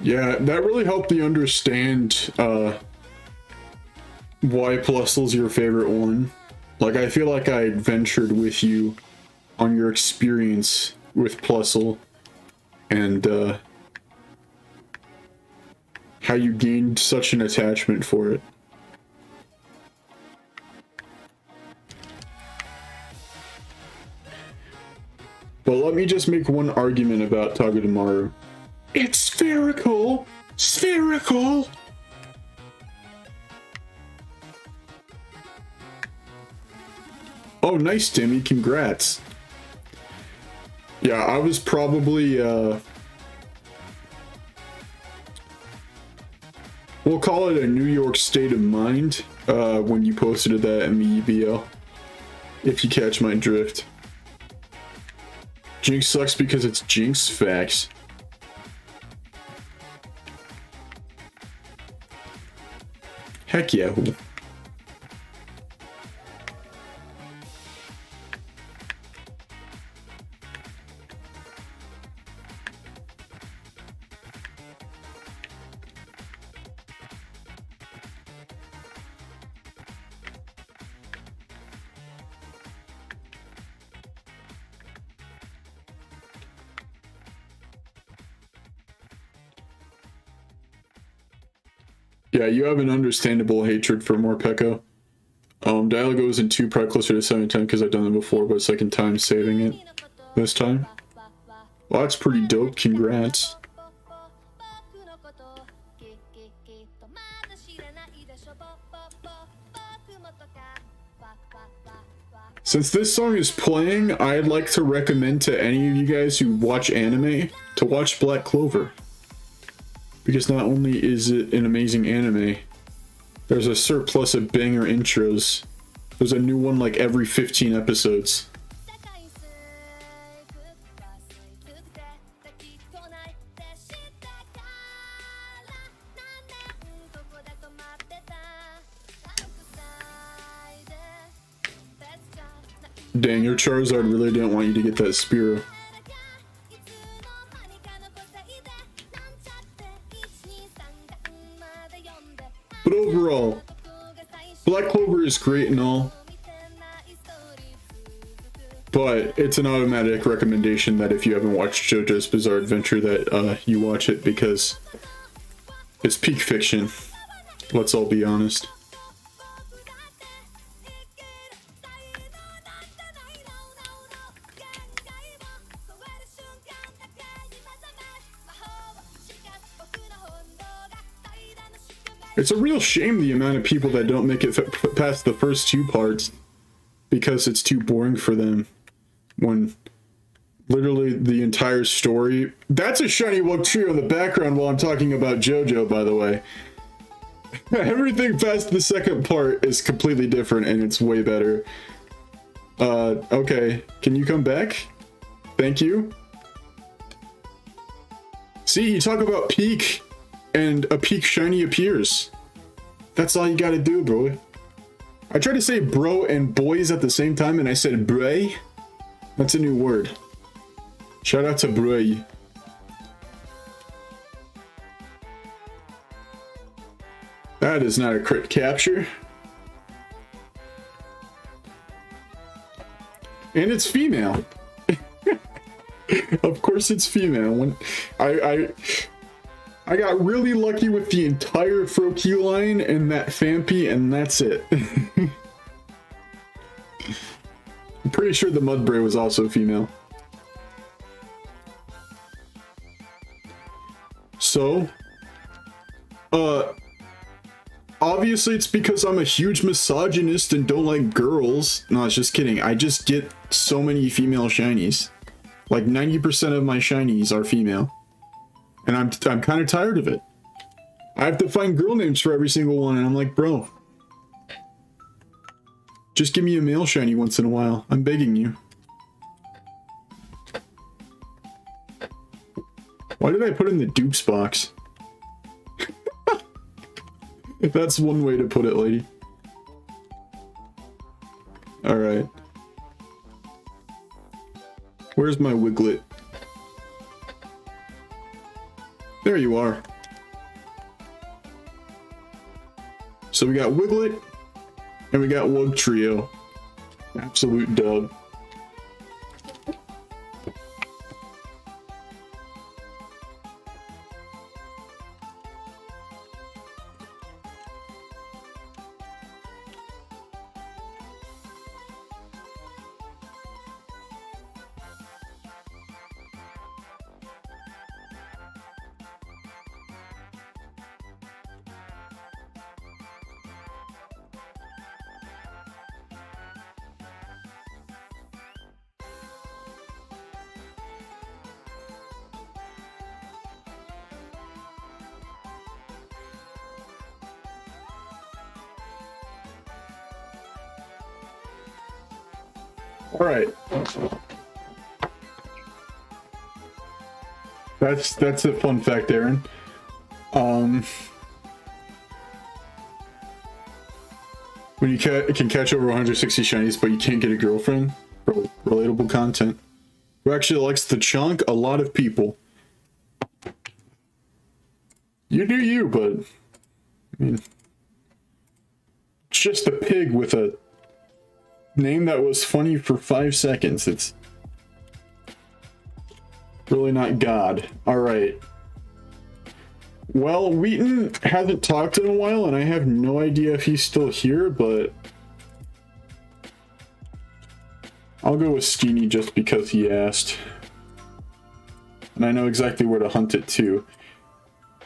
Yeah, that really helped me understand why Plusle's your favorite one. Like, I feel like I ventured with you on your experience with Plusle and how you gained such an attachment for it. But let me just make one argument about Togedemaru. It's spherical! Spherical! Oh, nice, Timmy. Congrats. Yeah, I was probably, we'll call it a New York state of mind, when you posted that in the EBL. If you catch my drift. Jinx sucks because it's Jinx facts. Heck yeah. Yeah, you have an understandable hatred for Morpeko. Dial goes in 2, probably closer to 7-10 because I've done it before, but second time saving it this time. Well, that's pretty dope. Congrats. Since this song is playing, I'd like to recommend to any of you guys who watch anime to watch Black Clover. Because not only is it an amazing anime, there's a surplus of banger intros. There's a new one like every 15 episodes. Dang, your Charizard really didn't want you to get that Spearow. But overall, Black Clover is great and all, but it's an automatic recommendation that if you haven't watched JoJo's Bizarre Adventure that you watch it, because it's peak fiction. Let's all be honest. It's a real shame the amount of people that don't make it past the first 2 parts because it's too boring for them, when literally the entire story... That's a shiny Wugtrio in the background while I'm talking about JoJo, by the way. Everything past the second part is completely different and it's way better. Okay, can you come back? Thank you. See, you talk about peak, and a peak shiny appears. That's all you gotta do, bro. I tried to say bro and boys at the same time, and I said bray. That's a new word. Shout out to bray. That is not a crit capture. And it's female. Of course it's female. When I got really lucky with the entire Froakie line and that Fampi, and that's it. I'm pretty sure the Mudbray was also female. So, obviously it's because I'm a huge misogynist and don't like girls. No, I was just kidding. I just get so many female shinies. Like 90% of my shinies are female. And I'm kind of tired of it. I have to find girl names for every single one, and I'm like, bro, just give me a male shiny once in a while. I'm begging you. Why did I put in the dupes box? That's one way to put it, lady. Alright. Where's my Wiglet? There you are. So we got Wiglet, and we got Wugtrio. Absolute dub. All right. That's a fun fact, Aaron. When you can catch over 160 shinies, but you can't get a girlfriend. Relatable content. Who actually likes the chunk? A lot of people. You do you, but I mean, it's just a pig with a name that was funny for 5 seconds. It's really not God. Alright. Well, Wheaton hasn't talked in a while, and I have no idea if he's still here, but I'll go with Steenie just because he asked. And I know exactly where to hunt it too.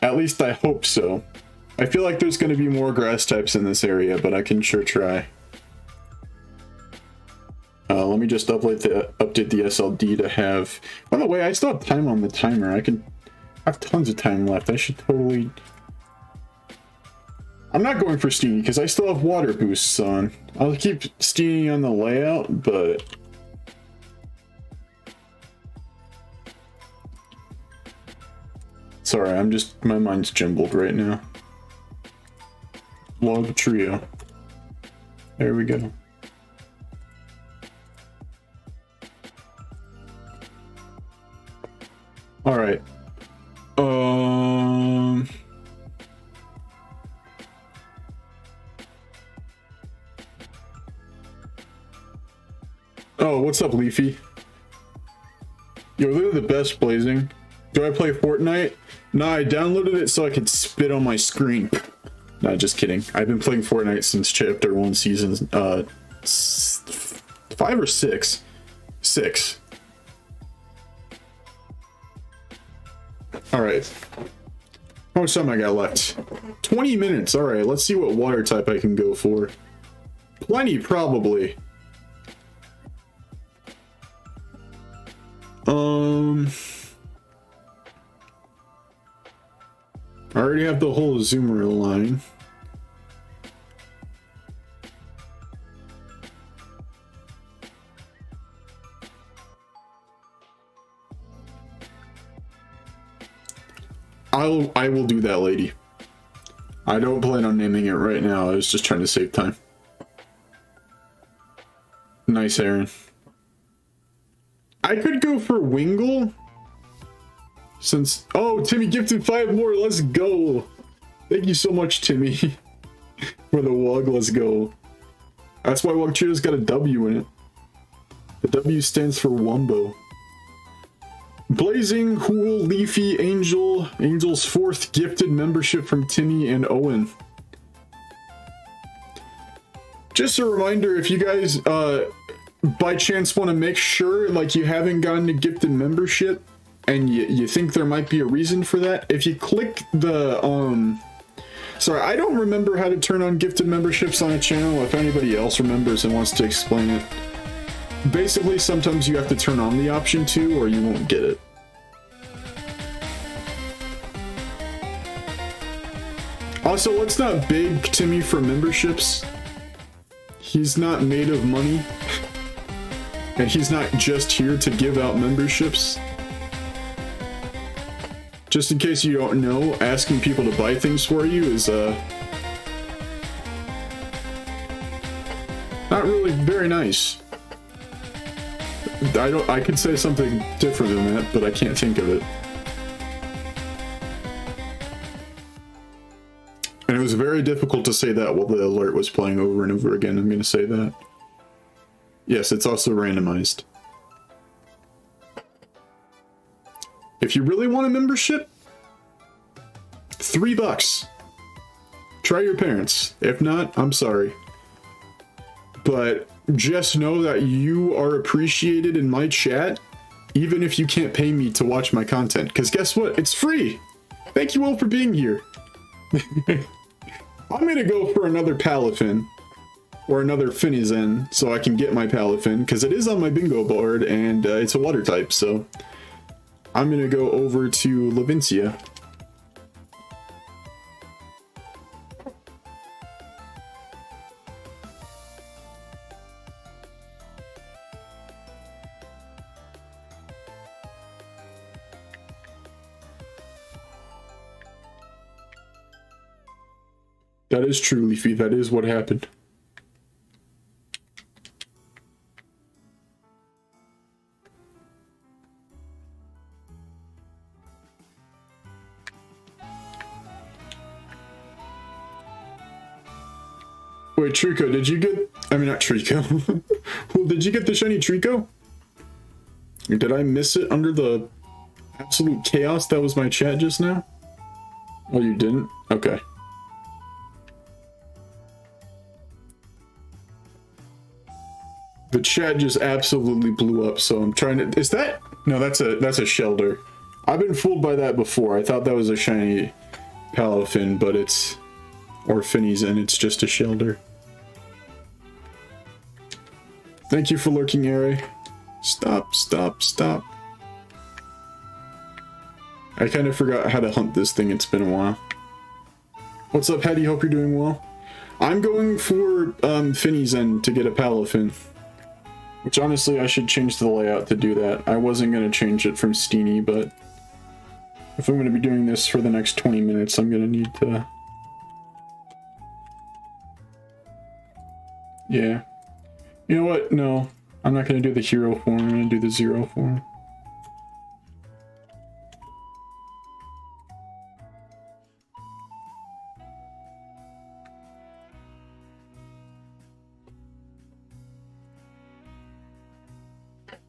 At least I hope so. I feel like there's going to be more grass types in this area, but I can sure try. Let me just update the SLD to have... By the way, I still have time on the timer. I have tons of time left. I should totally... I'm not going for Steenie because I still have water boosts on. I'll keep Steenie on the layout, but... Sorry, my mind's jumbled right now. Wugtrio. There we go. All right. Oh, what's up, Leafy? You're literally the best, Blazing. Do I play Fortnite? Nah, I downloaded it so I could spit on my screen. Nah, just kidding. I've been playing Fortnite since Chapter 1, Season 5 or 6? 6. Alright. How much time I got left? 20 minutes. Alright, let's see what water type I can go for. Plenty, probably. I already have the whole Zoomer line. I will do that, lady. I don't plan on naming it right now. I was just trying to save time. Nice, Aaron. I could go for Wingull. Since... Oh, Timmy gifted 5 more. Let's go. Thank you so much, Timmy. For the Wug. Let's go. That's why Wugtrio's got a W in it. The W stands for Wumbo. Blazing, Hool, Leafy, Angel. Angel's 4th gifted membership from Timmy and Owen. Just a reminder, if you guys by chance want to make sure like you haven't gotten a gifted membership and you think there might be a reason for that, if you click the sorry, I don't remember how to turn on gifted memberships on a channel. If anybody else remembers and wants to explain it. Basically, sometimes you have to turn on the option too, or you won't get it. Also, let's not beg Timmy for memberships. He's not made of money. And he's not just here to give out memberships. Just in case you don't know, asking people to buy things for you is, not really very nice. I could say something different than that, but I can't think of it. And it was very difficult to say that while the alert was playing over and over again. I'm gonna say that. Yes, it's also randomized. If you really want a membership, $3. Try your parents. If not, I'm sorry. But just know that you are appreciated in my chat, even if you can't pay me to watch my content. Because guess what? It's free! Thank you all for being here. I'm gonna go for another Palafin. Or another Finizen, so I can get my Palafin, because it is on my bingo board, and it's a water type, so I'm gonna go over to Levincia. That is true, Leafy. That is what happened. Wait, Trico, did you get... I mean, not Trico. Well, did you get the shiny Trico? Did I miss it under the absolute chaos that was my chat just now? Oh, you didn't? Okay. The chat just absolutely blew up, so I'm trying to... Is that... No, that's a Shelder. I've been fooled by that before. I thought that was a shiny Palafin, but it's... Or Finizen, it's just a Shelder. Thank you for lurking, Ari. Stop, stop, stop. I kind of forgot how to hunt this thing. It's been a while. What's up, Hattie? Hope you're doing well. I'm going for Finizen to get a Palafin. Which, honestly, I should change the layout to do that. I wasn't going to change it from Steenie, but... If I'm going to be doing this for the next 20 minutes, I'm going to need to... Yeah. You know what? No. I'm not going to do the hero form. I'm going to do the zero form.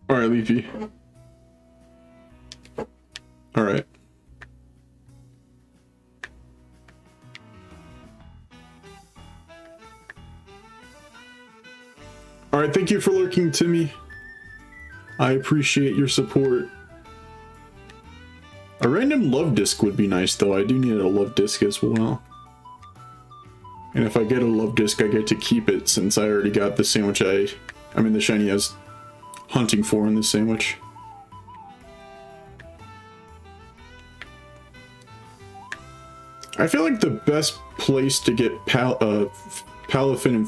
Alright, Leafy. Alright. Alright, thank you for lurking, Timmy. I appreciate your support. A random love disc would be nice, though. I do need a love disc as well. And if I get a love disc, I get to keep it, since I already got the sandwich I mean the shiny I was hunting for in the sandwich. I feel like the best place to get Palafin and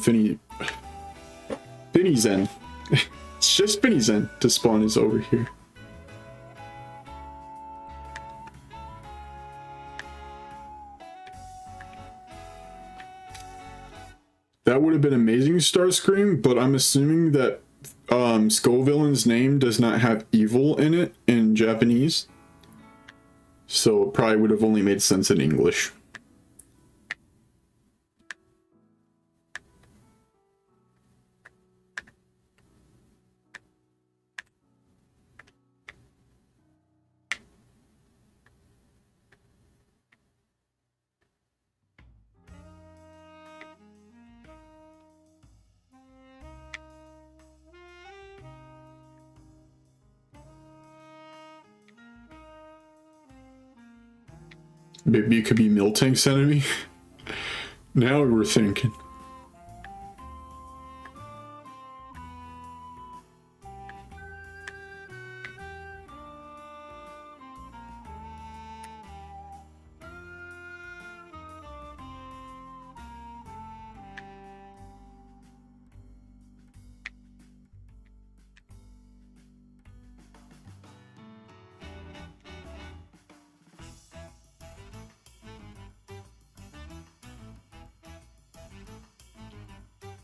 Finizen. It's just Finizen to spawn is over here. That would have been amazing, Starscream, but I'm assuming that Skullvillain's name does not have evil in it in Japanese. So it probably would have only made sense in English. Maybe it could be Miltank's enemy. Now we're thinking.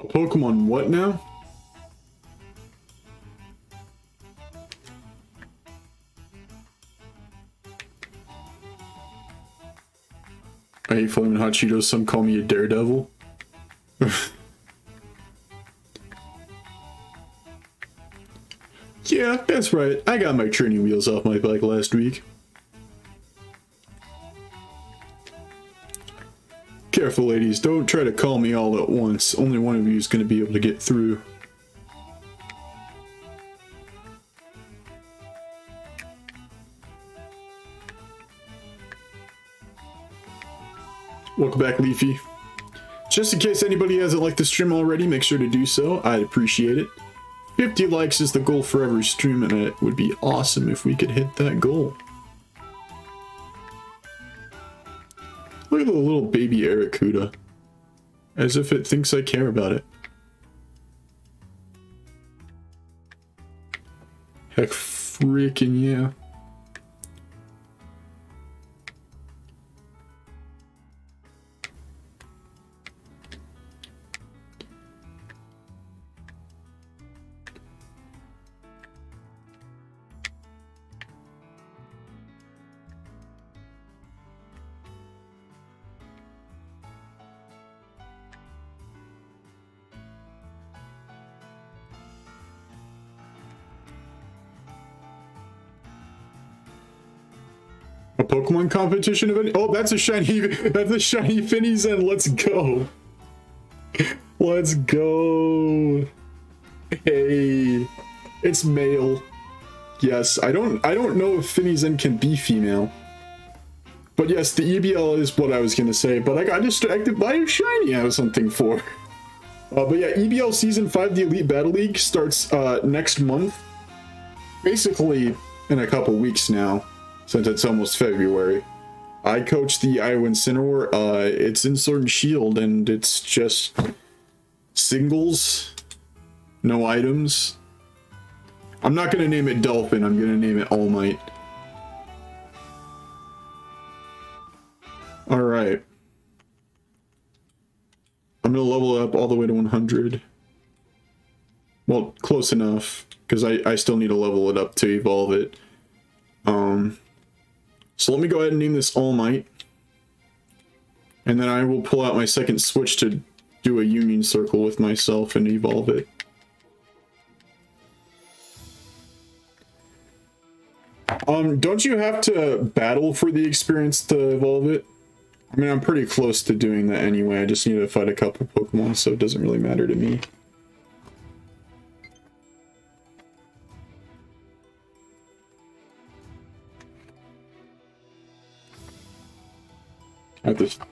Pokemon what now? I hate Flamin' Hot Cheetos, some call me a daredevil. Yeah, that's right. I got my training wheels off my bike last week. Careful, ladies. Don't try to call me all at once. Only one of you is going to be able to get through. Welcome back, Leafy. Just in case anybody hasn't liked the stream already, make sure to do so. I'd appreciate it. 50 likes is the goal for every stream, and it would be awesome if we could hit that goal. Look at the little baby Aracuda. As if it thinks I care about it. Heck freaking yeah. A Pokemon competition event? Oh, that's a shiny Finizen. Let's go. Let's go. Hey, it's male. Yes, I don't know if Finizen can be female. But yes, the EBL is what I was gonna say, but I got distracted by a shiny I was hunting for. But yeah, EBL Season 5, the Elite Battle League, starts next month. Basically, in a couple weeks now. Since it's almost February. I coach the Iowa Incineroar. It's in Sword and Shield, and it's just singles, no items. I'm not gonna name it Dolphin, I'm gonna name it All Might. Alright. I'm gonna level it up all the way to 100. Well, close enough, because I still need to level it up to evolve it. So let me go ahead and name this All Might. And then I will pull out my second switch to do a union circle with myself and evolve it. Don't you have to battle for the experience to evolve it? I mean, I'm pretty close to doing that anyway. I just need to fight a couple Pokemon, so it doesn't really matter to me.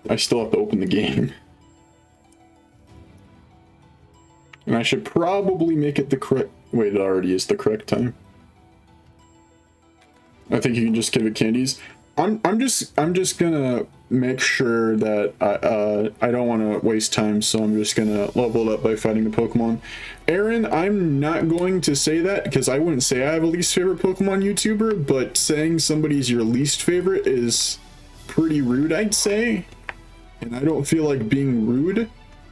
I still have to open the game. And I should probably make it the correct... Wait, it already is the correct time. I think you can just give it candies. I'm just gonna make sure that I don't want to waste time, so I'm just gonna level it up by fighting the Pokemon. Aaron, I'm not going to say that because I wouldn't say I have a least favorite Pokemon YouTuber, but saying somebody's your least favorite is pretty rude, I'd say, and I don't feel like being rude,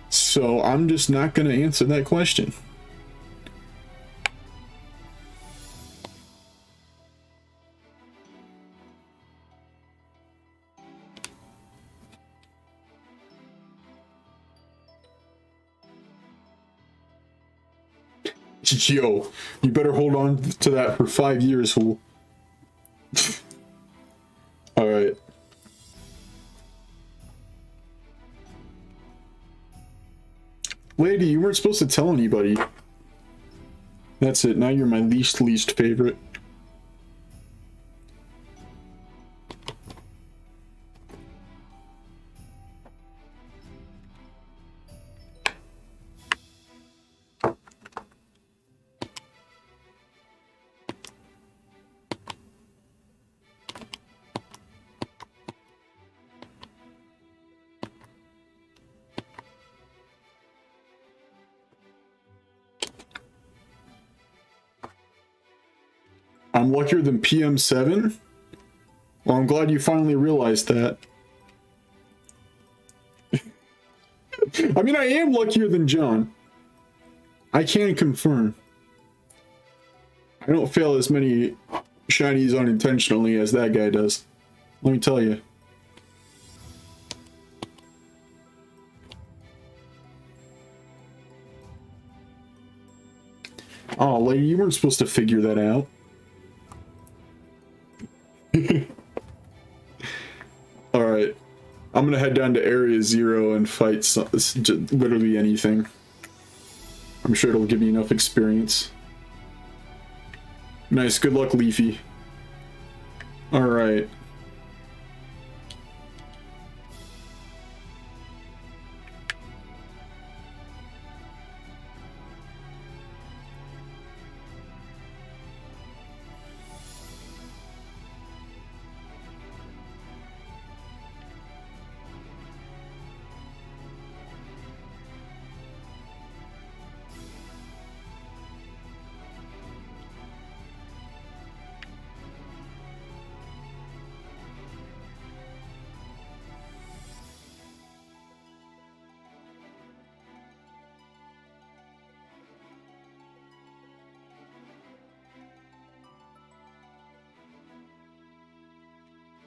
so I'm just not going to answer that question. Yo, you better hold on to that for 5 years, fool. Alright. Lady, you weren't supposed to tell anybody. That's it, now you're my least favorite. I'm luckier than PM7? Well, I'm glad you finally realized that. I mean, I am luckier than John. I can confirm. I don't fail as many shinies unintentionally as that guy does. Let me tell you. Oh, lady, you weren't supposed to figure that out. Alright. I'm gonna head down to Area 0 and fight literally anything. I'm sure it'll give me enough experience. Nice, good luck, Leafy. Alright.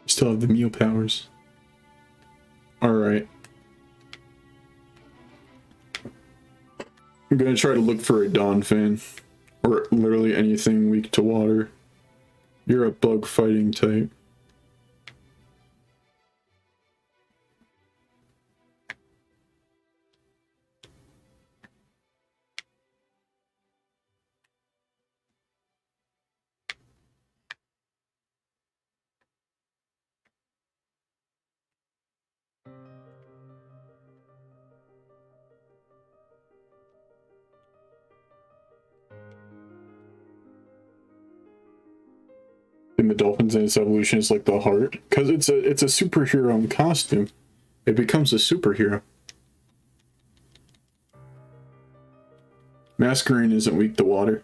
Still have the meal powers. Alright. I'm gonna try to look for a Donfan. Or literally anything weak to water. You're a bug fighting type. And the dolphins in its evolution is like the heart, because it's a superhero in costume. It becomes a superhero. Masquerain isn't weak to water.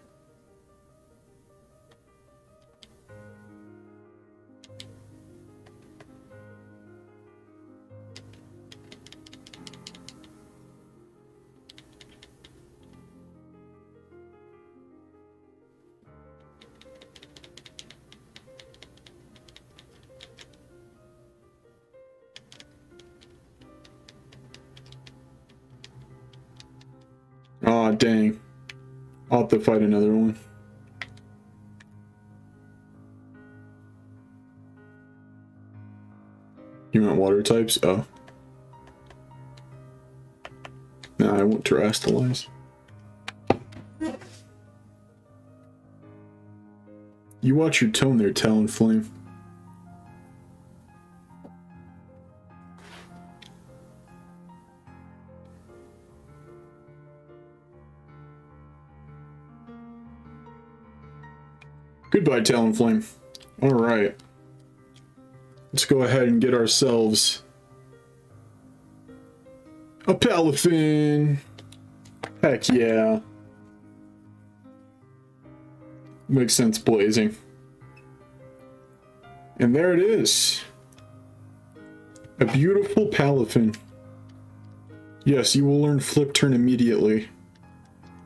Aw, dang. I'll have to fight another one. You want water types? Oh. Nah, I won't terrestrialize. You watch your tone there, Talonflame. Goodbye, Talonflame. Alright. Let's go ahead and get ourselves a Palafin. Heck yeah. Makes sense, blazing. And there it is. A beautiful Palafin. Yes, you will learn Flip Turn immediately.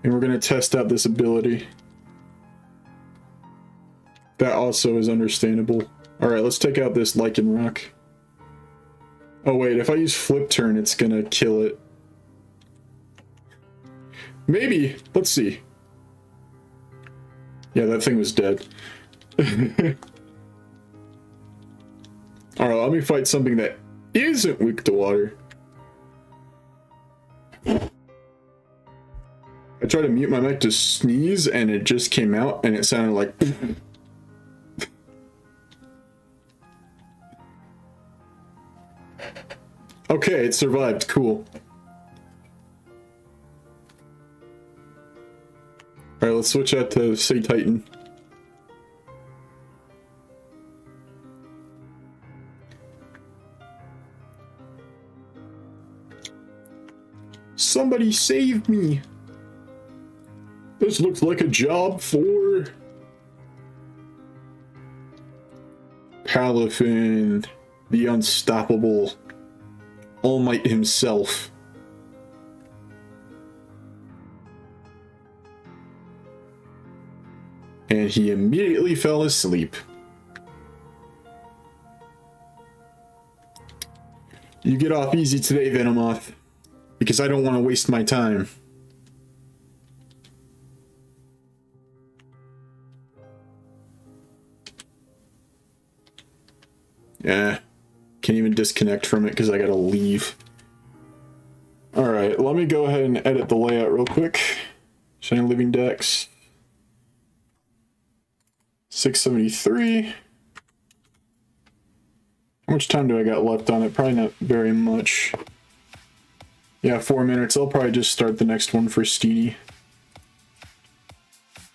And we're going to test out this ability. That also is understandable. Alright, let's take out this Lycanroc. Oh wait, if I use Flip Turn, it's gonna kill it. Maybe. Let's see. Yeah, that thing was dead. Alright, let me fight something that isn't weak to water. I tried to mute my mic to sneeze, and it just came out, and it sounded like... Okay, it survived. Cool. Alright, let's switch out to Sea Titan. Somebody save me! This looks like a job for... Palafin, the unstoppable All Might himself. And he immediately fell asleep. You get off easy today, Venomoth, because I don't want to waste my time. Yeah. Can't even disconnect from it because I gotta leave. Alright, let me go ahead and edit the layout real quick. Shiny Living Dex. 673. How much time do I got left on it? Probably not very much. Yeah, 4 minutes. I'll probably just start the next one for Steenie.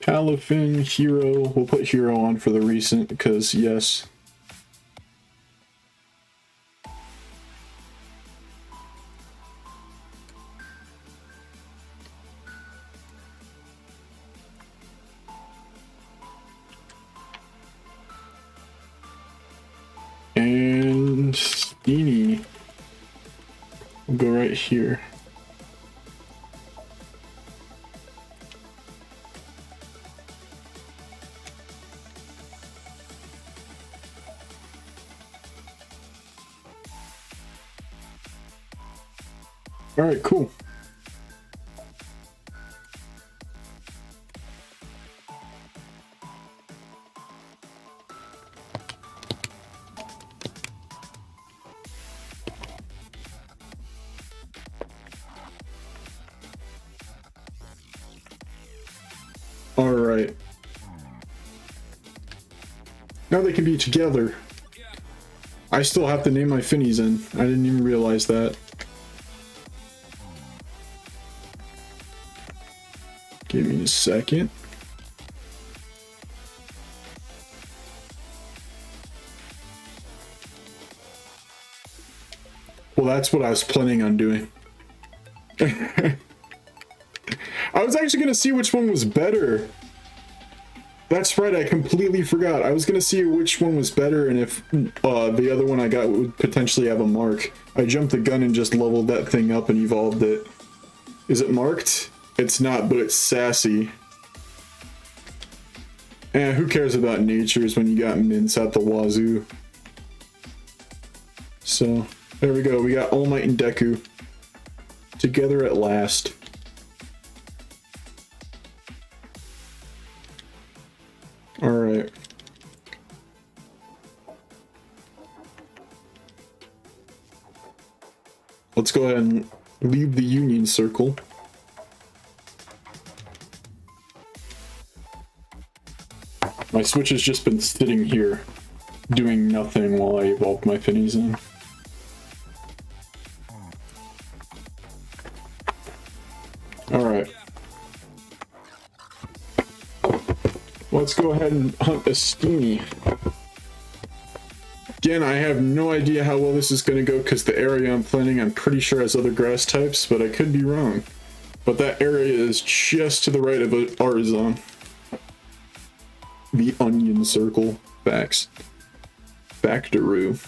Palafin, Hero. We'll put Hero on for the recent because, yes. And Steenie. We'll go right here. All right, cool. All right. Now they can be together. I still have to name my Finizen. I didn't even realize that. Give me a second. Well, that's what I was planning on doing. I was actually going to see which one was better. That's right, I completely forgot. I was going to see which one was better and if the other one I got would potentially have a mark. I jumped the gun and just leveled that thing up and evolved it. Is it marked? It's not, but it's sassy. Eh, who cares about natures when you got mints at the wazoo? So, there we go. We got All Might and Deku together at last. Alright. Let's go ahead and leave the Union Circle. My Switch has just been sitting here, doing nothing while I evolved my Finizen. Alright. Let's go ahead and hunt a Steenie. Again, I have no idea how well this is going to go because the area I'm planning, I'm pretty sure has other grass types, but I could be wrong. But that area is just to the right of Arizon. The Onion Circle. Facts. Factoroo.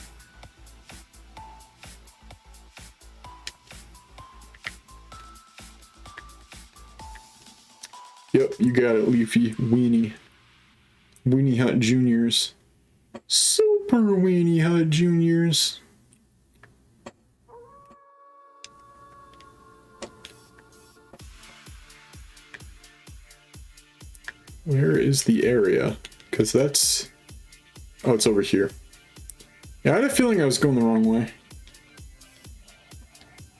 Yep, you got it, Leafy. Weenie. Weenie Hut Juniors. Super Weenie Hut Juniors. Where is the area? Because that's... Oh, it's over here. Yeah, I had a feeling I was going the wrong way.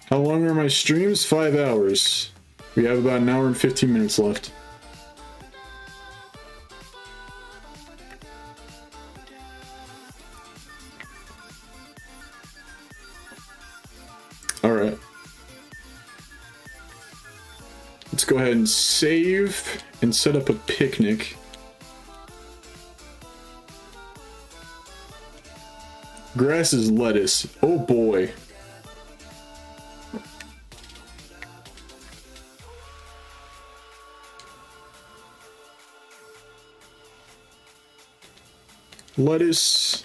How long are my streams? 5 hours. We have about an hour and 15 minutes left. Alright. Let's go ahead and save and set up a picnic. Grass is lettuce. Oh boy. Lettuce,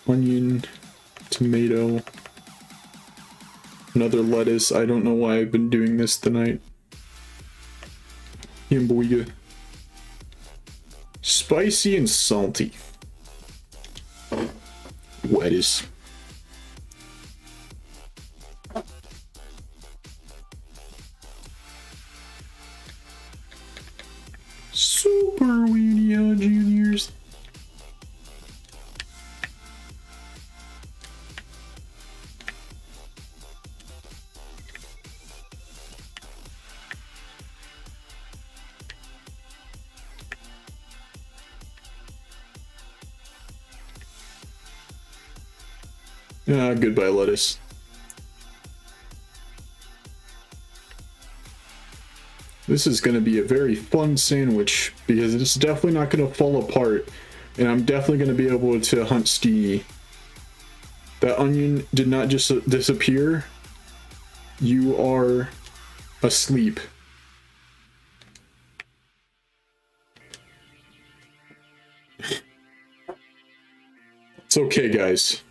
onion, tomato, another lettuce. I don't know why I've been doing this tonight. Yamboiga. Spicy and salty. Lettuce. Super Weenie Juniors. Goodbye, lettuce. This is going to be a very fun sandwich because it's definitely not going to fall apart, and I'm definitely going to be able to hunt Steenie. That onion did not just disappear. You are asleep. It's okay, guys.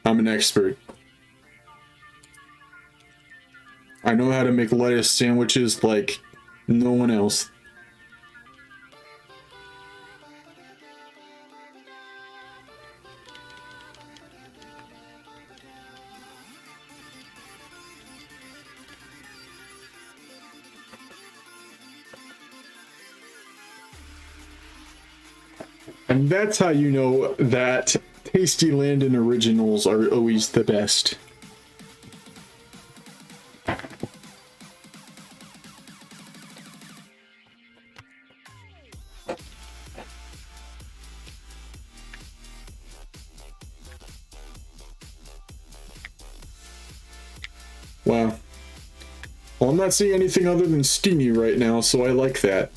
I'm an expert. I know how to make lettuce sandwiches like no one else. And that's how you know that tasty Landon originals are always the best. Wow. Well, I'm not seeing anything other than Steenie right now, so I like that.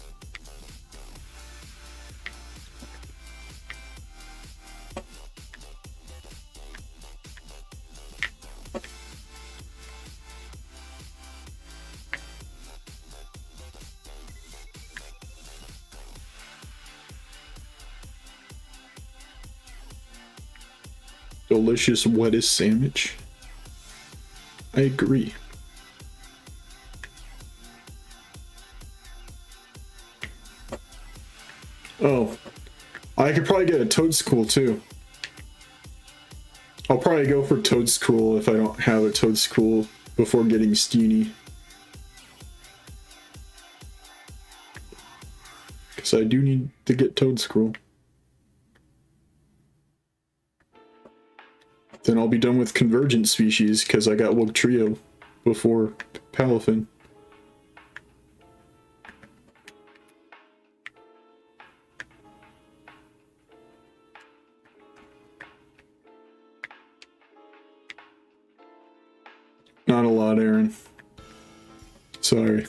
Delicious lettuce sandwich. I agree. Oh, I could probably get a Toadscool too. I'll probably go for Toadscool if I don't have a Toadscool before getting Steenie. Because I do need to get Toadscool. Then I'll be done with convergent species because I got Wugtrio before Palafin. Not a lot, Aaron. Sorry.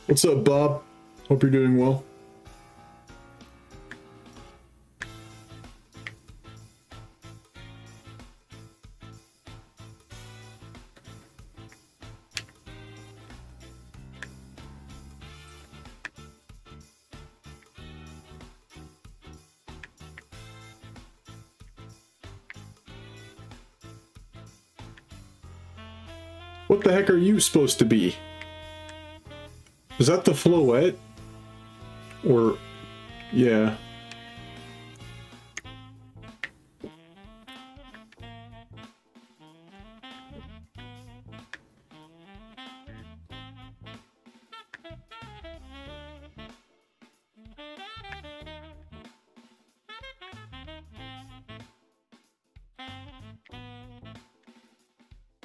What's up, Bob? Hope you're doing well. What the heck are you supposed to be? Is that the Floette? Or... yeah.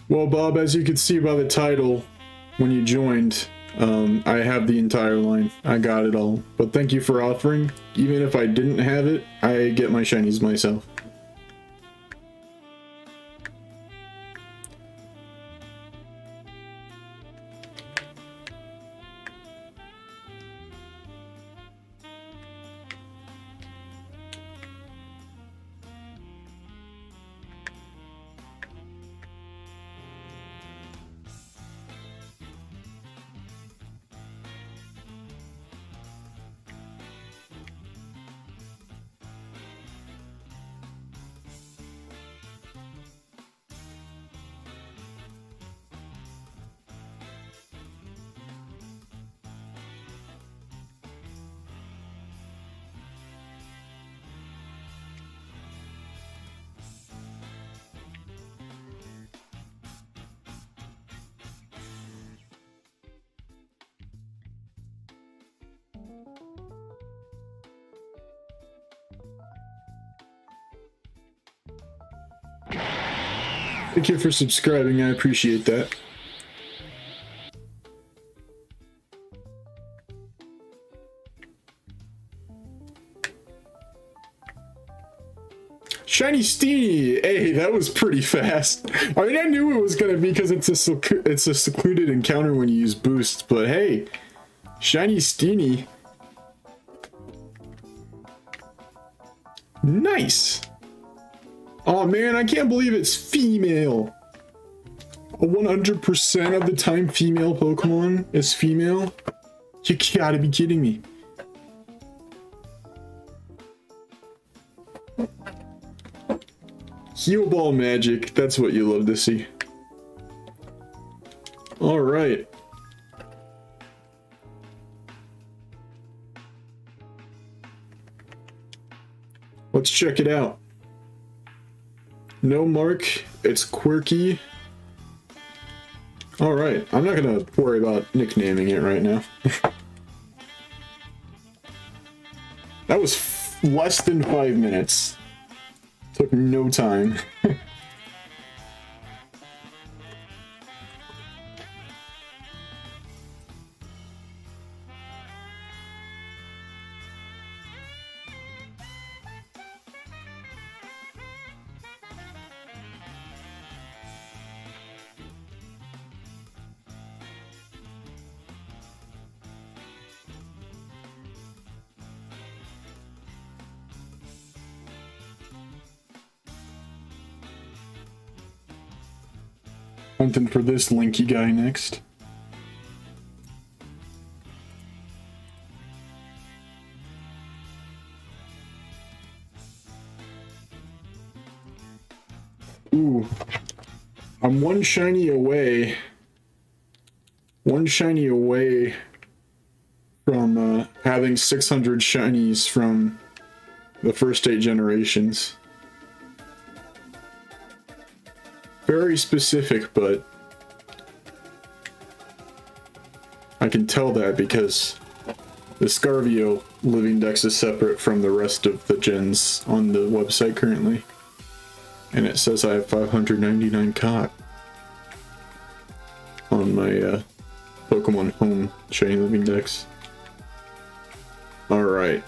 Well, Bob, as you can see by the title, when you joined, I have the entire line. I got it all. But thank you for offering. Even if I didn't have it, I get my shinies myself. Thank you for subscribing, I appreciate that. Shiny Steenie! Hey, that was pretty fast. I mean, I knew it was gonna be because it's a secluded encounter when you use boosts, but hey, Shiny Steenie. Nice! Oh man, I can't believe it's female. 100% of the time female Pokemon is female? You gotta be kidding me. Heal Ball magic, that's what you love to see. Alright. Let's check it out. No mark, it's quirky. Alright, I'm not gonna worry about nicknaming it right now. That was less than 5 minutes. Took no time. Hunting for this Linky guy next. Ooh. I'm one shiny away. One shiny away from having 600 shinies from the first 8 generations. Very specific, but I can tell that because the Scarvio living dex is separate from the rest of the gens on the website currently. And it says I have 599 caught on my Pokemon Home Shiny Living Dex. Alright.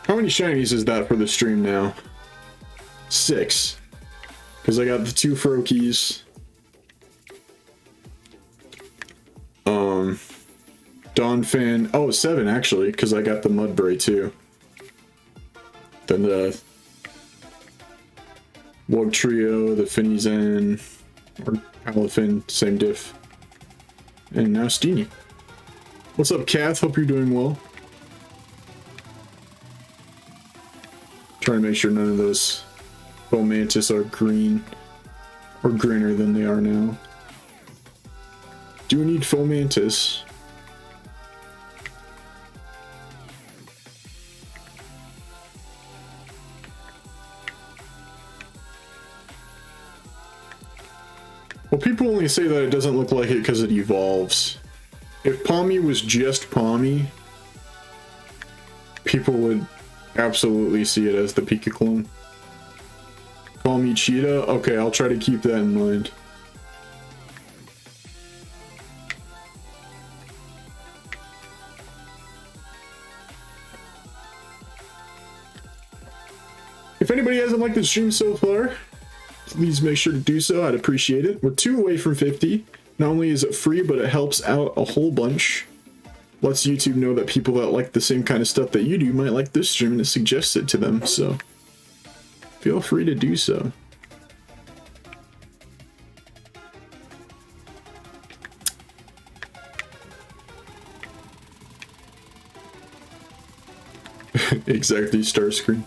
How many shinies is that for the stream now? 6. Because I got the 2 Froakies. Donfan. Oh, 7 actually, because I got the Mudbray too. Then the Wugtrio, the Finizen, or Palafin, same diff. And now Steenie. What's up, Kath? Hope you're doing well. Trying to make sure none of those Fomantis are green or greener than they are now. Do we need Fomantis? Well, people only say that it doesn't look like it because it evolves. If Palmy was just Palmy, people would absolutely see it as the Pika clone. Call me Cheetah? Okay, I'll try to keep that in mind. If anybody hasn't liked the stream so far, please make sure to do so. I'd appreciate it. We're 2 away from 50. Not only is it free, but it helps out a whole bunch. Lets YouTube know that people that like the same kind of stuff that you do might like this stream, and it suggests it to them, so feel free to do so. Exactly, Starscream.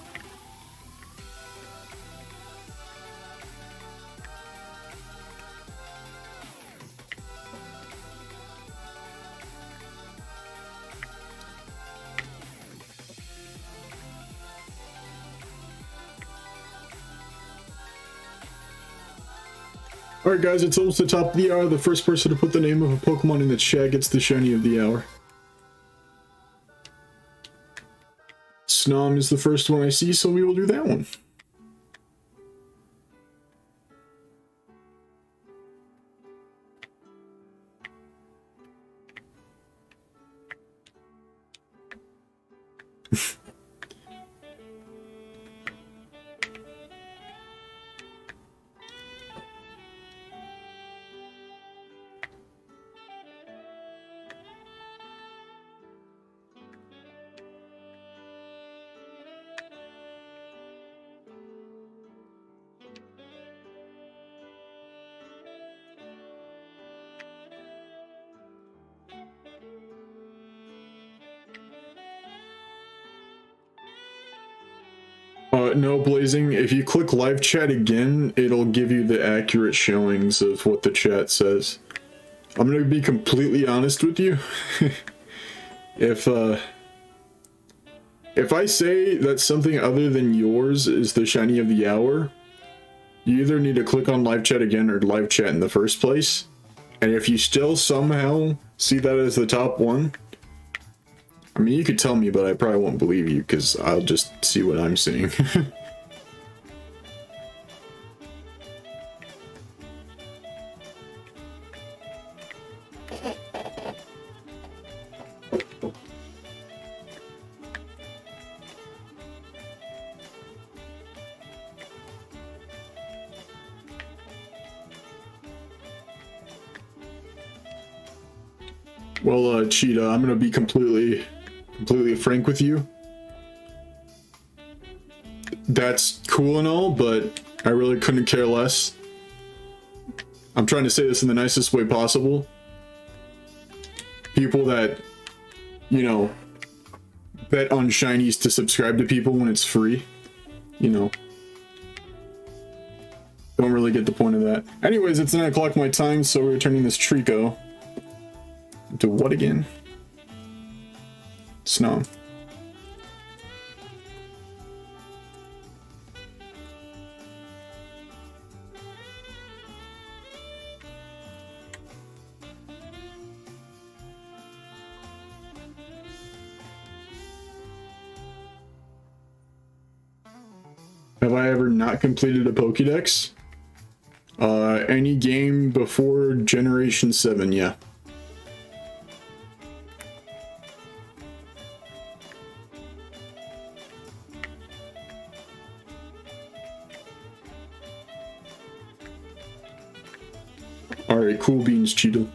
Alright guys, it's almost the top of the hour. The first person to put the name of a Pokemon in the chat gets the shiny of the hour. Snom is the first one I see, so we will do that one. No, Blazing, if you click live chat again, it'll give you the accurate showings of what the chat says. I'm gonna be completely honest with you. If I say that something other than yours is the shiny of the hour, you either need to click on live chat again or live chat in the first place. And if you still somehow see that as the top one, I mean, you could tell me, but I probably won't believe you because I'll just see what I'm seeing. Well, Cheetah, I'm gonna be completely frank with you. That's cool and all, but I really couldn't care less. I'm trying to say this in the nicest way possible. People that, you know, bet on shinies to subscribe to people when it's free, you know, don't really get the point of that. Anyways, it's 9 o'clock my time, so we're returning this Trico. To what again? Snow. Have I ever not completed a Pokédex? Any game before Generation 7, yeah. Alright, cool beans, Cheetah.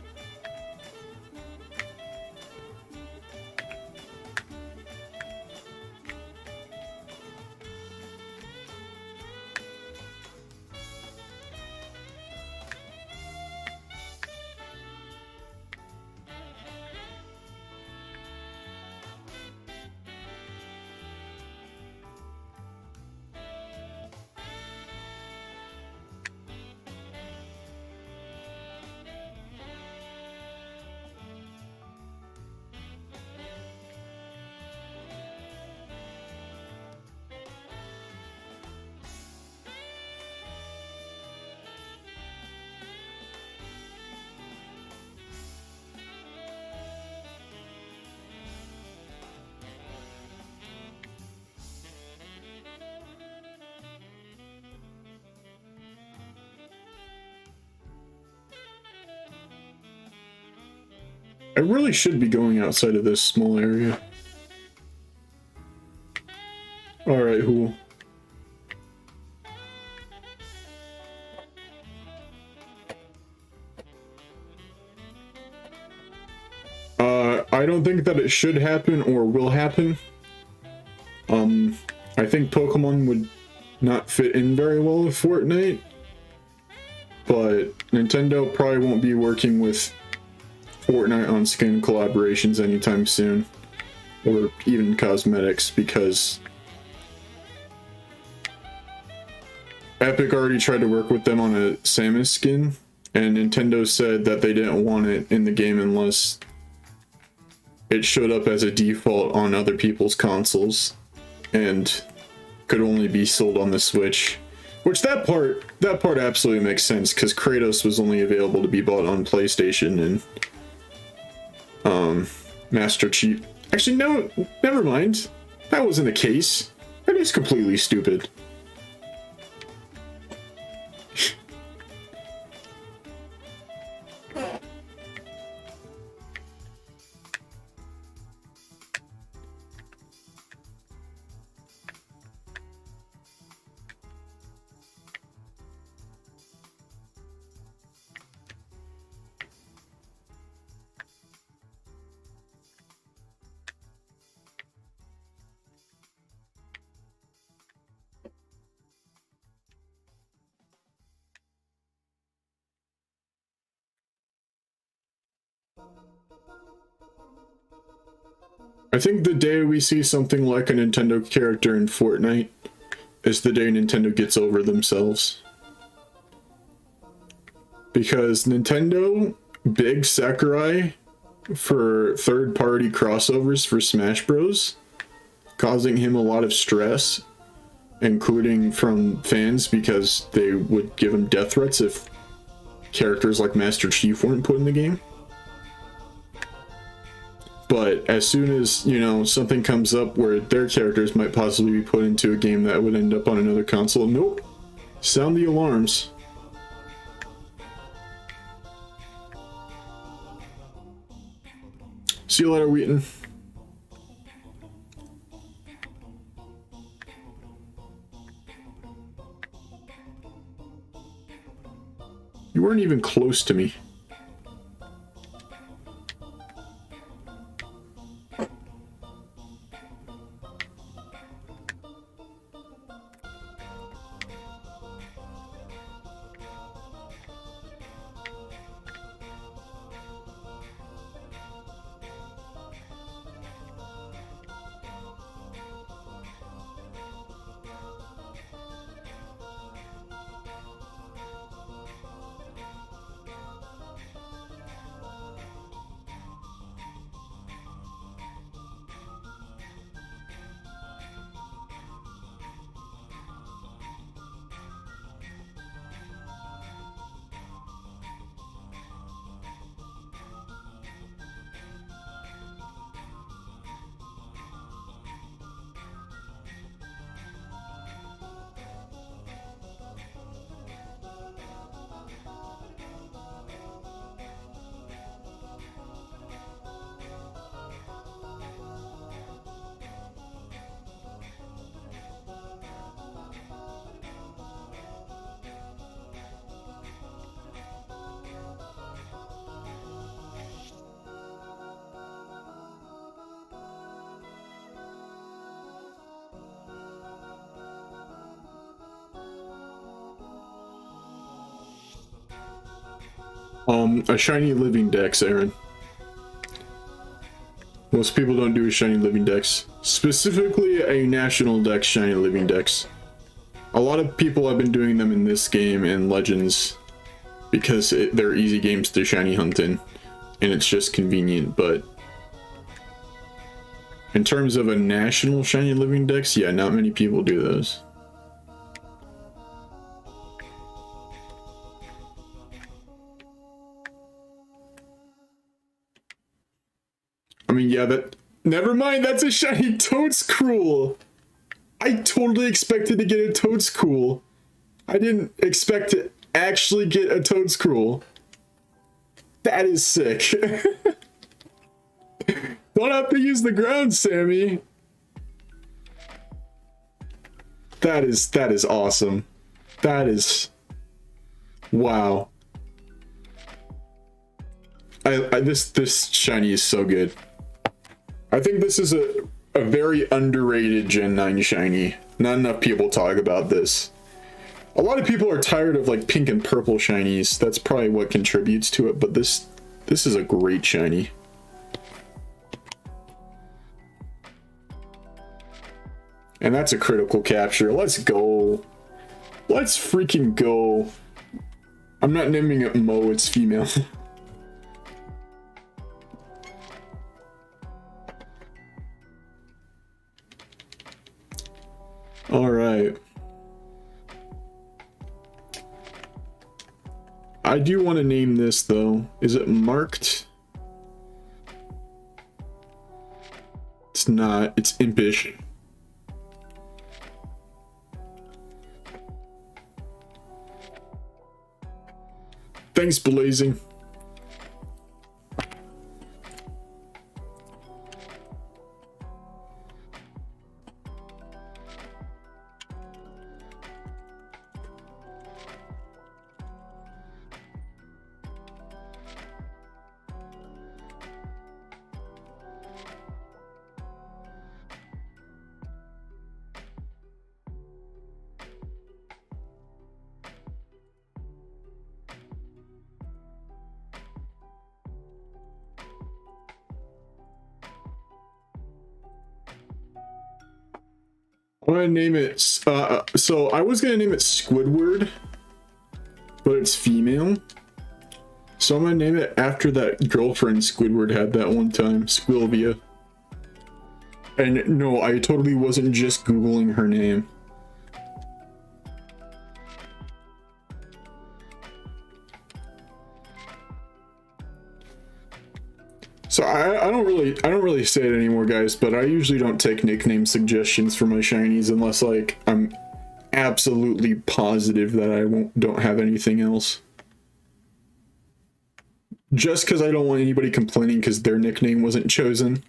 I really should be going outside of this small area. Alright, Hool. I don't think that it should happen or will happen. I think Pokemon would not fit in very well with Fortnite, but Nintendo probably won't be working with Fortnite on skin collaborations anytime soon, or even cosmetics, because Epic already tried to work with them on a Samus skin, and Nintendo said that they didn't want it in the game unless it showed up as a default on other people's consoles and could only be sold on the Switch. Which that part absolutely makes sense, because Kratos was only available to be bought on PlayStation and Master Chief. Actually, no, never mind. That wasn't the case. That is completely stupid. I think the day we see something like a Nintendo character in Fortnite is the day Nintendo gets over themselves. Because Nintendo big Sakurai for third-party crossovers for Smash Bros, causing him a lot of stress, including from fans because they would give him death threats if characters like Master Chief weren't put in the game. But as soon as, you know, something comes up where their characters might possibly be put into a game that would end up on another console, nope. Sound the alarms. See you later, Wheaton. You weren't even close to me. A shiny living dex, Aaron. Most people don't do a shiny living dex. Specifically a national dex shiny living dex. A lot of people have been doing them in this game and Legends because they're easy games to shiny hunt in, and it's just convenient, but in terms of a national shiny living dex, yeah, not many people do those. I mean, yeah, that... Never mind, that's a shiny Toadscool! I totally expected to get a Toadscool. I didn't expect to actually get a Toadscool. That is sick. Don't have to use the ground, Sammy. That is awesome. That is... Wow. This shiny is so good. I think this is a very underrated Gen 9 shiny. Not enough people talk about this. A lot of people are tired of like pink and purple shinies. That's probably what contributes to it, but this is a great shiny. And that's a critical capture. Let's go. Let's freaking go. I'm not naming it Mo, it's female. Alright. I do want to name this though. Is it marked? It's not. It's impish. Thanks, Blazing. I'm gonna name it, so I was gonna name it Squidward, but it's female. So I'm gonna name it after that girlfriend Squidward had that one time, Squilvia. And no, I totally wasn't just Googling her name. So I don't really say it anymore, guys, but I usually don't take nickname suggestions for my shinies unless like I'm absolutely positive that I don't have anything else. Just because I don't want anybody complaining because their nickname wasn't chosen.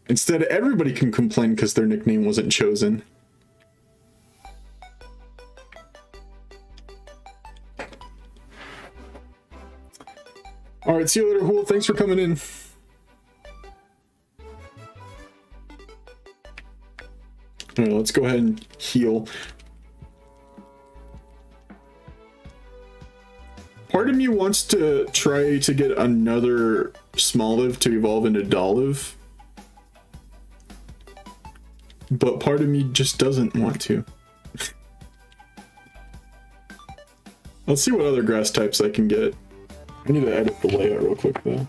Instead, everybody can complain because their nickname wasn't chosen. Alright, see you later, Hool. Thanks for coming in. Alright, let's go ahead and heal. Part of me wants to try to get another Smoliv to evolve into Dolive. But part of me just doesn't want to. Let's see what other grass types I can get. I need to edit the layout real quick though.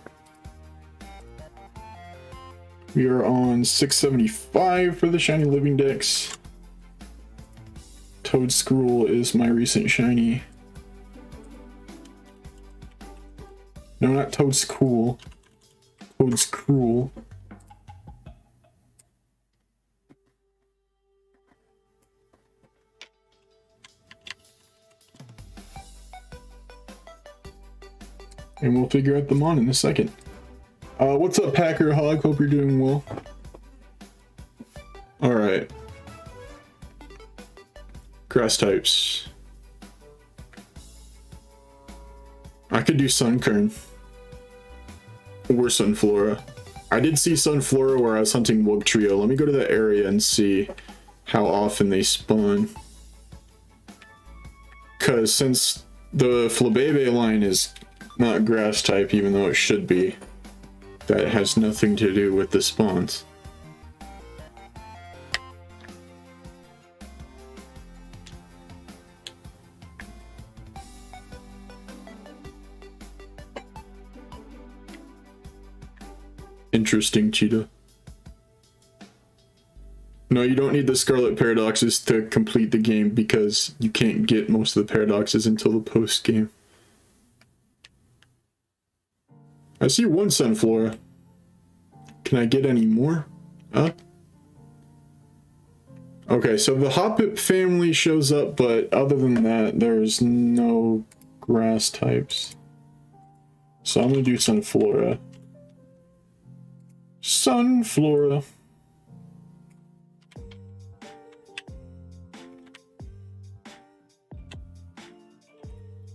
We are on 675 for the shiny living dex. Toadscool is my recent shiny. No, not Toadscool. Toadscool. And we'll figure out the mon in a second. What's up, Packer Hog? Hope you're doing well. Alright. Grass types. I could do Sunkern. Or Sunflora. I did see Sunflora where I was hunting Wugtrio. Let me go to that area and see how often they spawn. Because since the Flabebe line is not grass type, even though it should be, that has nothing to do with the spawns. Interesting, Cheetah. No, you don't need the Scarlet Paradoxes to complete the game because you can't get most of the Paradoxes until the post-game. I see one Sunflora. Can I get any more? Huh? Okay, so the Hoppip family shows up, but other than that, there's no grass types. So I'm gonna do Sunflora. Sunflora.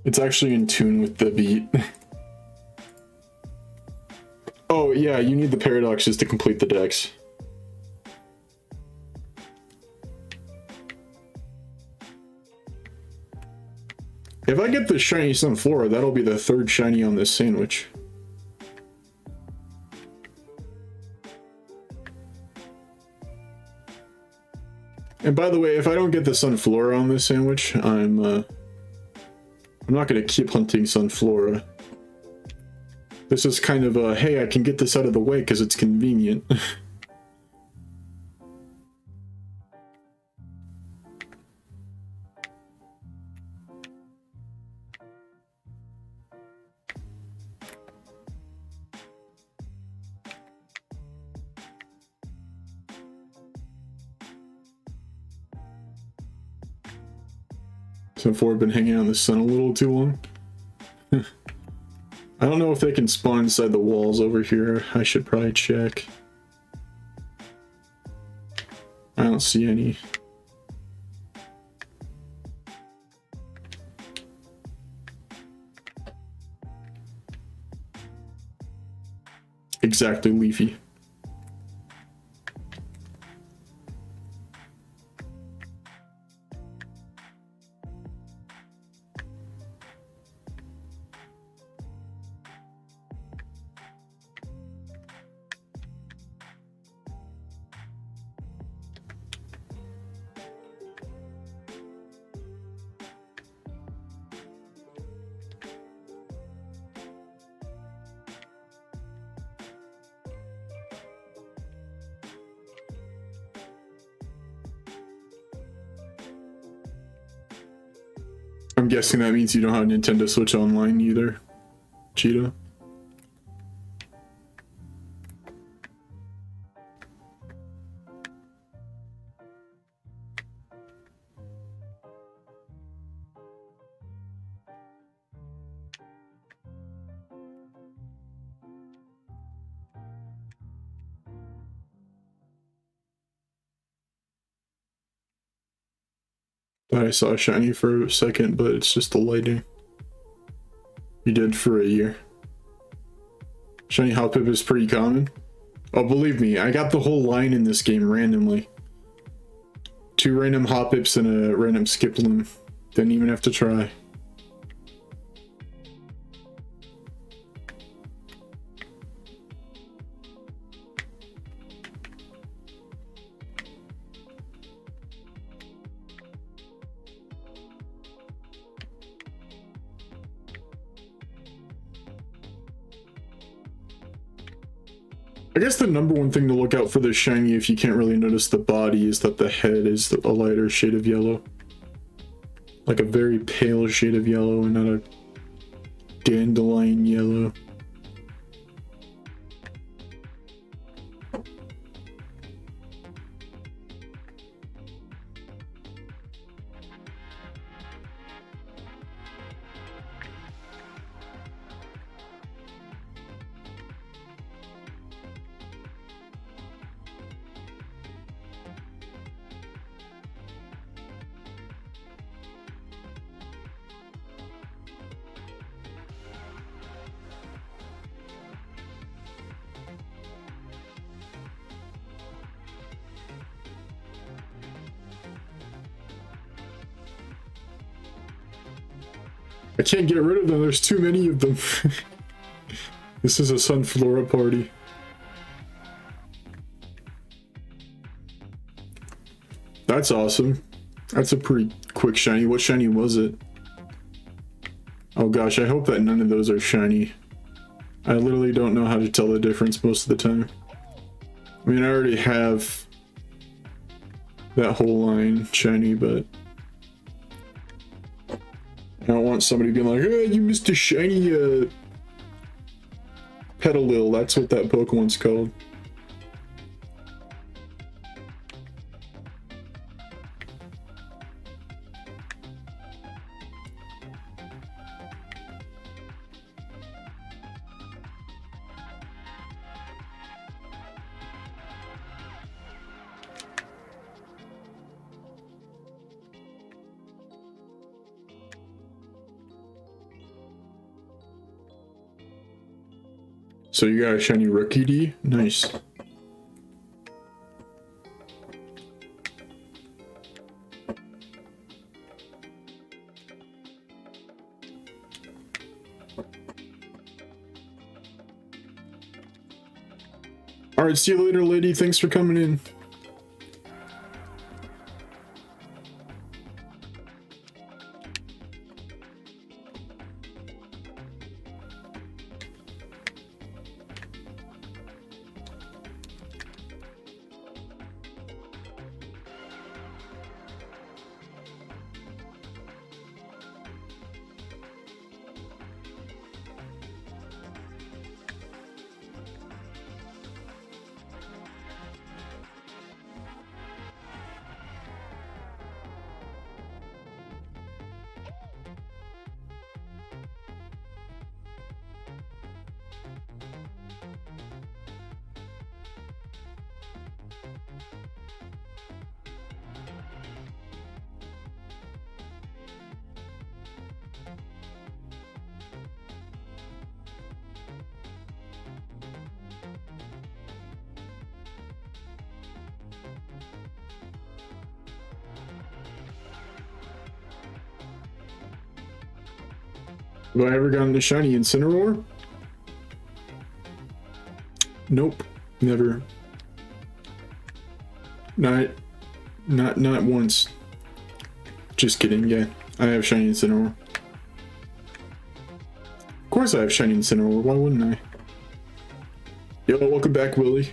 It's actually in tune with the beat. Oh yeah, you need the paradoxes to complete the dex. If I get the shiny Sunflora, that'll be the third shiny on this sandwich. And by the way, if I don't get the Sunflora on this sandwich, I'm not gonna keep hunting Sunflora. This is kind of a, hey, I can get this out of the way because it's convenient. So far I've been hanging out in the sun a little too long. I don't know if they can spawn inside the walls over here. I should probably check. I don't see any. Exactly, Leafy. I'm guessing that means you don't have Nintendo Switch Online either, Cheetah. Thought I saw a shiny for a second, but it's just the lighting. You did for a year. Shiny Hoppip is pretty common. Oh, believe me, I got the whole line in this game randomly. 2 random Hoppips and a random Skiploom. Didn't even have to try. I guess the number one thing to look out for the shiny, if you can't really notice the body, is that the head is a lighter shade of yellow. Like a very pale shade of yellow and not a dandelion yellow. I can't get rid of them, there's too many of them. This is a Sunflora party. That's awesome. That's a pretty quick shiny. What shiny was it? Oh gosh, I hope that none of those are shiny. I literally don't know how to tell the difference most of the time. I mean, I already have that whole line shiny, but I don't want somebody being like, "Hey, you missed a shiny Petalil." That's what that Pokemon's called. So you got a shiny Rookie D? Nice. Alright, see you later, lady. Thanks for coming in. Have I ever gotten a shiny Incineroar? Nope, never. Not once. Just kidding, yeah. I have shiny Incineroar. Of course I have shiny Incineroar, why wouldn't I? Yo, welcome back, Willie.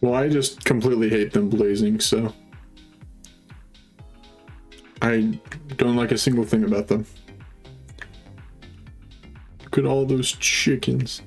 Well, I just completely hate them blazing, so I don't like a single thing about them. Look at all those chickens.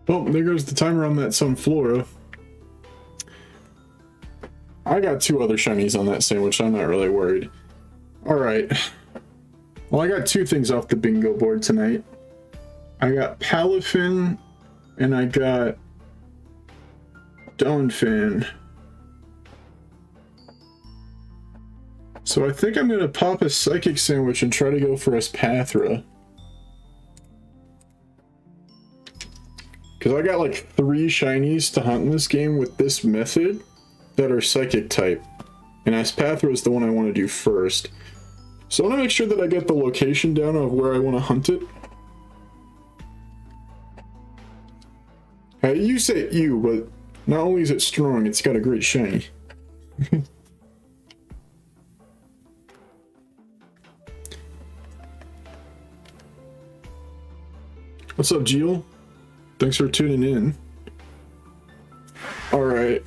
Well, there goes the timer on that Sunflora. I got 2 other shinies on that sandwich, so I'm not really worried. Alright. Well, I got 2 things off the bingo board tonight. I got Palafin, and I got Donfan. So I think I'm going to pop a Psychic Sandwich and try to go for Espathra. Because I got like 3 shinies to hunt in this game with this method that are Psychic type. And Espathra is the one I want to do first. So I want to make sure that I get the location down of where I want to hunt it. You say you, but not only is it strong, it's got a great shiny. What's up, Jill? Thanks for tuning in. Alright.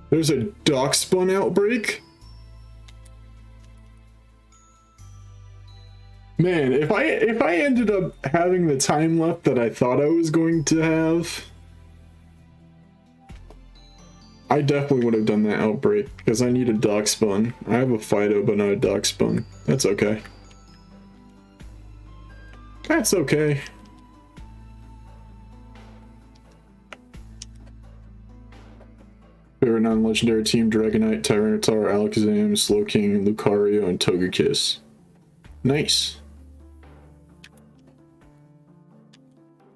There's a Darkspawn outbreak? Man, if I ended up having the time left that I thought I was going to have, I definitely would have done that outbreak, because I need a Darkspawn. I have a Fido, but not a Darkspawn. That's okay. That's okay. Favorite non-legendary team: Dragonite, Tyranitar, Alakazam, Slowking, Lucario, and Togekiss. Nice.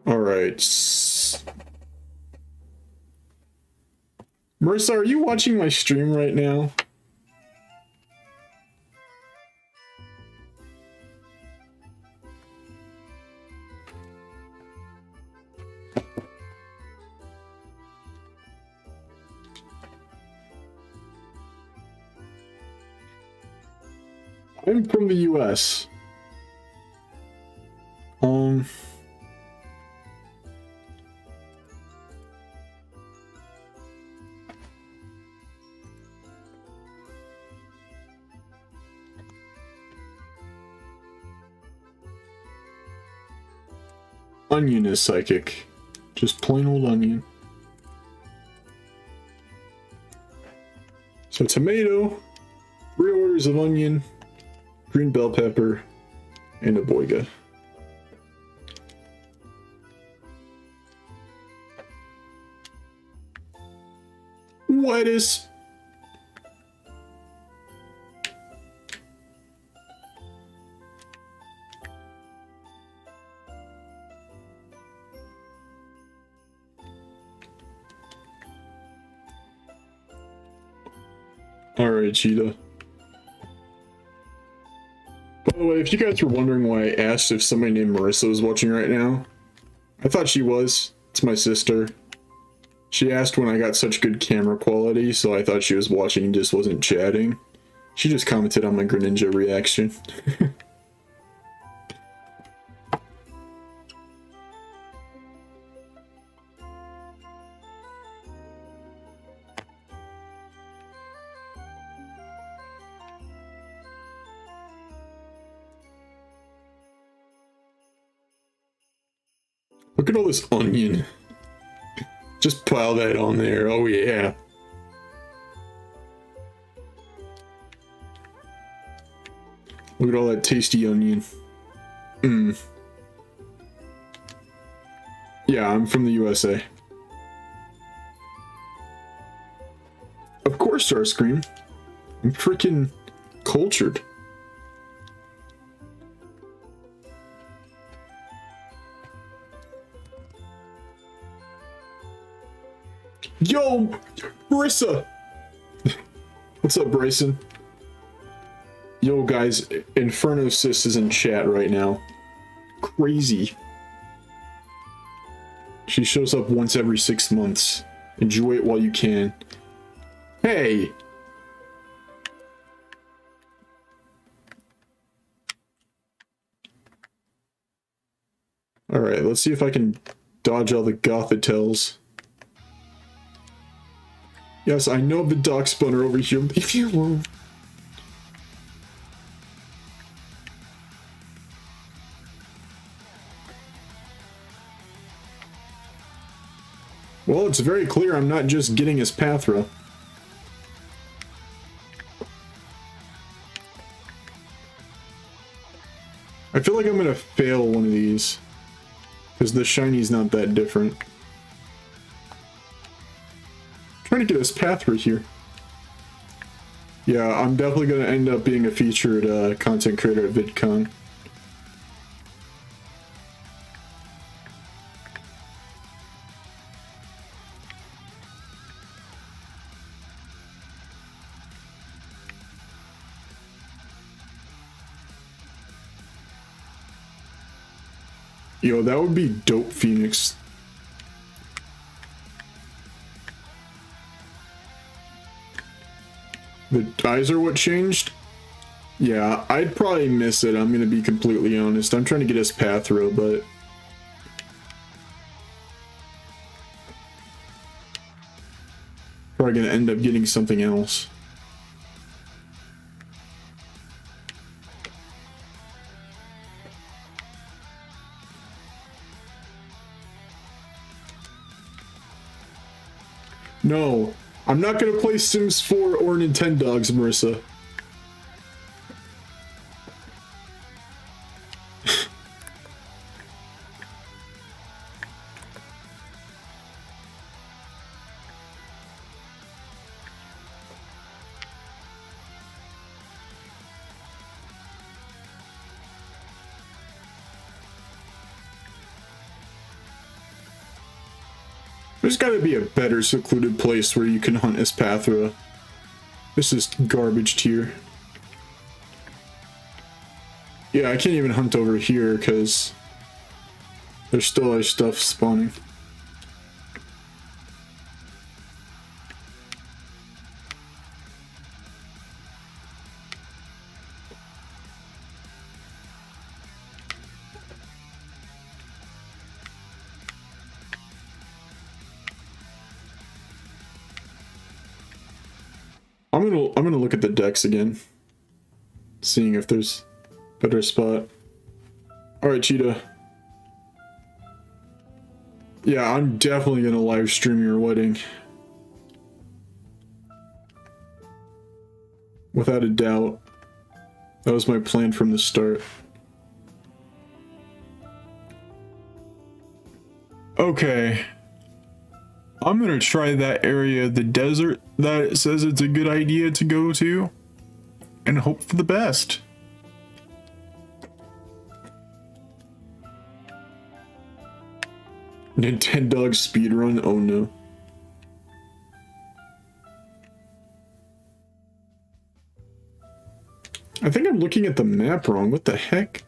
Alright. Marissa, are you watching my stream right now? I'm from the US. Onion is psychic. Just plain old onion. So tomato, 3 orders of onion, green bell pepper, and a boiga. Lettuce. Alright, Cheetah. By the way, if you guys were wondering why I asked if somebody named Marissa was watching right now, I thought she was. It's my sister. She asked when I got such good camera quality, so I thought she was watching and just wasn't chatting. She just commented on my Greninja reaction. Look at all this onion. Just pile that on there. Oh yeah. Look at all that tasty onion. Mmm. Yeah, I'm from the USA. Of course, Starscream. I'm freaking cultured. Yo, Marissa! What's up, Bryson? Yo, guys, Inferno Sis is in chat right now. Crazy. She shows up once every 6 months. Enjoy it while you can. Hey! Alright, let's see if I can dodge all the Gothitels. Yes, I know the dock spawner over here. Leave me alone. Well, it's very clear I'm not just getting Espathra. I feel like I'm gonna fail one of these. Because the shiny's not that different. I'm trying to get Espathra here. Yeah, I'm definitely gonna end up being a featured content creator at VidCon. Yo, that would be dope, Phoenix. The eyes are what changed? Yeah, I'd probably miss it, I'm gonna be completely honest. I'm trying to get Espathra, but... probably gonna end up getting something else. No, I'm not gonna play Sims 4 or Nintendogs, Marissa. There's gotta be a better secluded place where you can hunt Espathra. This is garbage tier. Yeah, I can't even hunt over here because there's still other stuff spawning. I'm gonna look at the decks again, seeing if there's a better spot. All right, Cheetah. Yeah, I'm definitely gonna live stream your wedding, without a doubt. That was my plan from the start. Okay. I'm gonna try that area of the desert that it says it's a good idea to go to, and hope for the best. Nintendog speedrun? Oh no. I think I'm looking at the map wrong. What the heck?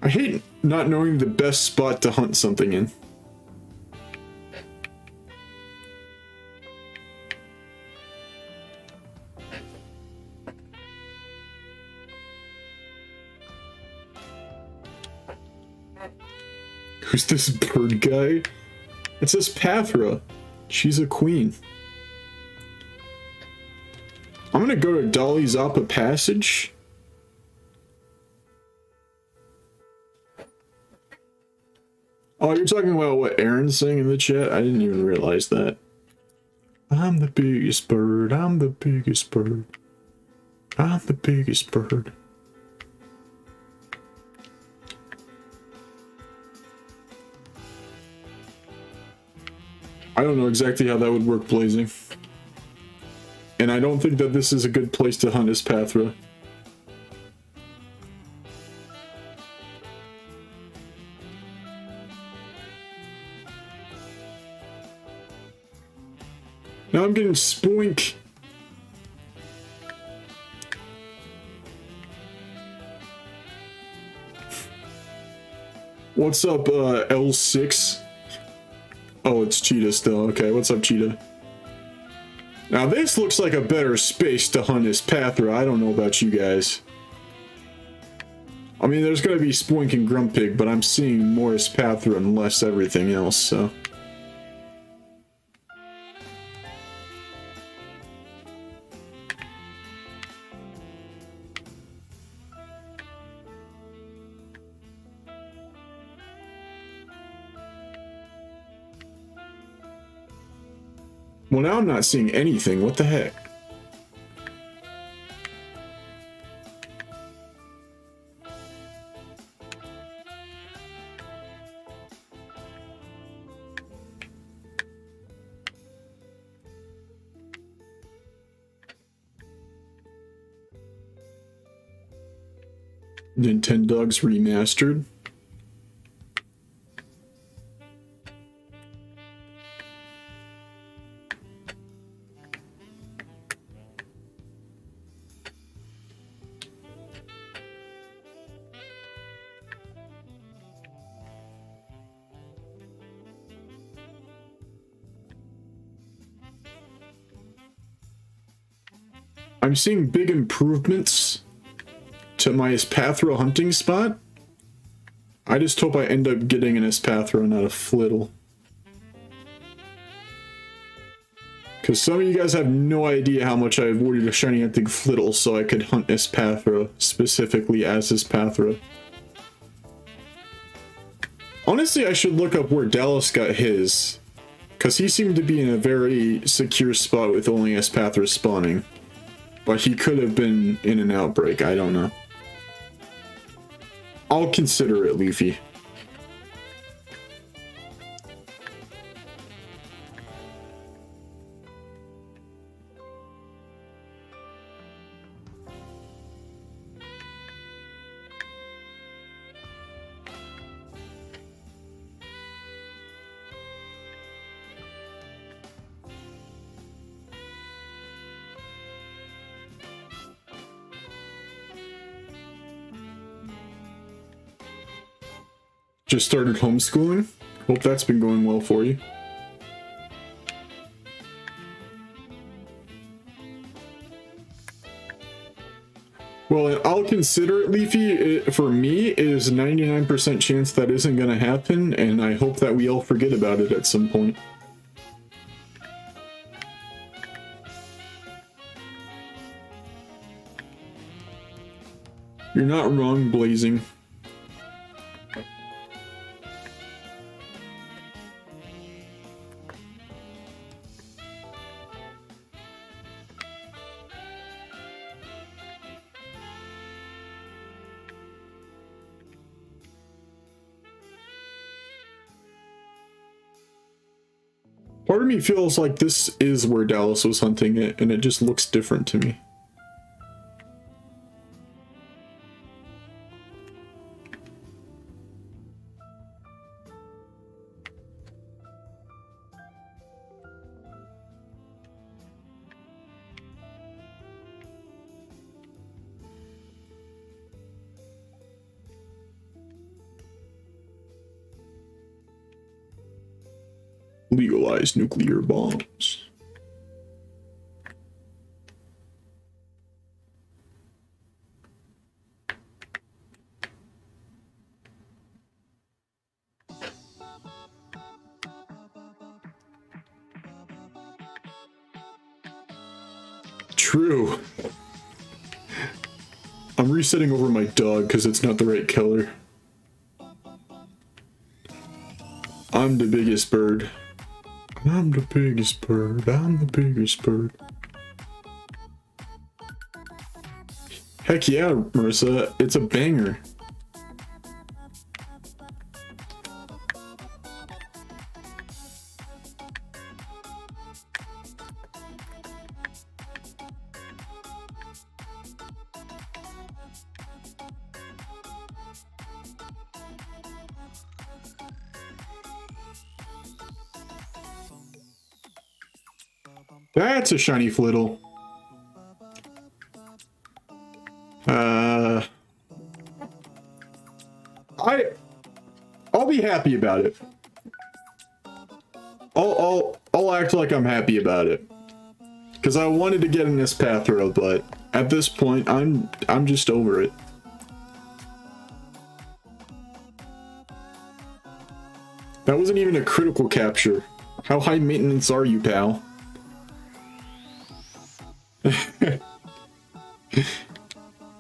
I hate not knowing the best spot to hunt something in. Who's this bird guy? It says Espathra. She's a queen. I'm gonna go to Dolly Zappa Passage. Oh, you're talking about what Aaron's saying in the chat? I didn't even realize that. I'm the biggest bird. I'm the biggest bird. I'm the biggest bird. I don't know exactly how that would work, Blazing. And I don't think that this is a good place to hunt Espathra. Now I'm getting spoink. What's up, L6? Oh, it's Cheetah still. Okay, what's up, Cheetah? Now this looks like a better space to hunt Espathra. I don't know about you guys. I mean, there's gonna be Spoink and Grumpig, but I'm seeing more Espathra and less everything else, so... Well, now I'm not seeing anything. What the heck? Nintendogs Remastered. I'm seeing big improvements to my Espathra hunting spot. I just hope I end up getting an Espathra, not a Flittle. Because some of you guys have no idea how much I avoided a shiny hunting Flittle so I could hunt Espathra, specifically as Espathra. Honestly, I should look up where Dallas got his, because he seemed to be in a very secure spot with only Espathra spawning. But he could have been in an outbreak, I don't know. I'll consider it, Leafy. Just started homeschooling. Hope that's been going well for you. Well, I'll consider it, Leafy. For me, it is 99% chance that isn't going to happen, and I hope that we all forget about it at some point. You're not wrong, Blazing. Part of me feels like this is where Dallas was hunting it, and it just looks different to me. Legalize nuclear bombs. True. I'm resetting over my dog because it's not the right color. I'm the biggest bird. I'm the biggest bird. I'm the biggest bird. Heck yeah, Marissa. It's a banger. That's a shiny Flittle. I'll be happy about it. I'll act like I'm happy about it. Because I wanted to get an Espathra, but at this point, I'm just over it. That wasn't even a critical capture. How high maintenance are you, pal?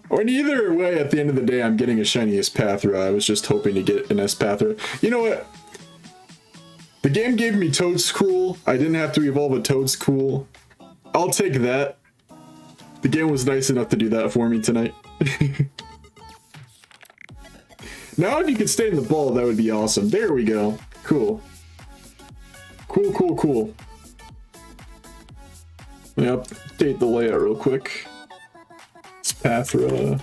Or either way, at the end of the day, I'm getting a shiny Espathra. I was just hoping to get an Espathra. You know what? The game gave me Toadscool. I didn't have to evolve a Toadscool. I'll take that. The game was nice enough to do that for me tonight. Now if you could stay in the ball, that would be awesome. There we go. Cool. Cool, cool, cool. Let me update the layout real quick. Espathra.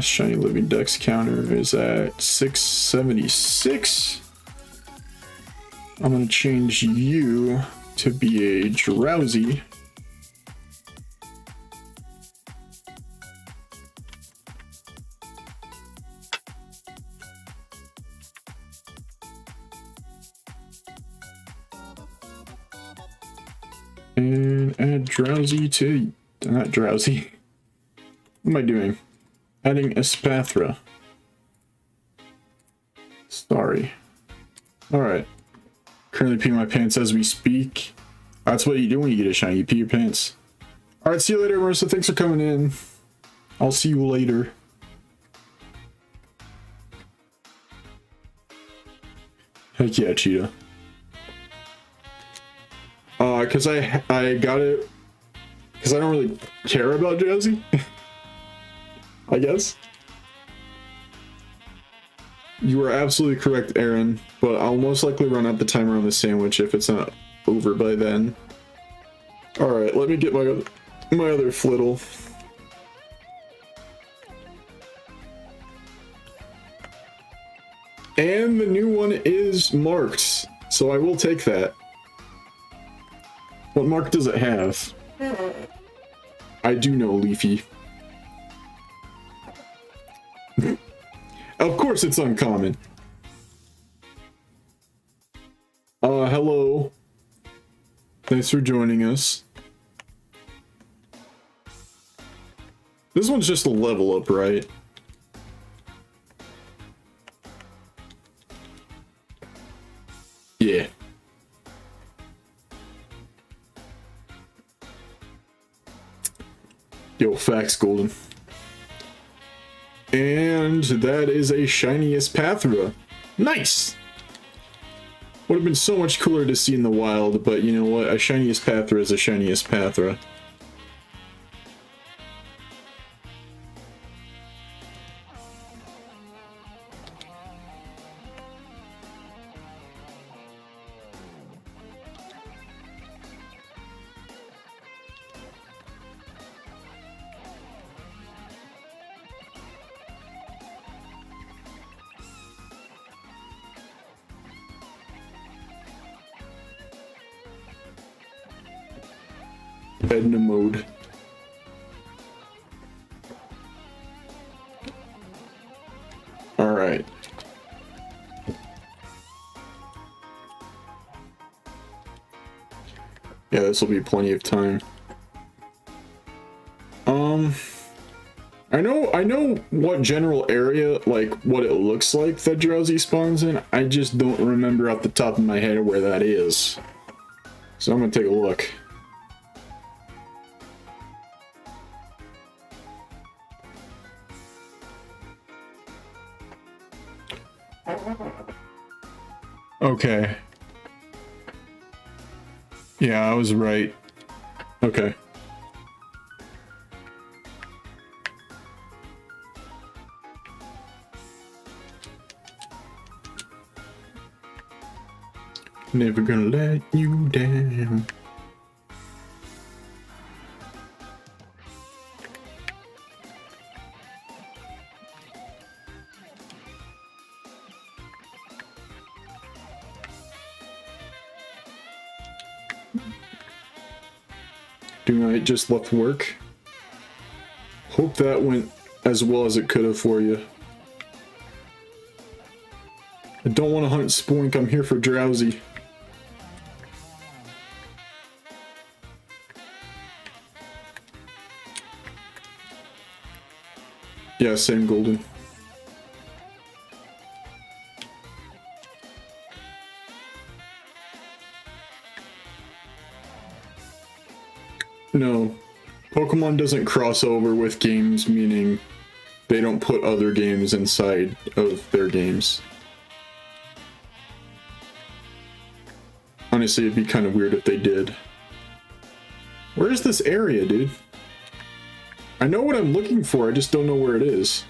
Shiny Living Dex counter is at 676. I'm gonna change you to be a Drowzee. And add Drowzee to... not Drowzee. What am I doing? Adding Espathra. Sorry. Alright. Currently peeing my pants as we speak. That's what you do when you get a shiny. You pee your pants. Alright, see you later, Marissa. Thanks for coming in. I'll see you later. Heck yeah, Cheetah. Cause I got it. Cause I don't really care about Drowzee. I guess. You are absolutely correct, Aaron, but I'll most likely run out the timer on the sandwich if it's not over by then. Alright, let me get my other Flittle. And the new one is marked, so I will take that. What mark does it have? I do know, Leafy. Of course it's uncommon. Hello. Thanks for joining us. This one's just a level up, right? Yeah. Yo, facts, Golden. And that is a shiny Espathra. Nice! Would have been so much cooler to see in the wild, but you know what? A shiny Espathra is a shiny Espathra. Edna mode. Alright. Yeah, this will be plenty of time. I know what general area, like what it looks like that Drowzee spawns in. I just don't remember off the top of my head where that is. So I'm gonna take a look. Okay. Yeah, I was right. Okay. Never gonna let you down. Doomite just left work. Hope that went as well as it could have for you. I don't want to hunt Spoink, I'm here for Drowzee. Yeah, same Golden. No. Pokemon doesn't cross over with games, meaning they don't put other games inside of their games. Honestly, it'd be kind of weird if they did. Where is this area, dude? I know what I'm looking for, I just don't know where it is.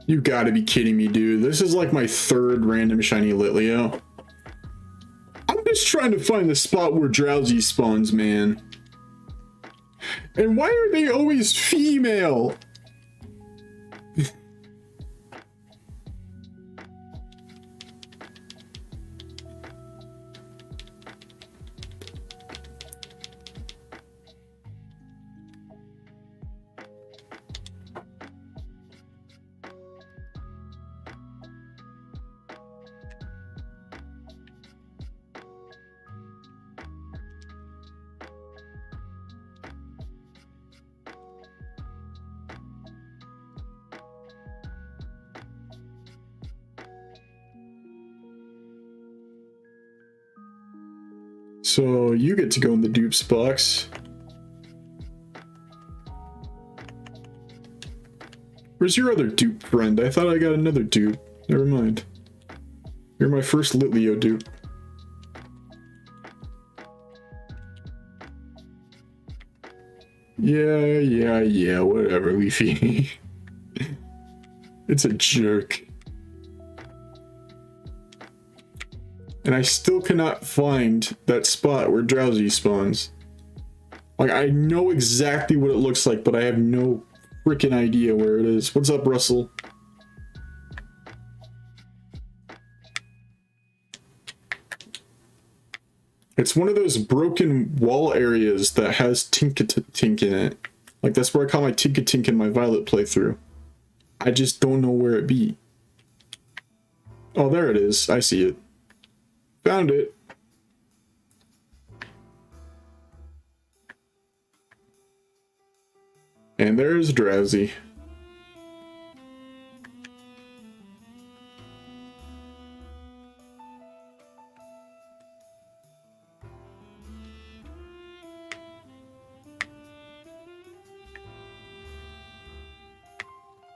You gotta be kidding me, dude. This is like my third random shiny Litleo. I'm just trying to find the spot where Drowzee spawns, man. And why are they always female? So you get to go in the dupes box. Where's your other dupe friend? I thought I got another dupe. Never mind. You're my first Litleo dupe. Yeah, whatever, Leafy. It's a jerk. And I still cannot find that spot where Drowzee spawns. Like, I know exactly what it looks like, but I have no freaking idea where it is. What's up, Russell? It's one of those broken wall areas that has Tink in it. Like, that's where I call my Tink in my Violet playthrough. I just don't know where it be. Oh, there it is. I see it. Found it. And there's Drowzee.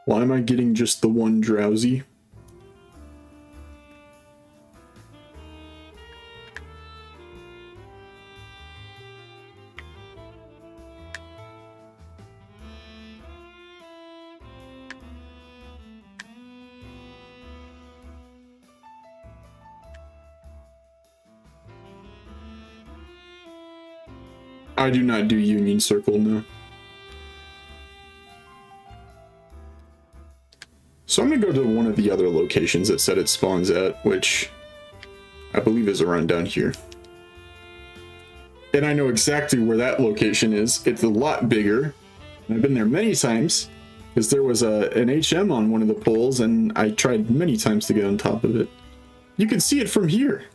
Why am I getting just the one Drowzee? I do not do Union Circle, no. So I'm gonna go to one of the other locations that said it spawns at, which I believe is around down here. And I know exactly where that location is. It's a lot bigger. I've been there many times, because there was an HM on one of the poles, and I tried many times to get on top of it. You can see it from here.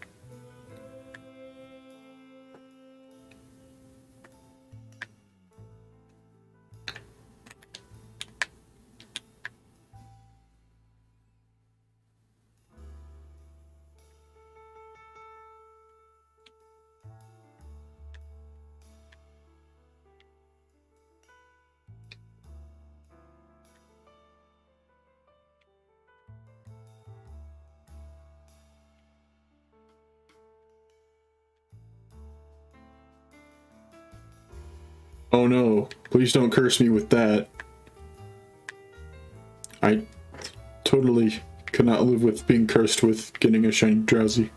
Oh no, please don't curse me with that. I totally cannot live with being cursed with getting a shiny Drowzee.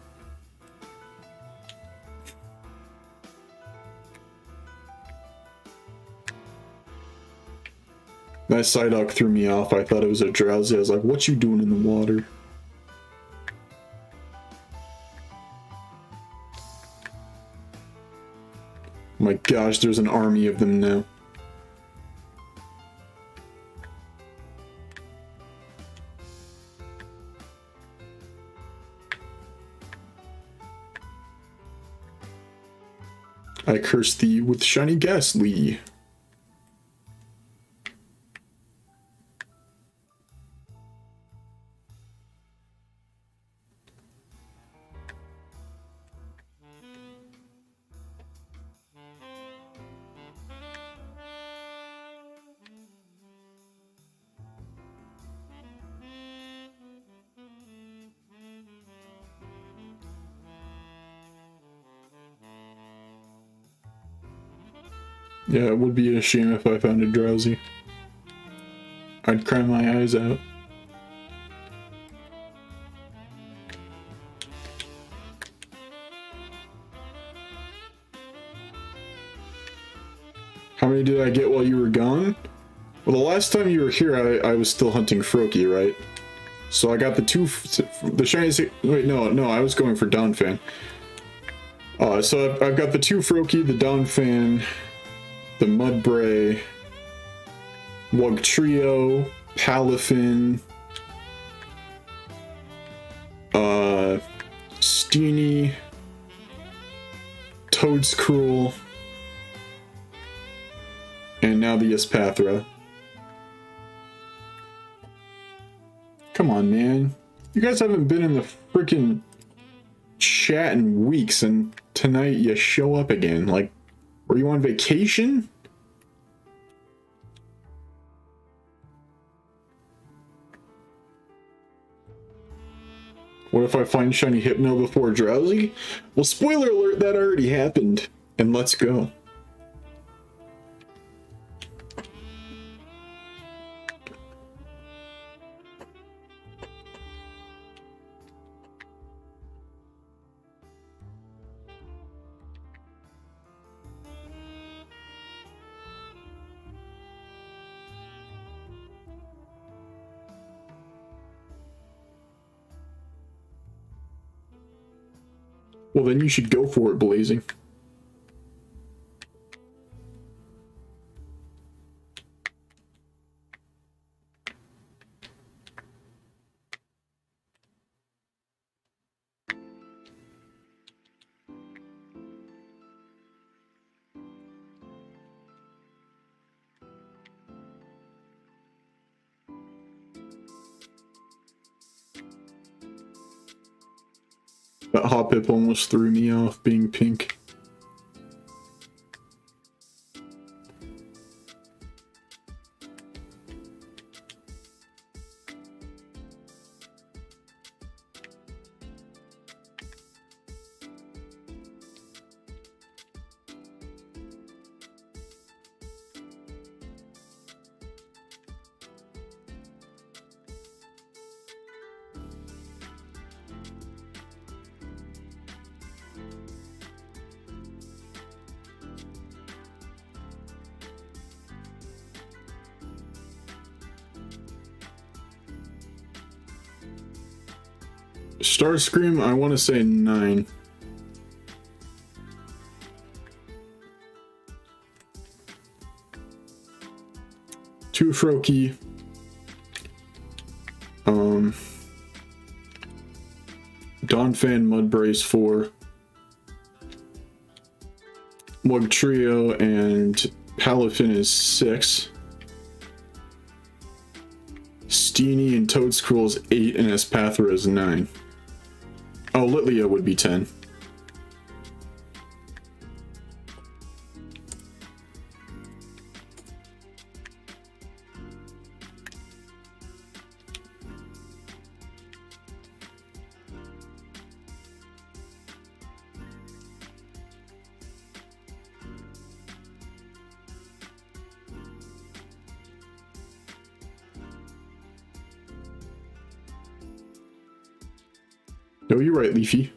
That Psyduck threw me off. I thought it was a Drowzee. I was like, what you doing in the water? Oh my gosh, there's an army of them now. I curse thee with shiny Ghastly. Yeah, it would be a shame if I found a Drowzee. I'd cry my eyes out. How many did I get while you were gone? Well, the last time you were here, I was still hunting Froakie, right? So I got the shiny... Wait, no, I was going for Donfan. So I've got the 2 Froakie, the Donfan, the Mudbray, Wugtrio, Palafin, Steenie, Toadscool, and now the Espathra. Come on, man. You guys haven't been in the freaking chat in weeks, and tonight you show up again. Like, were you on vacation? What if I find shiny Hypno before Drowzee? Well, spoiler alert, that already happened. And let's go. Well, then you should go for it, Blazing. That Hoppip almost threw me off being pink. Starscream, I want to say 9. Two Froakie. Donfan Mudbray's 4. Wugtrio and Palafin is 6. Steenie and Toadscool is 8 and Espathra is 9. Oh, Littleia would be 10. No, you're right, Leafy.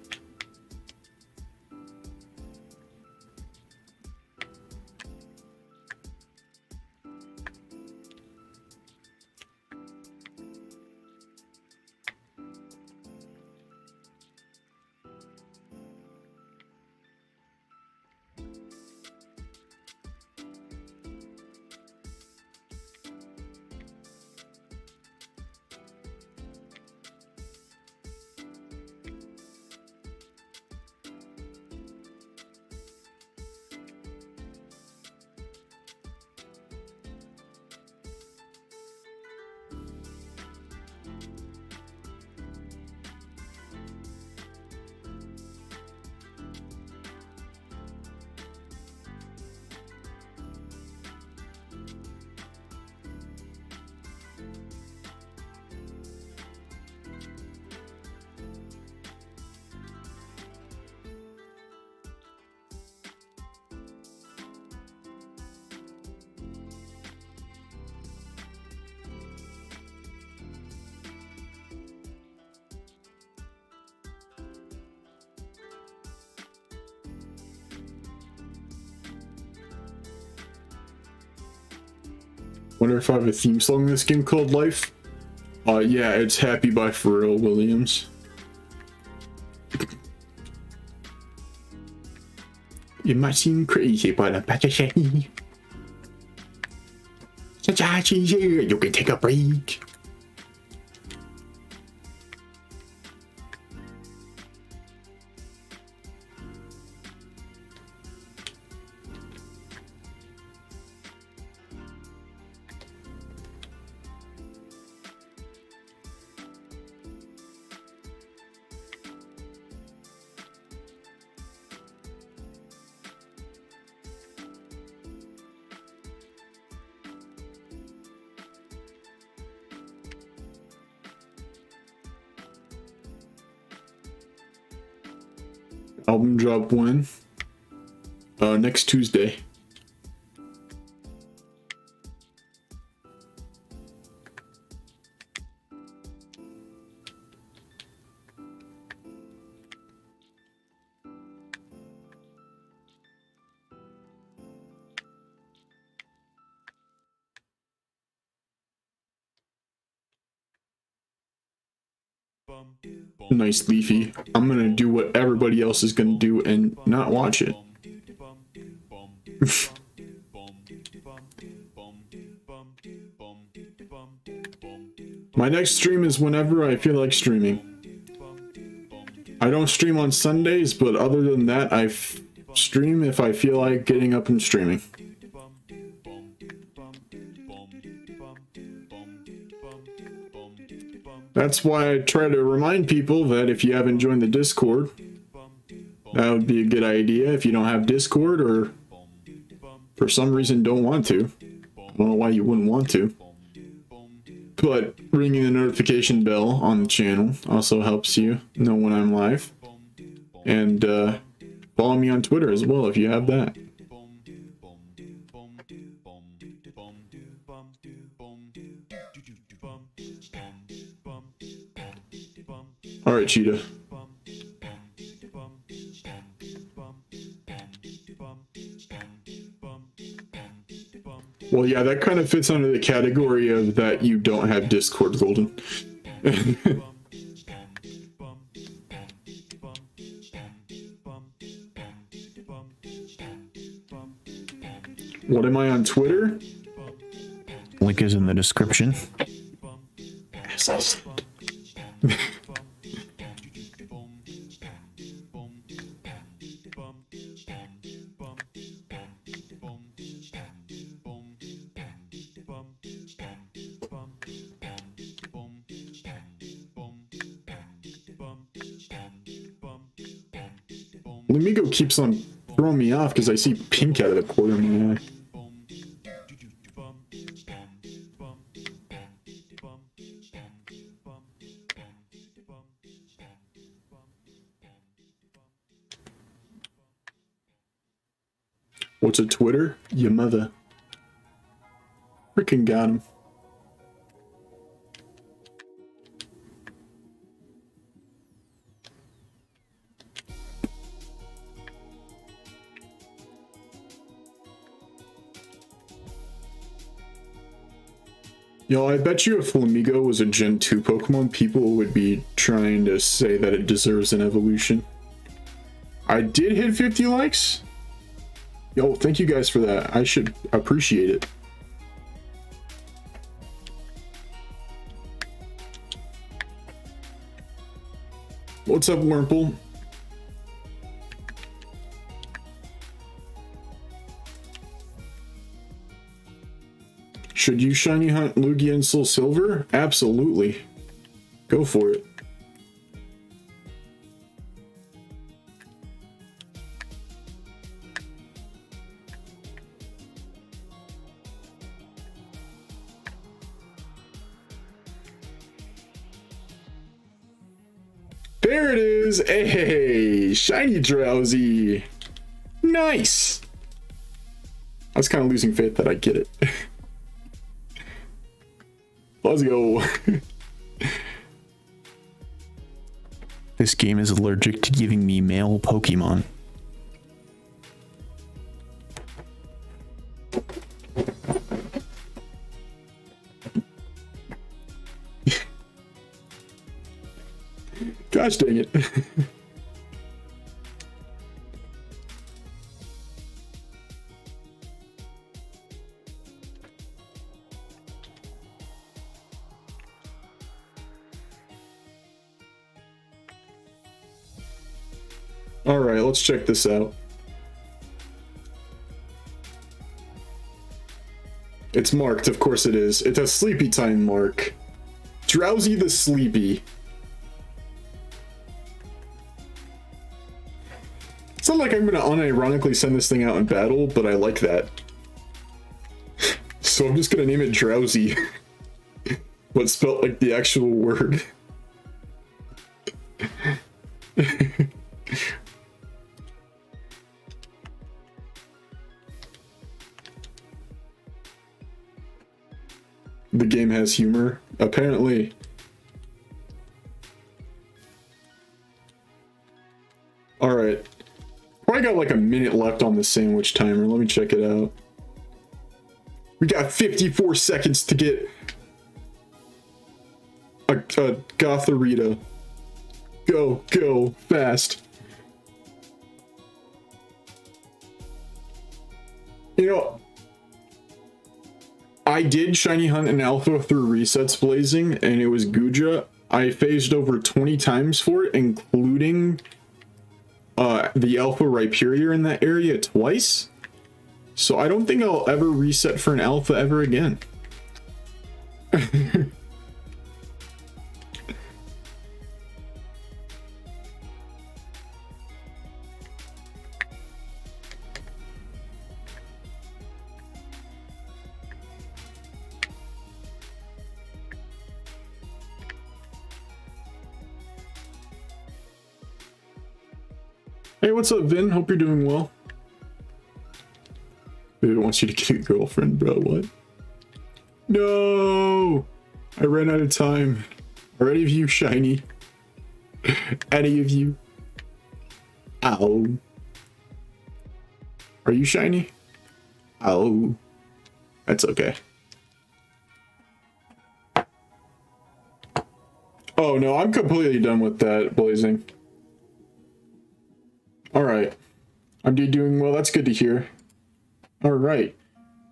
Wonder if I have a theme song in this game called Life? Yeah, it's Happy by Pharrell Williams. You might seem crazy, but I'm about to say, you can take a break. Album drop when? Next Tuesday. Nice, Leafy. I'm gonna do what everybody else is gonna do and not watch it. My next stream is whenever I feel like streaming. I don't stream on Sundays, but other than that, I stream if I feel like getting up and streaming. That's why I try to remind people that if you haven't joined the Discord, that would be a good idea. If you don't have Discord or for some reason don't want to, I don't know why you wouldn't want to, but ringing the notification bell on the channel also helps you know when I'm live. And follow me on Twitter as well if you have that. Alright, Cheetah. Well, yeah, that kind of fits under the category of that you don't have Discord, Golden. What am I on Twitter? Link is in the description. Lamigo keeps on throwing me off because I see pink out of the corner of my eye. What's a Twitter? Your mother. Freaking got him. Yo, I bet you if Flamigo was a Gen 2 Pokemon, people would be trying to say that it deserves an evolution. I did hit 50 likes. Yo, thank you guys for that. I should appreciate it. What's up, Wurmple? Should you shiny hunt Lugia and Soul Silver? Absolutely. Go for it. There it is. Hey, shiny Drowzee. Nice. I was kind of losing faith that I get it. Let's go. This game is allergic to giving me male Pokemon. Gosh dang it. All right, let's check this out. It's marked, of course it is. It's a sleepy time mark. Drowzee the Sleepy. It's not like I'm gonna unironically send this thing out in battle, but I like that. So I'm just gonna name it Drowzee. But spelled like the actual word. The game has humor, apparently. Alright. Probably got like a minute left on the sandwich timer. Let me check it out. We got 54 seconds to get a Gothorita. Go, go, fast. You know, I did shiny hunt an alpha through resets blazing, and it was Guja. I phased over 20 times for it, including the alpha Rhyperior in that area twice. So I don't think I'll ever reset for an alpha ever again. Hey, what's up, Vin? Hope you're doing well. Baby wants you to get a girlfriend, bro. What? No! I ran out of time. Are any of you shiny? Any of you? Ow. Are you shiny? Ow. That's okay. Oh no, I'm completely done with that, Blazing. Alright. I'm doing well. That's good to hear. Alright.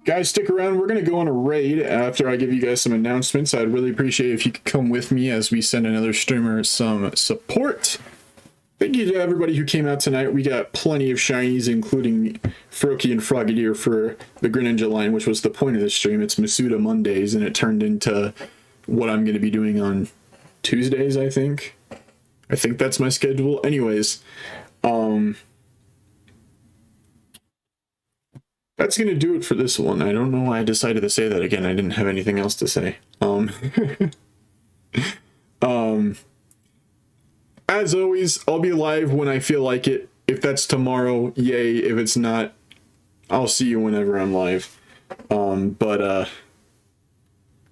Guys, stick around. We're going to go on a raid after I give you guys some announcements. I'd really appreciate if you could come with me as we send another streamer some support. Thank you to everybody who came out tonight. We got plenty of shinies, including Froakie and Frogadier for the Greninja line, which was the point of the stream. It's Masuda Mondays, and it turned into what I'm going to be doing on Tuesdays, I think. I think that's my schedule. Anyways, that's going to do it for this one. I don't know why I decided to say that again. I didn't have anything else to say. As always, I'll be live when I feel like it. If that's tomorrow, yay. If it's not, I'll see you whenever I'm live.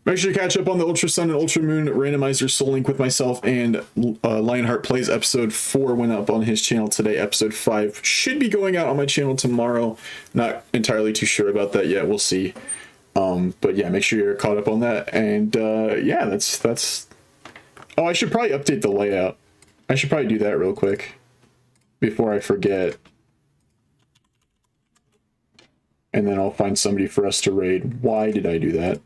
Make sure to catch up on the Ultra Sun and Ultra Moon randomizer Soul Link with myself, and Lionheart Plays episode 4 went up on his channel today. Episode 5 should be going out on my channel tomorrow. Not entirely too sure about that yet. We'll see. But yeah, make sure you're caught up on that. And yeah, that's. Oh, I should probably update the layout. I should probably do that real quick before I forget. And then I'll find somebody for us to raid. Why did I do that?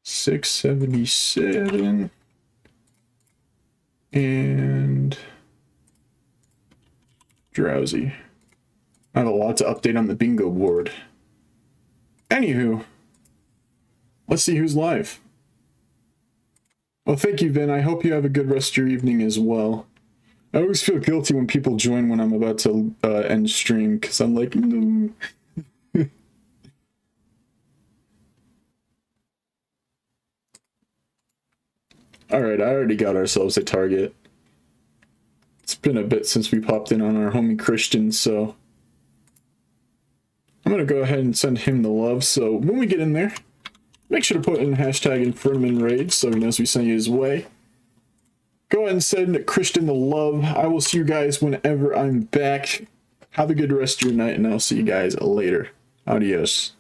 $677 and Drowzee. I have a lot to update on the bingo board. Anywho, let's see who's live. Well, thank you, Vin. I hope you have a good rest of your evening as well. I always feel guilty when people join when I'm about to end stream, because I'm like, no. Alright, I already got ourselves a target. It's been a bit since we popped in on our homie Christian, so I'm gonna go ahead and send him the love. So when we get in there, make sure to put in hashtag Infernment Raid so he knows we sent you his way. Go ahead and send Christian the love. I will see you guys whenever I'm back. Have a good rest of your night, and I'll see you guys later. Adios.